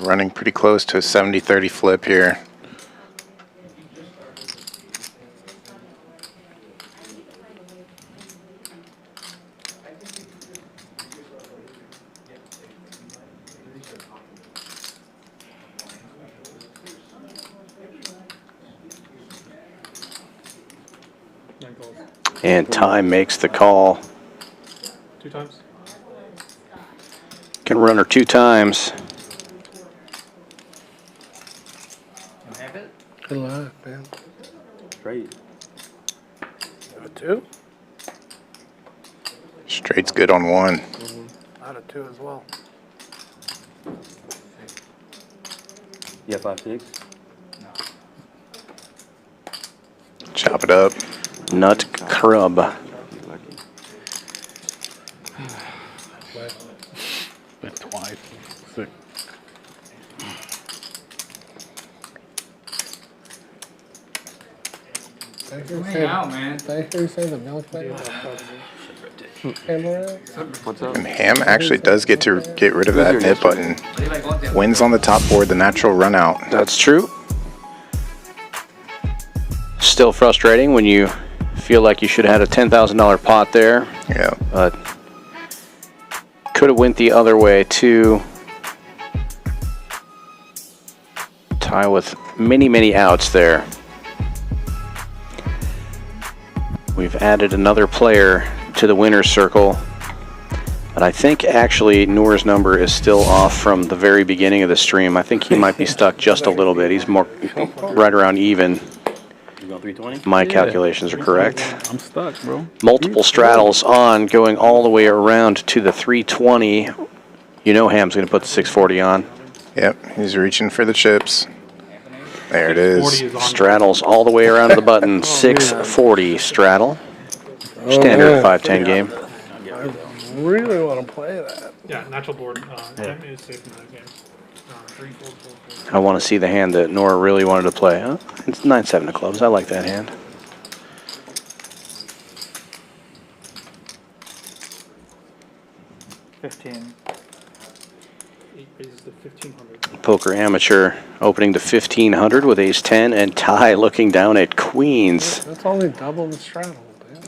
Running pretty close to a 70-30 flip here. And Ty makes the call. 2 times. Can run her 2 times. Good luck, man. Straight. A 2? Straight's good on 1. I had a 2 as well. Yeah, 5-6. Chop it up. Nut crub. Bet twice. 6. Did I hear you say the milk bag? What's up? And Ham actually does get to get rid of that nit button. Wins on the top board, the natural run out. That's true. Still frustrating when you feel like you should have had a $10,000 pot there. Yeah. But could have went the other way too. Ty with many, many outs there. We've added another player to the winner's circle. But I think actually Noor's number is still off from the very beginning of the stream. I think he might be stuck just a little bit. He's more right around even. You going 320? My calculations are correct. I'm stuck, bro. Multiple straddles on, going all the way around to the 320. You know Ham's going to put the 640 on. Yep, he's reaching for the chips. There it is. Straddles all the way around to the button. 640 straddle. Standard 510 game. I really want to play that. Yeah, natural board. Ham is safe in that game. 3 fold. I want to see the hand that Noor really wanted to play. Huh? It's 9-7 of clubs. I like that hand. $15. 8 raises to 1500. Poker amateur opening to 1500 with ace 10 and Ty looking down at queens. That's only double the straddle, man.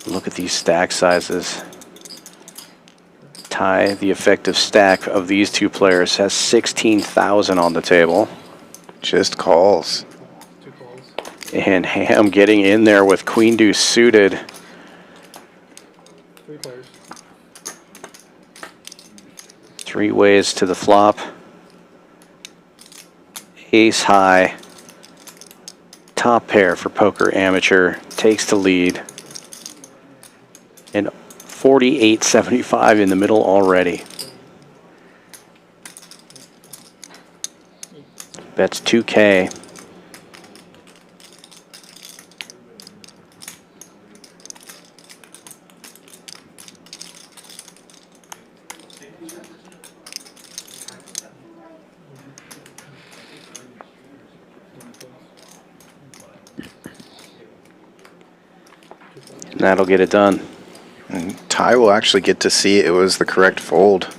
Look at these stack sizes. Ty, the effective stack of these two players, has 16,000 on the table. Just calls. And Ham getting in there with queen deuce suited. 3 players. 3 ways to the flop. Ace high. Top pair for poker amateur. Takes the lead. And 48.75 in the middle already. Bets 2K. That'll get it done. And Ty will actually get to see it was the correct fold.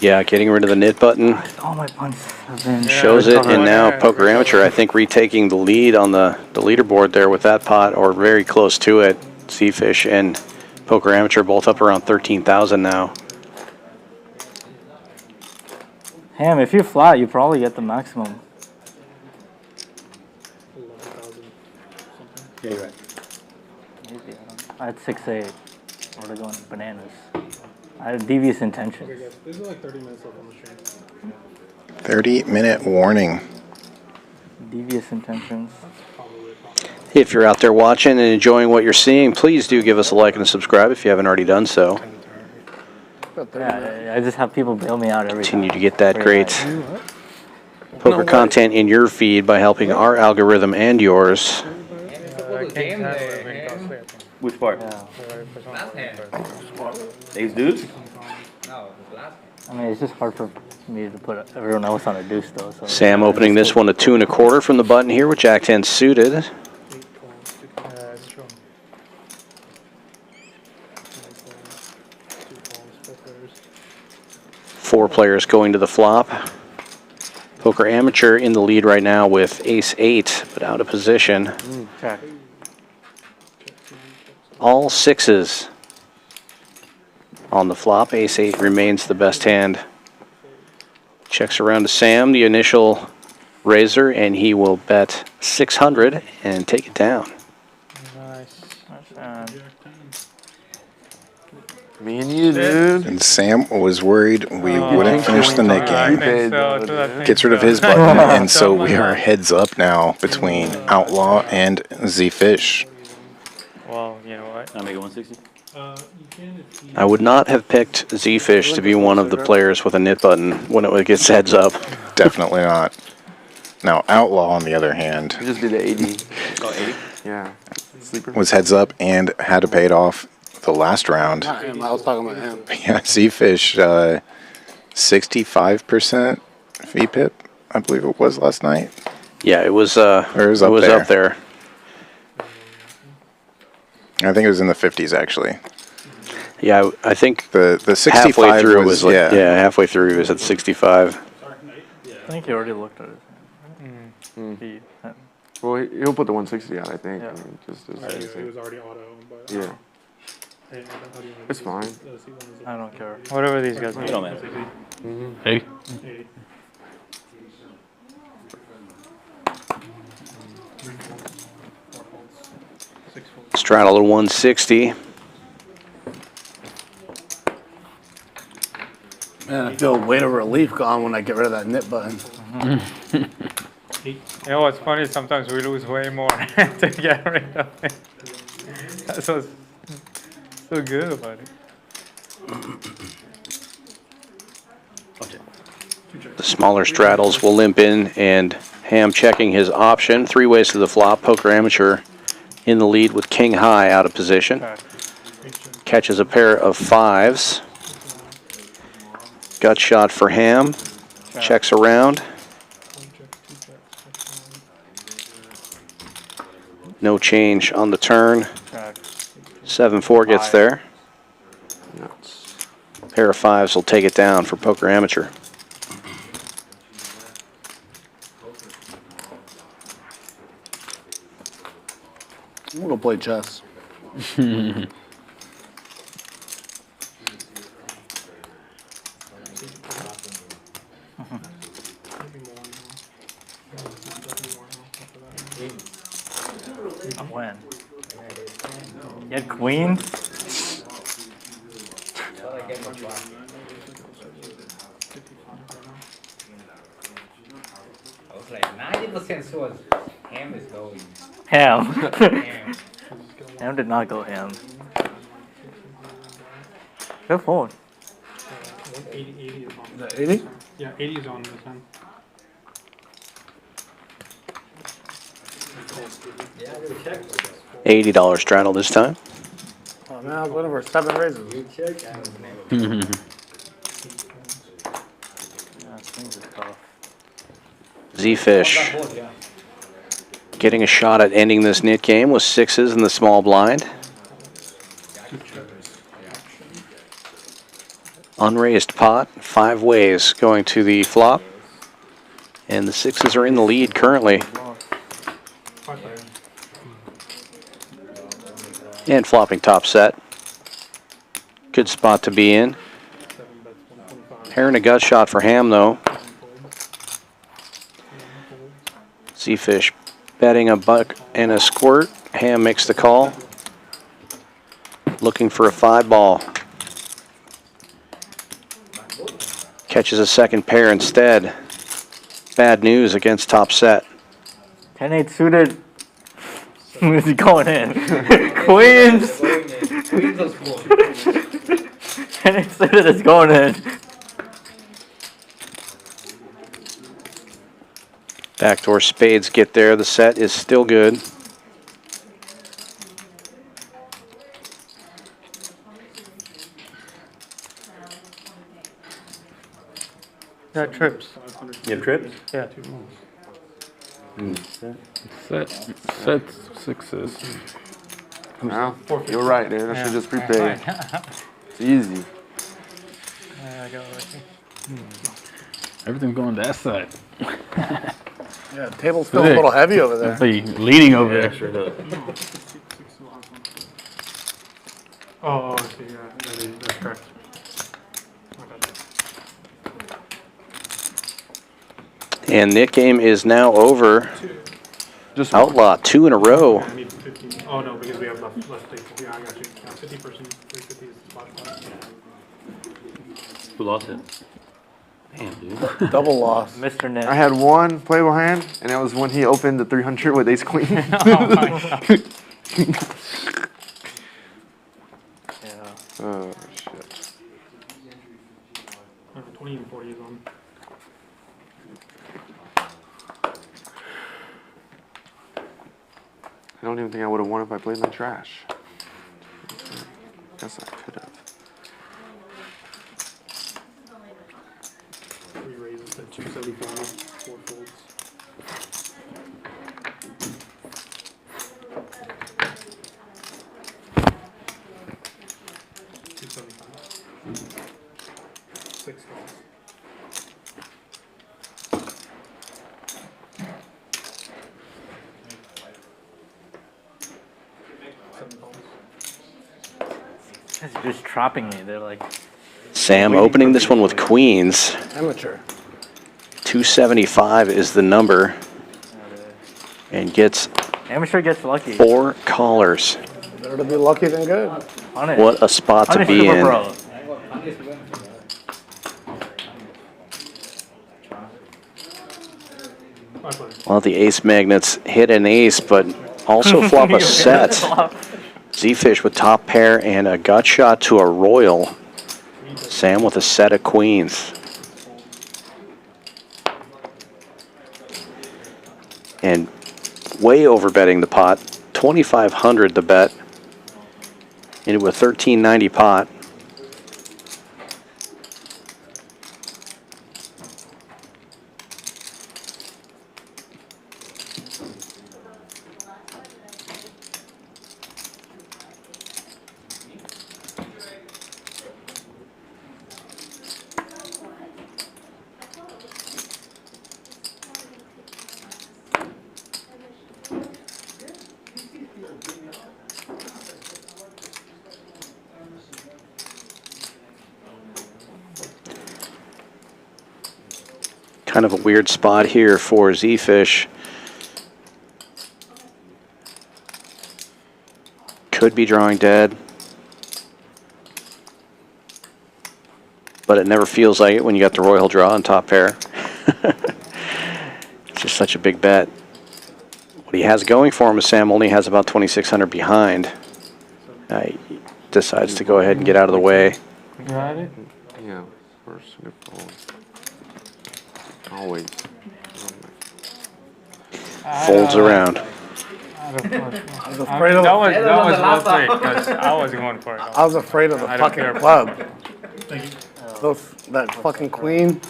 Yeah, getting rid of the knit button. All my punts have been Shows it, and now Poker Amateur, I think, retaking the lead on the leaderboard there with that pot, or very close to it. Zefish and Poker Amateur both up around 13,000 now. Ham, if you're flat, you probably get the maximum. Yeah, you're right. Maybe, I don't know. I had 6-8. We're going bananas. I had devious intentions. Okay, guys, this is like 30 minutes left on the stream. 30-minute warning. Devious intentions. If you're out there watching and enjoying what you're seeing, please do give us a like and a subscribe if you haven't already done so. Yeah, I just have people bail me out every Continue time. to get that great poker content in your feed by helping our algorithm and yours. Which part? Ace deuce? I mean, it's just hard for me to put everyone else on a deuce, though. So Sam opening this one to 2 1/4 from the button here with Jack 10 suited. Four players going to the flop. Poker Amateur in the lead right now with ace 8, but out of position. Check. All 6s on the flop. Ace 8 remains the best hand. Checks around to Sam, the initial raiser, and he will bet 600 and take it down. Nice. Me and you, dude. And Sam was worried we wouldn't finish the net game. So, Gets rid of his button, and so we are heads up now between Outlaw and Zefish. Well, you know what? I make it 160. I would not have picked Zefish to be one of the players with a knit button when it gets heads up. Definitely not. Now, Outlaw, on the other hand, We just did the 80. Oh, 80? Yeah. Sleeper. was heads up and had to pay it off the last round. Not him. I was talking about him. Yeah, Zefish, 65% fee pip, I believe it was last night. Yeah, it was Or it was up there. up there. I think it was in the 50s, actually. Yeah, I think The 65 halfway through was, like, yeah. halfway through it was at 65. I think you already looked at it. Well, he'll put the 160 out, I think. Yeah. I mean, just as It was already auto, but yeah. Hey, how do you It's fine. I don't care. Whatever these guys It want. don't matter. 80. 80. Straddle to 160. Man, I feel weight of relief gone when I get rid of that knit button. You know what's funny? Sometimes we lose way more to get rid of it. That's what's so good about it. The smaller straddles will limp in, and Ham checking his option. 3 ways to the flop. Poker Amateur in the lead with king high out of position. Catches a pair of 5s. Gut shot for Ham. Checks around. No change on the turn. 7-4 gets there. Pair of 5s will take it down for Poker Amateur. I'm gonna play chess. When? You had queens? I was like 90% sure Ham is going. Ham. Ham. Ham did not go ham. Good phone. 80 is on. Is that 80? Yeah, 80 is on this end. $80 straddle this time. Oh man, I was waiting for 7 raises. Zefish getting a shot at ending this knit game with 6s in the small blind. Unraised pot, 5 ways going to the flop. And the 6s are in the lead currently. And flopping top set. Good spot to be in. Hair and a gut shot for Ham though. Zefish betting a buck and a squirt. Ham makes the call. Looking for a 5-ball. Catches a second pair instead. Bad news against top set. 10-8 suited. Is he going in? Queens! 10-8 suited is going in. Backdoor spades get there. The set is still good. Yeah, trips. You have trips? Yeah. Set 6s. Well, you're right, dude. I should just prepay. It's easy. Yeah, I got it. Everything's going that side. Yeah, the table's still a little heavy over there. Be leaning over there. Sure does. Oh, I see. Yeah, that's correct. And knit game is now over. Just Outlaw 2 in a row. I need 15. Oh no, because we have less staple. Yeah, I got you. Yeah, 50%, 350 is the spot. Who lost it? Damn, dude. Double loss. Mr. Knit. I had one playable hand, and that was when he opened the 300 with ace queen. Oh my god. Oh shit. 20 and 40 is on. I don't even think I would have won if I played my trash. Guess I could have. 3 raises to 275, 4 folds. Six calls. They're just trapping me. They're like. Sam opening this one with queens. Amateur. 275 is the number. And gets Amateur gets lucky. 4 callers. Better to be lucky than good. What a spot to be in. Well, the ace magnets hit an ace, but also flop a set. Zefish with top pair and a gut shot to a royal. Sam with a set of queens. And way over betting the pot. 2,500 the bet into a 1390 pot. Kind of a weird spot here for Zefish. Could be drawing dead. But it never feels like it when you got the royal draw on top pair. It's just such a big bet. What he has going for him is Sam only has about 2,600 behind. He decides to go ahead and get out of the way. Got it? Yeah, first good ball. Always. Folds around. I was afraid of that was well played because I was going for it. I was afraid of the fucking club. That fucking queen.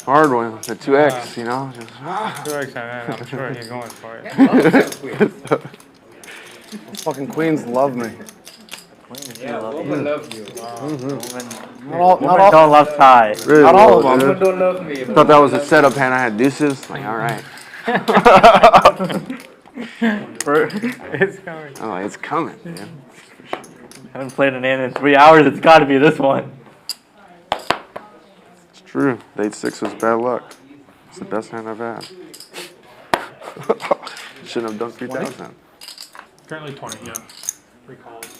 Hard one, the 2X, you know. Just, 2X, and I'm sure he's going for it. Those fucking queens love me. Women love you. Not all, don't love Ty. Really not all well, of them. Women don't love me. thought that was a setup hand. I had deuces. Like, all right. It's coming. Oh, it's coming, man. I haven't played an hand in 3 hours. It's got to be this one. It's true. Date 6 was bad luck. It's the best hand I've had. Shouldn't have done 3,000. Currently 20, yeah. 3 calls.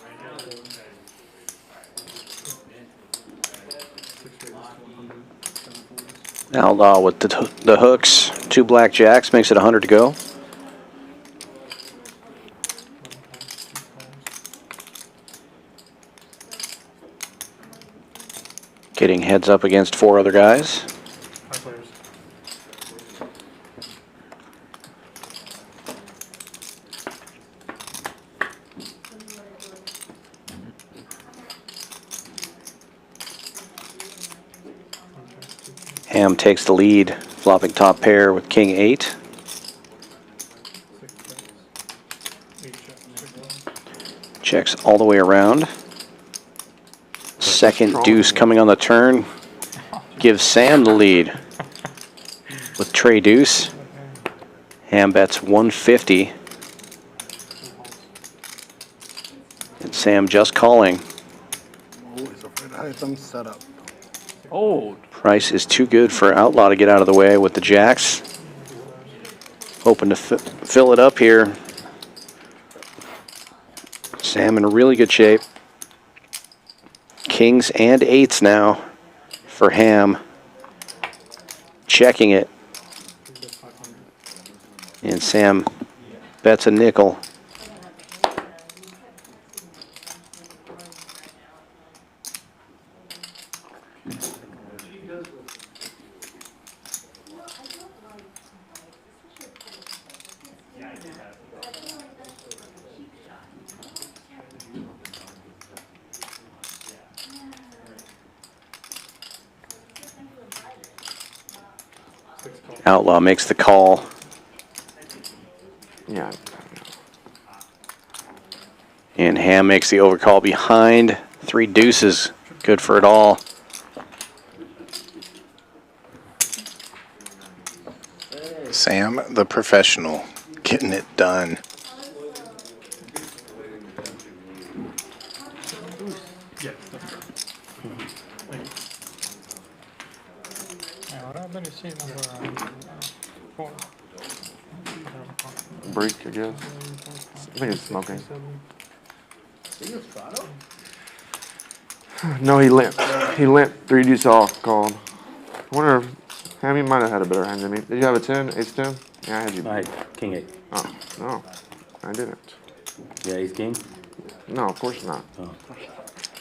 Outlaw with the hooks. 2 blackjacks makes it 100 to go. Getting heads up against 4 other guys. Ham takes the lead, flopping top pair with king 8. Checks all the way around. Second deuce coming on the turn. Gives Sam the lead with tray deuce. Ham bets 150. And Sam just calling. Always afraid I had them set up. Oh. Price is too good for Outlaw to get out of the way with the jacks. Hoping to fill it up here. Sam in really good shape. Kings and 8s now for Ham. Checking it. And Sam bets a nickel. Outlaw makes the call. Yeah. And Ham makes the overcall behind. 3 deuces. Good for it all. Sam, the professional, getting it done. many seat number? 4. Break, I guess. I think it's smoking. No, he limped. He limped. 3 deuce off called. I wonder if Hammy might have had a better hand than me. Did you have a 10? Ace 10? Yeah, I had you. I had king 8. Oh, no. I didn't. Yeah, ace king? No, of course not. Oh.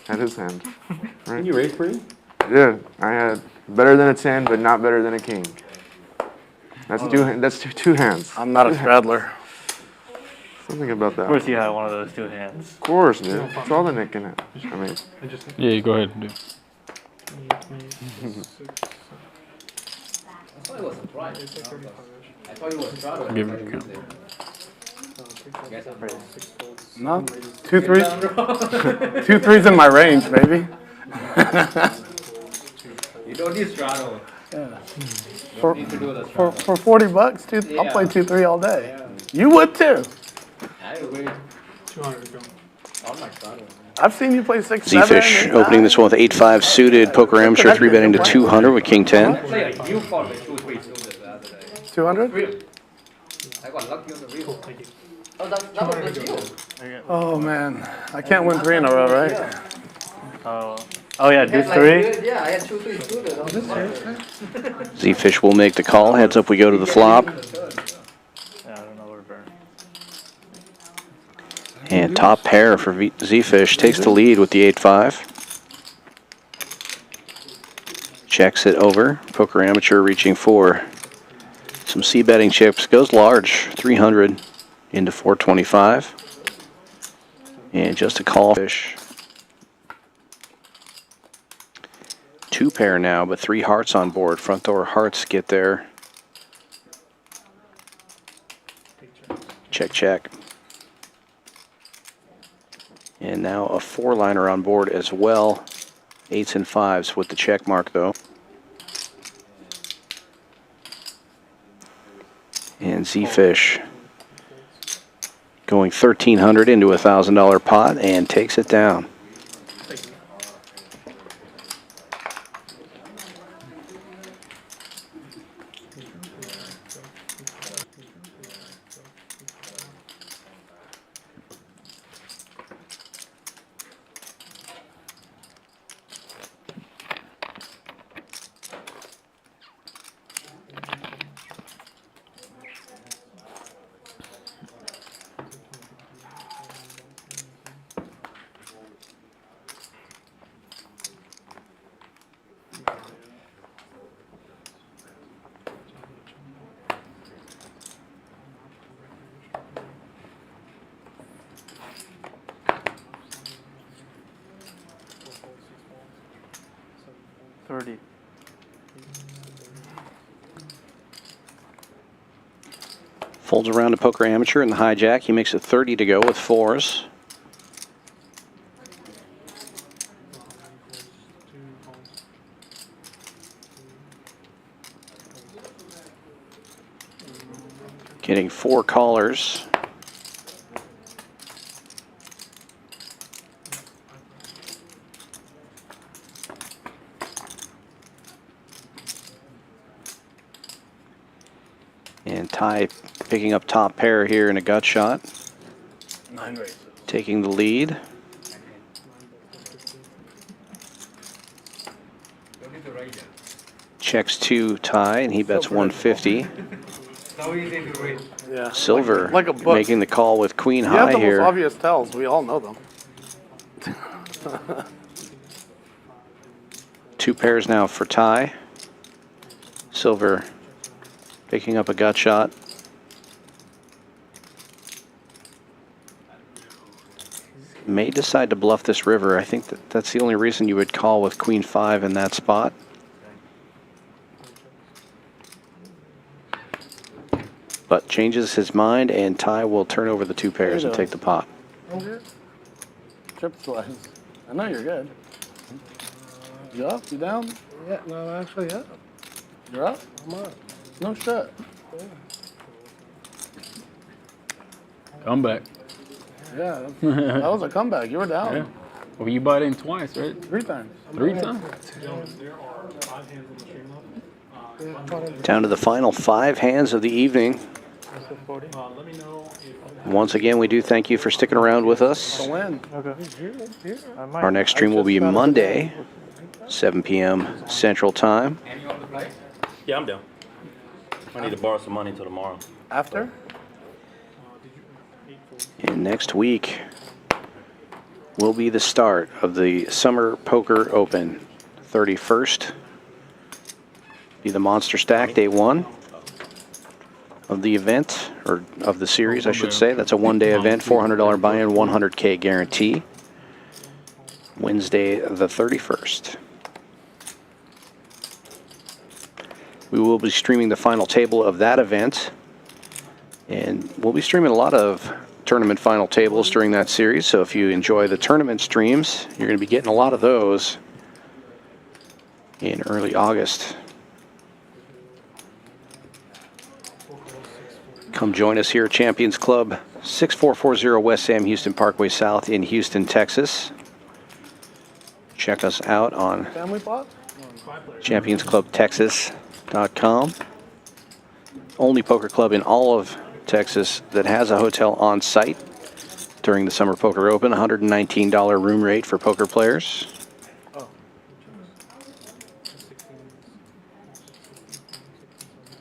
Had his hand. Right? Can you raise free? Yeah, I had better than a 10, but not better than a king. That's two hands. I'm not a straddler. Something about that. Of course you had one of those 2 hands. Of course, dude. That's all the Nick can have. I mean. Yeah, you go ahead and do. I thought it was a try. I thought it was a try. Give it a count. No, 2 threes. 2 threes in my range, baby. You don't need straddle. Yeah. You don't need to do the straddle. For $40, dude, I'll play 2-3 all day. You would too. I agree. 200 go. All my straddle. I've seen you play 6, 7, Zefish 8, opening this one with 8-5 suited. Poker amateur 3-betting to 200 with king 10. I played a huge call with 2-3 suited the other day. 200? I got lucky on the real. Oh, that was you. Oh man, I can't win 3 in a row, right? Oh yeah, deuce 3? Yeah, I had 2-3 suited on this one. Zefish will make the call. Heads up we go to the flop. Yeah, I don't know where burn. And top pair for Zefish takes the lead with the 8-5. Checks it over. Poker amateur reaching for some c-betting chips. Goes large, 300 into 425. And just a call fish. 2 pair now, but 3 hearts on board. Front door hearts get there. Check, check. And now a 4-liner on board as well. 8s and 5s with the check mark though. And Zefish going 1,300 into a $1,000 pot and takes it down. Folds around to poker amateur in the hijack. He makes it 30 to go with 4s. Getting 4 callers. And Ty picking up top pair here in a gut shot. 9 raises. Taking the lead. Checks 2 Ty, and he bets 150. So easy to read. Yeah. Silver like a book. making the call with queen You have high the here. most obvious tells. We all know them. 2 pairs now for Ty. Silver picking up a gut shot. May decide to bluff this river. I think that's the only reason you would call with queen 5 in that spot. But changes his mind, and Ty will turn over the 2 pairs and take the pot. Trip slice. I know you're good. You up? You down? Yeah, no, actually, yeah. You're up? I'm up. No shit. Comeback. Yeah, that was a comeback. You were down. Yeah. Well, you bought in twice, right? 3 times. 3 times? There are 5 hands on the stream level. Down to the final 5 hands of the evening. Once again, we do thank you for sticking around with us. Our next stream will be Monday, 7 p.m. Central Time. Yeah, I'm down. I need to borrow some money till tomorrow. After? And next week will be the start of the Summer Poker Open. 31st be the Monster Stack, day 1 of the event, or of the series, I should say. That's a one-day event, $400 buy-in, $100K guarantee. Wednesday, the 31st. We will be streaming the final table of that event, and we'll be streaming a lot of tournament final tables during that series, so if you enjoy the tournament streams, you're going to be getting a lot of those in early August. Come join us here at Champions Club, 6440 West Sam Houston Parkway South in Houston, Texas. Check us out on championsclubtexas.com. Only poker club in all of Texas that has a hotel on site during the Summer Poker Open. $119 room rate for poker players.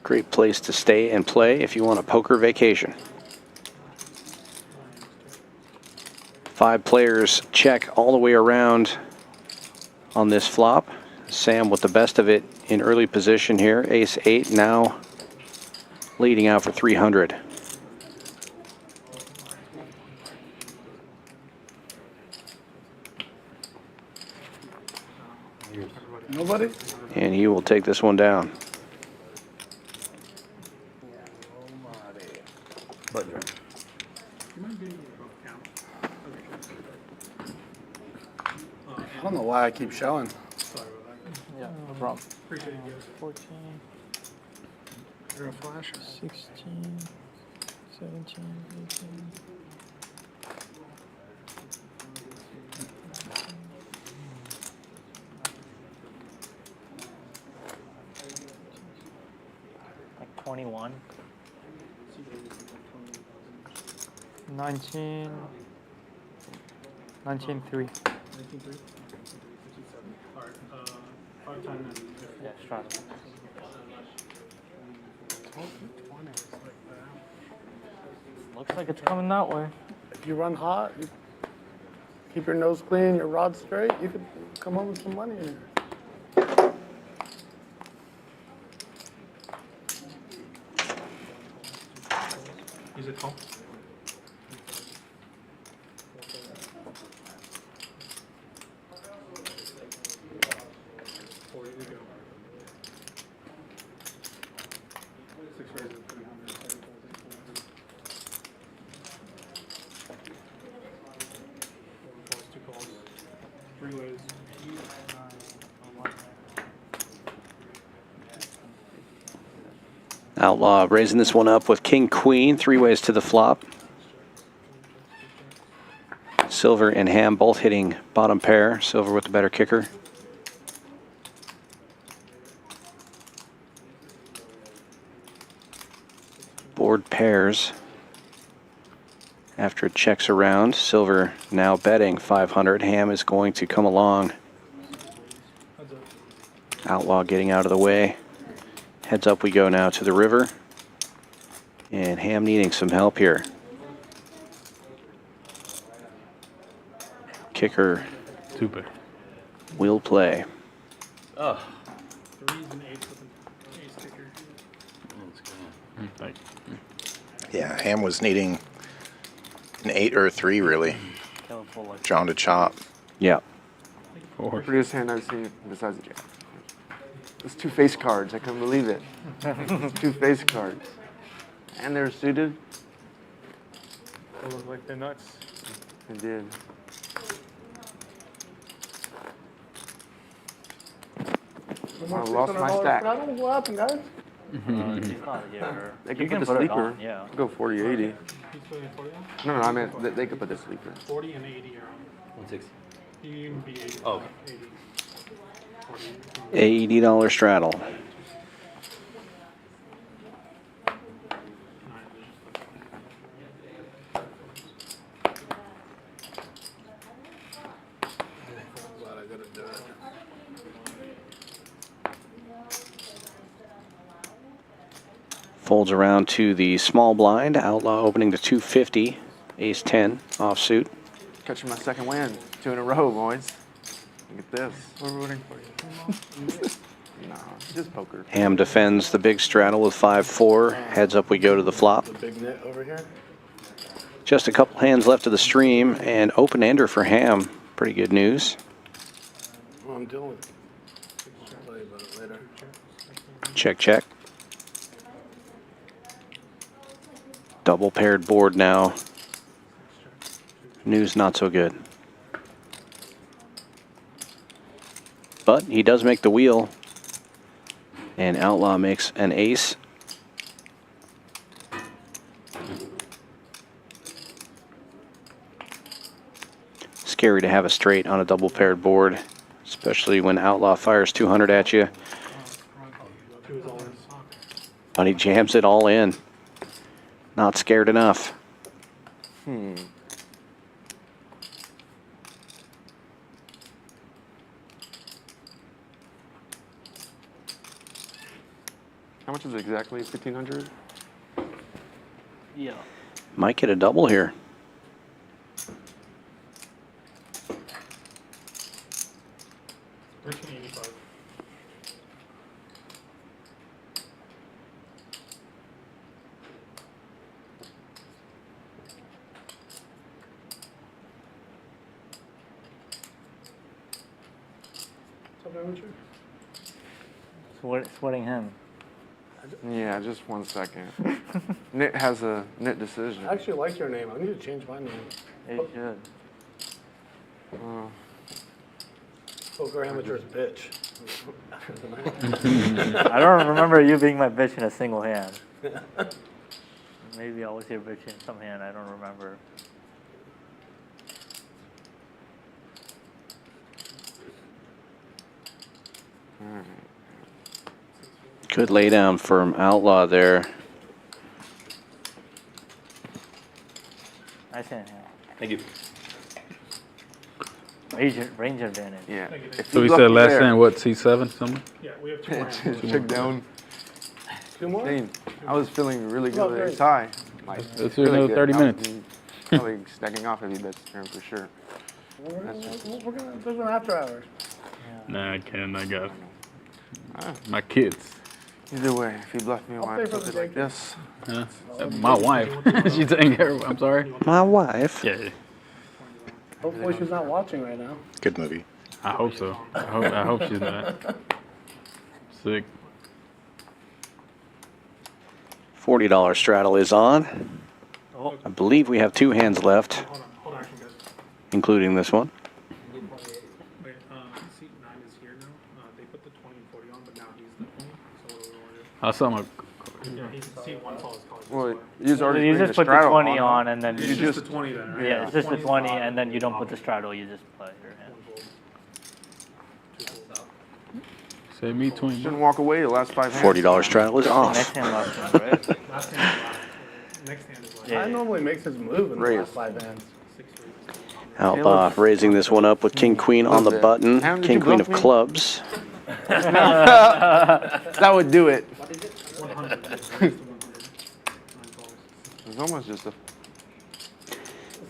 Great place to stay and play if you want a poker vacation. 5 players check all the way around on this flop. Sam with the best of it in early position here. Ace 8 now leading out for 300. Nobody? And he will take this one down. I don't know why I keep showing. Yeah, no problem. 14, You're a flash. 16, 17, 18. Like 21. 19. 19.3. Yeah, straddle. Looks like it's coming that way. If you run hot, you keep your nose clean, your rod straight, you could come home with some money in here. Is it call? Outlaw raising this one up with King Queen, 3 ways to the flop. Silver and Ham both hitting bottom pair. Silver with the better kicker. Board pairs. After it checks around, Silver now betting 500. Ham is going to come along. Outlaw getting out of the way. Heads up we go now to the river. And Ham needing some help here. Kicker will play. Oh. Yeah, Ham was needing an 8 or a 3, really. Drawn to chop. Yeah. Prettiest hand I've seen besides the jack. It's 2 face cards. I couldn't believe it. It's 2 face cards. And they're suited. They look like they're nuts. They did. I lost my stack. What happened, guys? They could put the sleeper. Yeah. Go 40-80. No, I meant they could put the sleeper. 40 and 80 are 160. You can be 80. Oh. $80 straddle. Folds around to the small blind. Outlaw opening to 250. Ace 10 offsuit. Catching my second win. 2 in a row, boys. Look at this. We're rooting for you. Nah, just poker. Ham defends the big straddle with 5-4. Heads up we go to the flop. The big net over here. Just a couple hands left of the stream, and open-ender for Ham. Pretty good news. Well, I'm dealing with it. I'll tell you about it later. Check, check. Double paired board now. News not so good. But he does make the wheel. And Outlaw makes an ace. Scary to have a straight on a double paired board, especially when Outlaw fires 200 at you. But he jams it all in. Not scared enough. How much is it exactly? 1,500? Yeah. Might get a double here. Sweating him. Yeah, just 1 second. Nick has a Nick decision. I actually like your name. I need to change my name. You should. Poker amateur's bitch. I don't remember you being my bitch in a single hand. Maybe I was your bitch in some hand. I don't remember. Good lay down from Outlaw there. Nice hand. Thank you. Range advantage. Yeah. So we said last hand, what, C7 something? Yeah, we have 2 more. Check down. 2 more? Dang, I was feeling really good with ace high. Like, Let's do another 30 minutes. Probably stacking off heavy bets turn for sure. We're gonna, there's an after hours. Nah, I can't. I got my kids. Either way, if you bluff me on I'll pay for something the like this. Huh? My wife. She's taking care of. I'm sorry. My wife? Yeah. Hopefully she's not watching right now. Good movie. I hope so. I hope she's not. Sick. $40 straddle is on. I believe we have 2 hands left, Hold on, guys. including this one. Wait, seat 9 is here now. They put the 20 and 40 on, but now he's the 20. So what do we want to do? I saw my. Yeah, he's seat 1 follows college. Well, you already You bring just the put the straddle 20 on and then It's you just the 20 then, right? Yeah, it's just the 20's 20 bottom, and then you don't put the straddle, you just play your hand. Say me 20. Shouldn't walk away the last 5 hands. $40 straddle is Next off. hand last hand, right? Last hand is last. Next hand is last. I normally makes his move in the last 5 hands. Outlaw raising this one up with King Queen on the button. Ham, did King you Queen bluff of me? clubs. That would do it. 100. It's almost just a.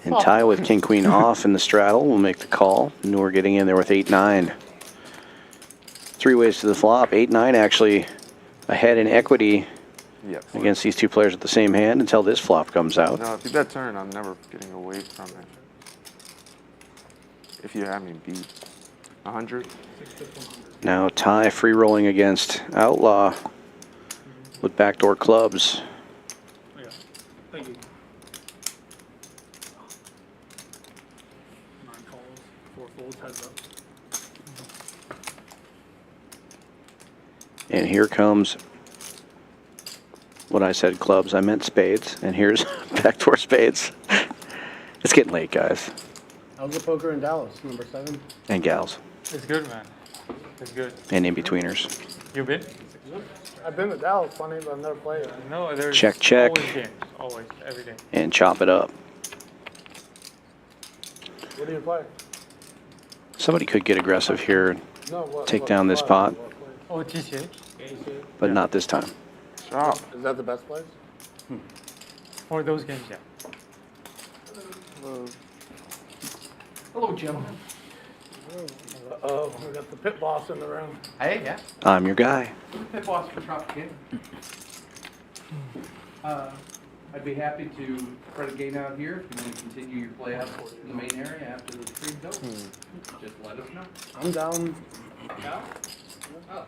And tie with King Queen off in the straddle will make the call. Noor getting in there with 8-9. 3 ways to the flop. 8-9 actually ahead in equity Yes. against these 2 players with the same hand until this flop comes out. No, if you bet turn, I'm never getting away from it. If you have me beat. 100. Now tie free rolling against Outlaw with backdoor clubs. Yeah. Thank you. 9 calls, 4 folds, heads up. And here comes what I said clubs. I meant spades. And here's backdoor spades. It's getting late, guys. How's the poker in Dallas, number 7? And gals. It's good, man. It's good. And in-betweeners. You been? I've been to Dallas plenty, but I've never played. No, there's Check, check. always games. Always, every day. And chop it up. What do you play? Somebody could get aggressive here and No, what, take down this pot, Oh, GCH? but not this time. Stop. Is that the best place? For those games, yeah. Hello, Jim. Oh, we got the pit boss in the room. Hey, yeah. I'm your guy. Pit boss for Tropicana. I'd be happy to try to gain out here if you want to continue your play out in the main area after the stream's over. Just let us know. I'm down. Yeah? Oh.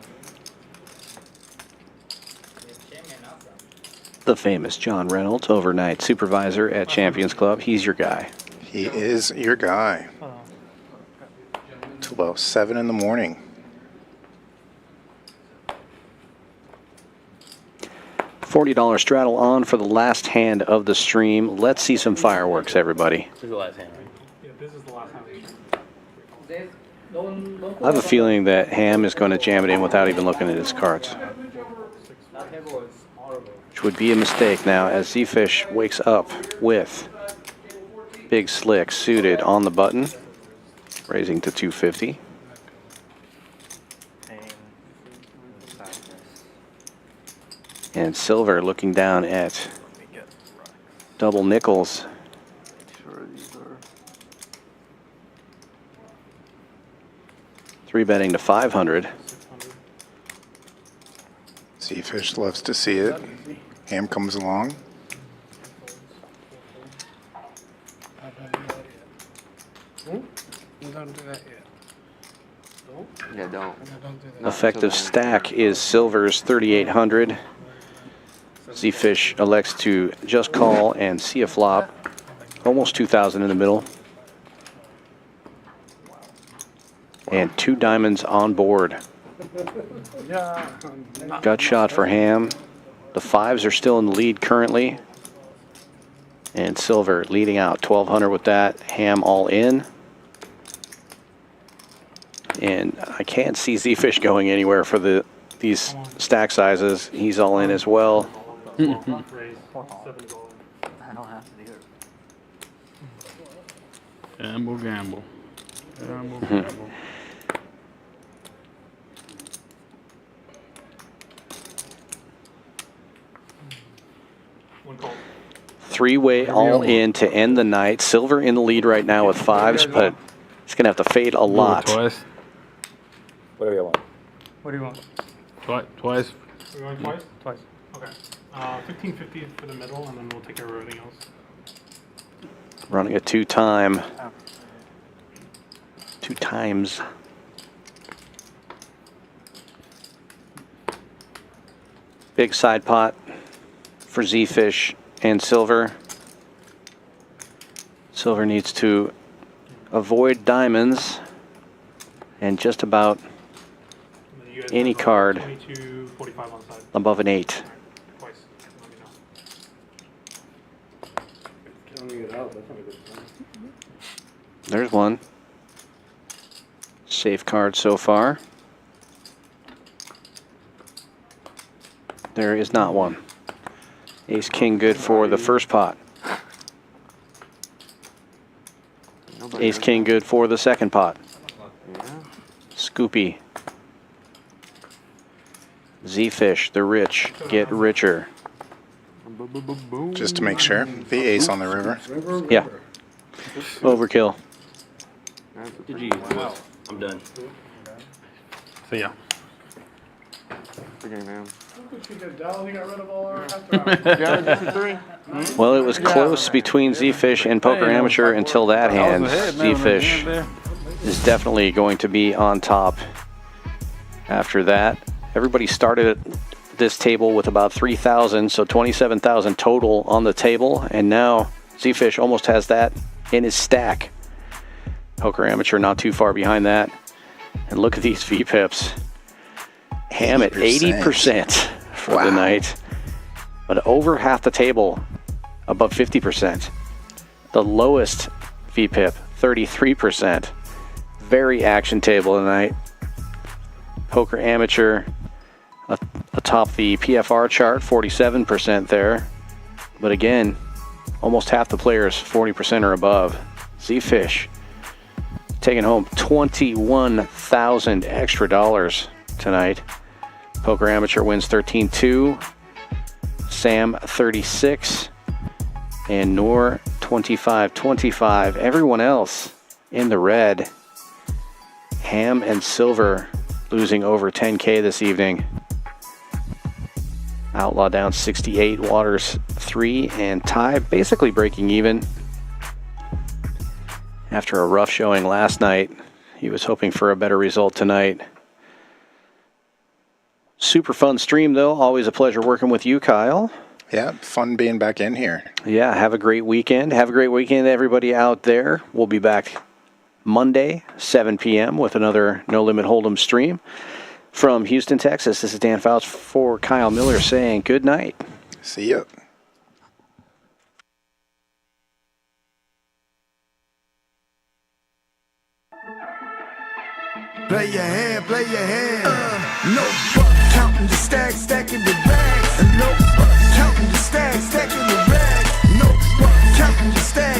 The famous John Reynolds, overnight supervisor at Champions Club. He's your guy. He is your guy. Till about 7 in the morning. $40 straddle on for the last hand of the stream. Let's see some fireworks, everybody. This is the last hand, right? Yeah, this is the last time. I have a feeling that Ham is going to jam it in without even looking at his cards, which would be a mistake now as Zefish wakes up with Big Slick suited on the button, raising to 250. And Silver looking down at double nickels. Three betting to 500. Zefish loves to see it. Ham comes along. Don't do that yet. Yeah, don't. Effective stack is Silver's 3,800. Zefish elects to just call and see a flop. Almost 2,000 in the middle. And 2 diamonds on board. Gut shot for Ham. The 5s are still in the lead currently. And Silver leading out 1,200 with that. Ham all in. And I can't see Zefish going anywhere for these stack sizes. He's all in as well. I don't have to do it. Gamble, gamble. Gamble, gamble. Three-way all in to end the night. Silver in the lead right now with 5s, but he's going to have to fade a lot. Twice. Whatever you want. What do you want? Twice. We're going twice? Twice. Okay. 1550 for the middle, and then we'll take care of everything else. Running a 2-time. 2 times. Big side pot for Zefish and Silver. Silver needs to avoid diamonds and just about any card above an 8. There's one. Safe card so far. There is not one. Ace King good for the first pot. Ace King good for the second pot. Scoopy. Zefish, the rich, get richer. Just to make sure. The ace on the river. Yeah. Overkill. GG. I'm done. See ya. Forget man. Look what you did, Dallas. You got rid of all our after hours. Well, it was close between Zefish and Poker Amateur until that hand. Zefish is definitely going to be on top after that. Everybody started at this table with about 3,000, so 27,000 total on the table, and now Zefish almost has that in his stack. Poker Amateur not too far behind that. And look at these VPIPs. Ham at 80% for the night, but over half the table above 50%. The lowest VPIP, 33%. Very action table tonight. Poker Amateur atop the PFR chart, 47% there. But again, almost half the players, 40% or above. Zefish taking home 21,000 extra dollars tonight. Poker Amateur wins 13-2. Sam 36, and Noor 25-25. Everyone else in the red. Ham and Silver losing over 10K this evening. Outlaw down 68, Waters 3, and Ty basically breaking even. After a rough showing last night, he was hoping for a better result tonight. Super fun stream, though. Always a pleasure working with you, Kyle. Yeah, fun being back in here. Yeah, have a great weekend. Have a great weekend, everybody out there. We'll be back Monday, 7 p.m. with another No Limit Hold'em stream. From Houston, Texas, this is Dan Fouts for Kyle Miller saying good night. See ya. Play your hand, play your hand. No fuck, counting the stacks, stacking the bags. No fuck, counting the stacks, stacking the rags. No fuck, counting the stacks.